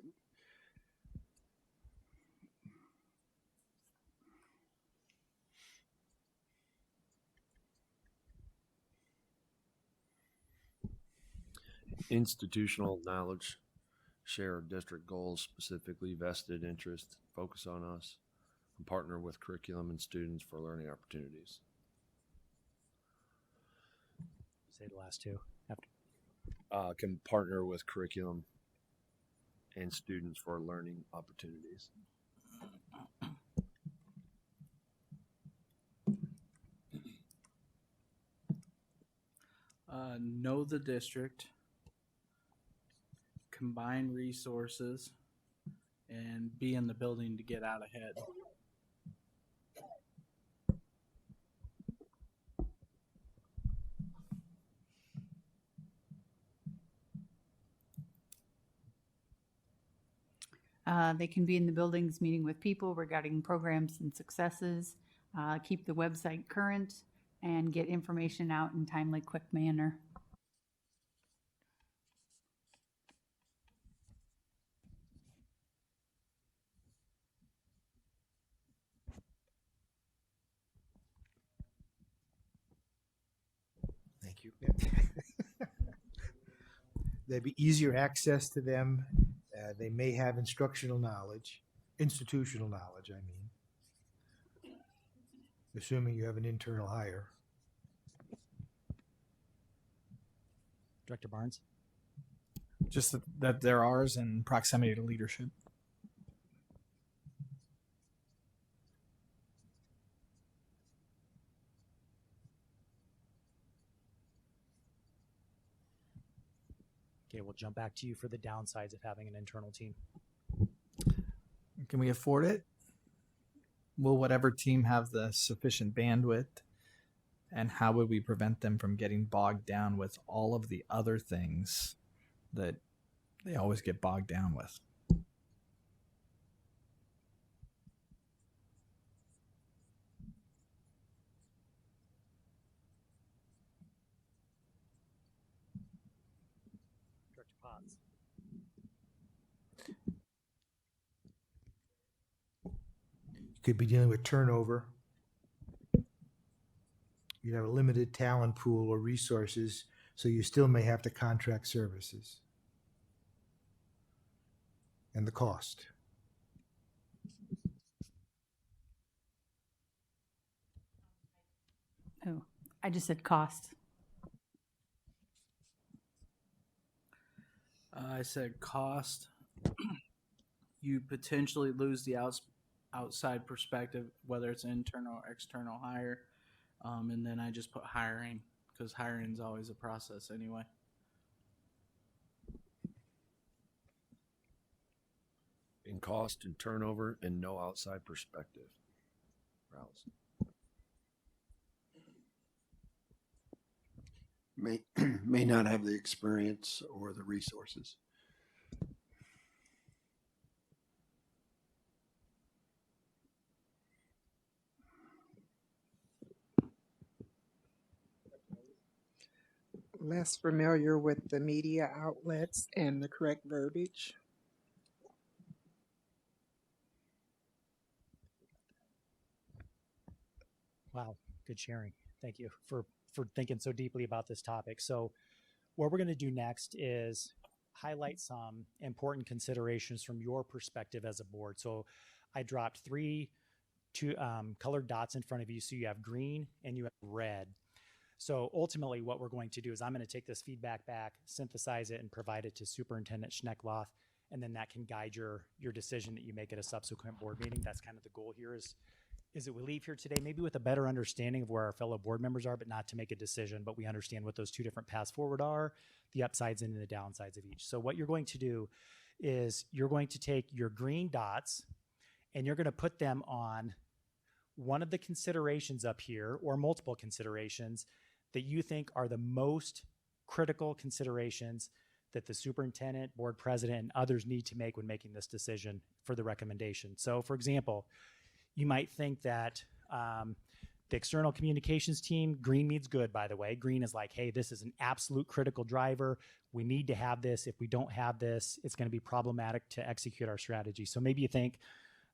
Institutional knowledge, share district goals, specifically vested interest, focus on us, and partner with curriculum and students for learning opportunities. Say the last two. After. Can partner with curriculum and students for learning opportunities. Know the district, combine resources, and be in the building to get out ahead. They can be in the buildings meeting with people regarding programs and successes, keep the website current, and get information out in timely, quick manner. Thank you. There'd be easier access to them. They may have instructional knowledge, institutional knowledge, I mean, assuming you have an internal hire. Director Barnes. Just that they're ours and proximity to leadership. Okay, we'll jump back to you for the downsides of having an internal team. Can we afford it? Will whatever team have the sufficient bandwidth? And how would we prevent them from getting bogged down with all of the other things that they always get bogged down with? Director Potts. You could be dealing with turnover. You have a limited talent pool or resources, so you still may have to contract services. And the cost. Oh, I just said cost. I said cost. You potentially lose the outside perspective, whether it's internal or external hire. And then I just put hiring, because hiring is always a process anyway. In cost and turnover and no outside perspective. Rouse. May not have the experience or the resources. Less familiar with the media outlets and the correct verbiage. Wow, good sharing. Thank you for thinking so deeply about this topic. So what we're going to do next is highlight some important considerations from your perspective as a board. So I dropped two colored dots in front of you. So you have green and you have red. So ultimately what we're going to do is I'm going to take this feedback back, synthesize it, and provide it to Superintendent Schneckloth, and then that can guide your decision that you make at a subsequent board meeting. That's kind of the goal here is that we leave here today maybe with a better understanding of where our fellow board members are, but not to make a decision, but we understand what those two different paths forward are, the upsides and the downsides of each. So what you're going to do is you're going to take your green dots and you're going to put them on one of the considerations up here or multiple considerations that you think are the most critical considerations that the superintendent, board president, and others need to make when making this decision for the recommendation. So for example, you might think that the external communications team, green means good, by the way. Green is like, hey, this is an absolute critical driver. We need to have this. If we don't have this, it's going to be problematic to execute our strategy. So maybe you think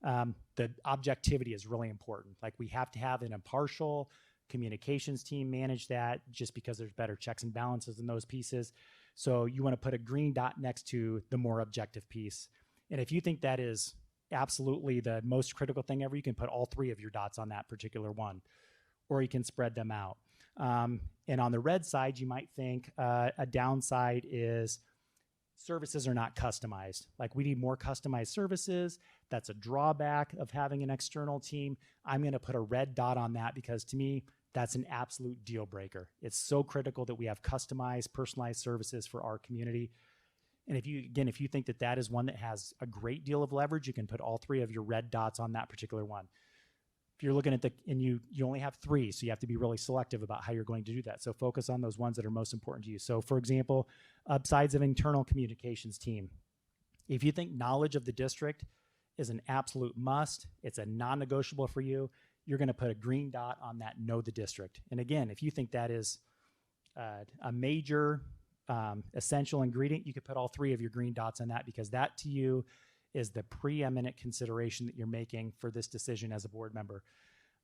the objectivity is really important. Like we have to have an impartial communications team manage that just because there's better checks and balances in those pieces. So you want to put a green dot next to the more objective piece. And if you think that is absolutely the most critical thing ever, you can put all three of your dots on that particular one, or you can spread them out. And on the red side, you might think a downside is services are not customized. Like, we need more customized services. That's a drawback of having an external team. I'm going to put a red dot on that because to me, that's an absolute deal breaker. It's so critical that we have customized, personalized services for our community. And if you think that that is one that has a great deal of leverage, you can put all 3 of your red dots on that particular one. If you're looking at and you only have 3, so you have to be really selective about how you're going to do that. So focus on those ones that are most important to you. So for example, upsides of internal communications team. If you think knowledge of the district is an absolute must, it's a non-negotiable for you, you're going to put a green dot on that know the district. And again, if you think that is a major essential ingredient, you could put all 3 of your green dots on that because that to you is the preeminent consideration that you're making for this decision as a board member.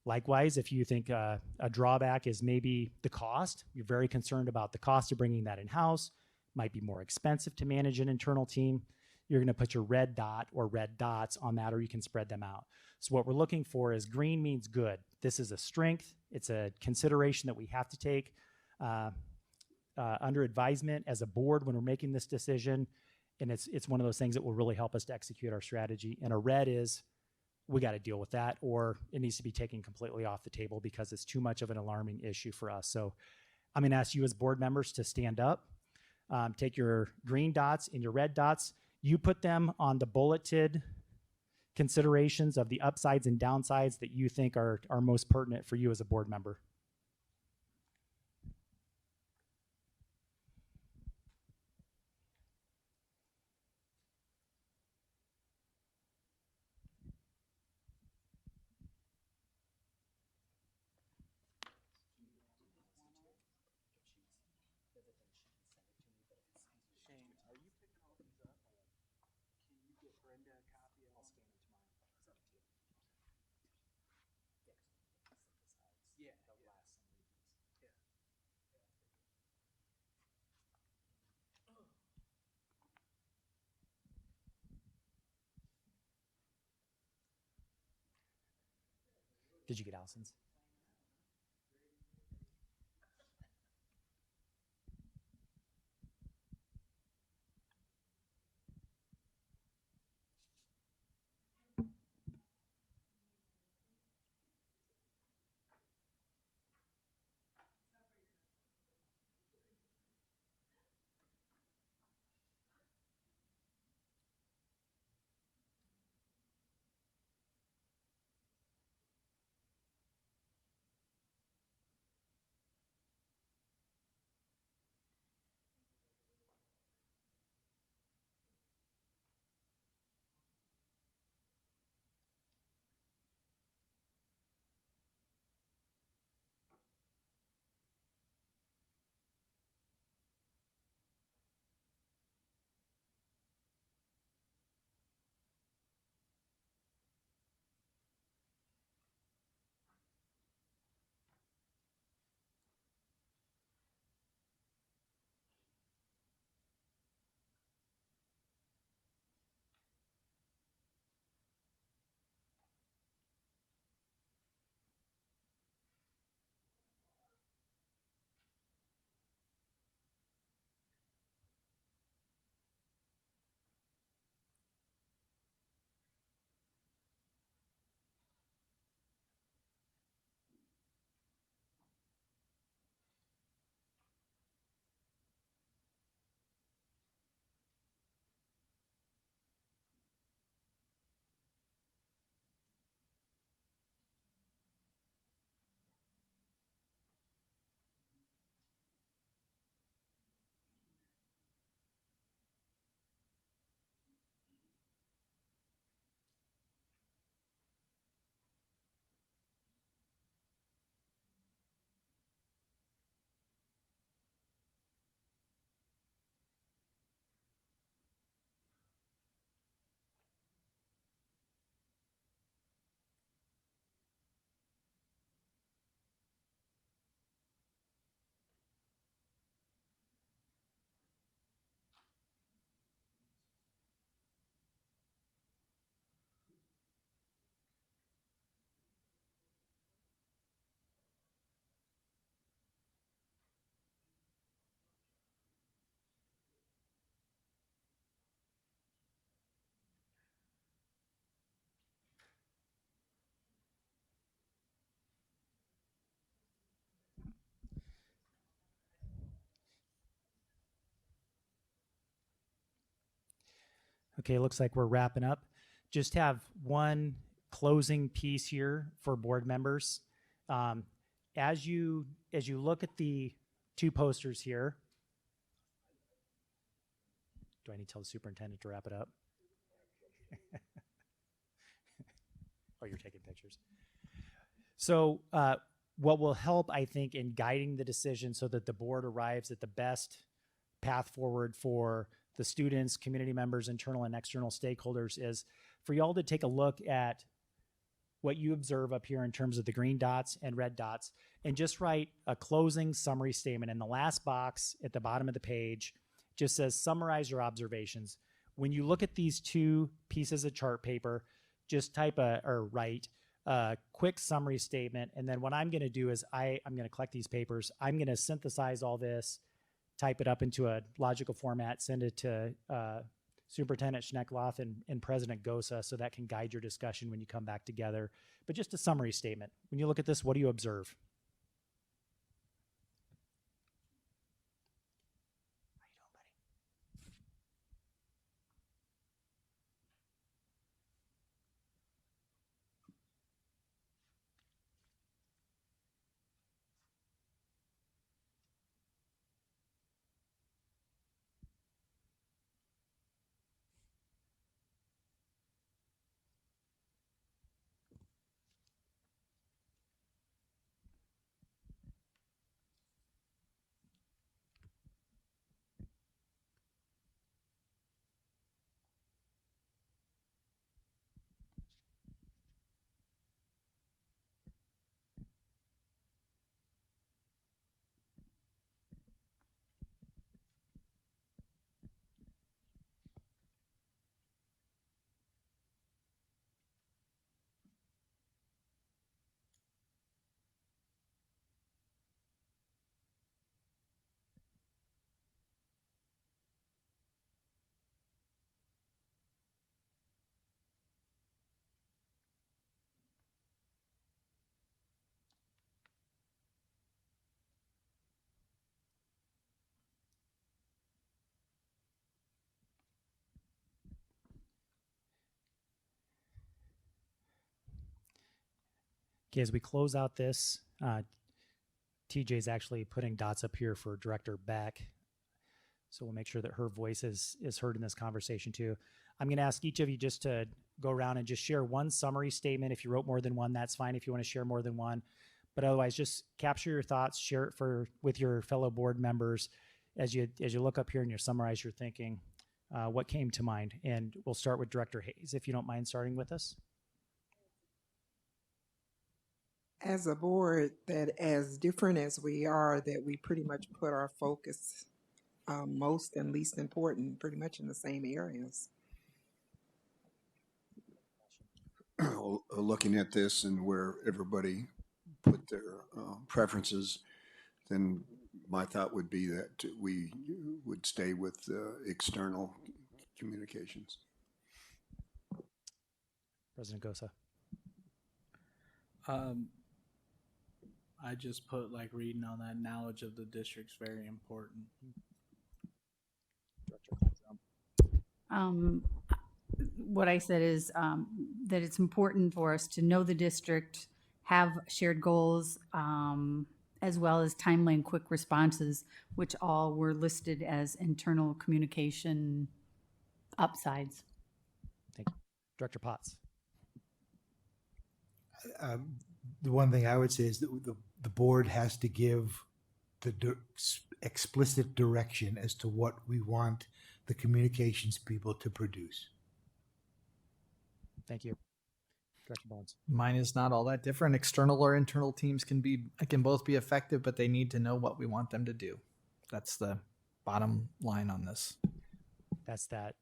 Likewise, if you think a drawback is maybe the cost, you're very concerned about the cost of bringing that in-house, might be more expensive to manage an internal team, you're going to put your red dot or red dots on that, or you can spread them out. So what we're looking for is green means good. This is a strength. It's a consideration that we have to take under advisement as a board when we're making this decision. And it's one of those things that will really help us to execute our strategy. And a red is we got to deal with that, or it needs to be taken completely off the table because it's too much of an alarming issue for us. So I'm going to ask you as board members to stand up, take your green dots and your red dots. You put them on the bulleted considerations of the upsides and downsides that you think are most pertinent for you as a board member. Did you get Allison's? Okay, looks like we're wrapping up. Just have one closing piece here for board members. As you look at the two posters here, do I need to tell the superintendent to wrap it up? Oh, you're taking pictures. So what will help, I think, in guiding the decision so that the board arrives at the best path forward for the students, community members, internal and external stakeholders is for y'all to take a look at what you observe up here in terms of the green dots and red dots and just write a closing summary statement. In the last box at the bottom of the page, just says summarize your observations. When you look at these two pieces of chart paper, just type or write a quick summary statement. And then what I'm going to do is I'm going to collect these papers. I'm going to synthesize all this, type it up into a logical format, send it to Superintendent Schneckloth and President Gosa so that can guide your discussion when you come back together. But just a summary statement. When you look at this, what do you observe? How you doing, buddy? Okay, as we close out this, TJ is actually putting dots up here for Director Beck. So we'll make sure that her voice is heard in this conversation too. I'm going to ask each of you just to go around and just share one summary statement. If you wrote more than one, that's fine if you want to share more than one. But otherwise, just capture your thoughts, share it with your fellow board members as you look up here and you summarize your thinking, what came to mind. And we'll start with Director Hayes, if you don't mind starting with us. As a board, that as different as we are, that we pretty much put our focus most and least important pretty much in the same areas. Looking at this and where everybody put their preferences, then my thought would be that we would stay with external communications. President Gosa. I just put like reading on that knowledge of the district's very important. What I said is that it's important for us to know the district, have shared goals, as well as timely and quick responses, which all were listed as internal communication upsides. Thank you. Director Potts. The one thing I would say is that the board has to give the explicit direction as to what we want the communications people to produce. Thank you. Director Bones. Mine is not all that different. External or internal teams can both be effective, but they need to know what we want them to do. That's the bottom line on this. That's that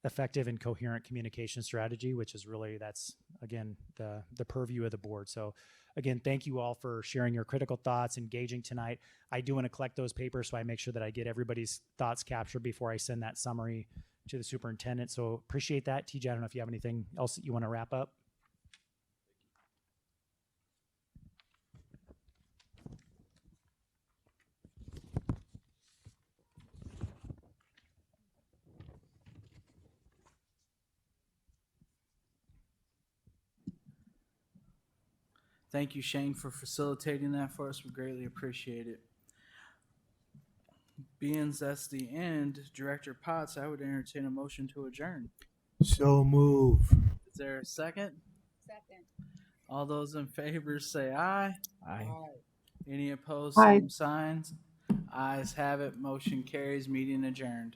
effective and coherent communication strategy, which is really, that's again the purview of the board. So again, thank you all for sharing your critical thoughts, engaging tonight. I do want to collect those papers so I make sure that I get everybody's thoughts captured before I send that summary to the superintendent. So appreciate that. TJ, I don't know if you have anything else that you want to wrap up. Thank you, Shane, for facilitating that for us. We greatly appreciate it. Being that's the end, Director Potts, I would entertain a motion to adjourn. So move. Is there a second? Second. All those in favor say aye. Aye. Any opposed, Aye. same signs. Ayes have it. Motion carries. Meeting adjourned.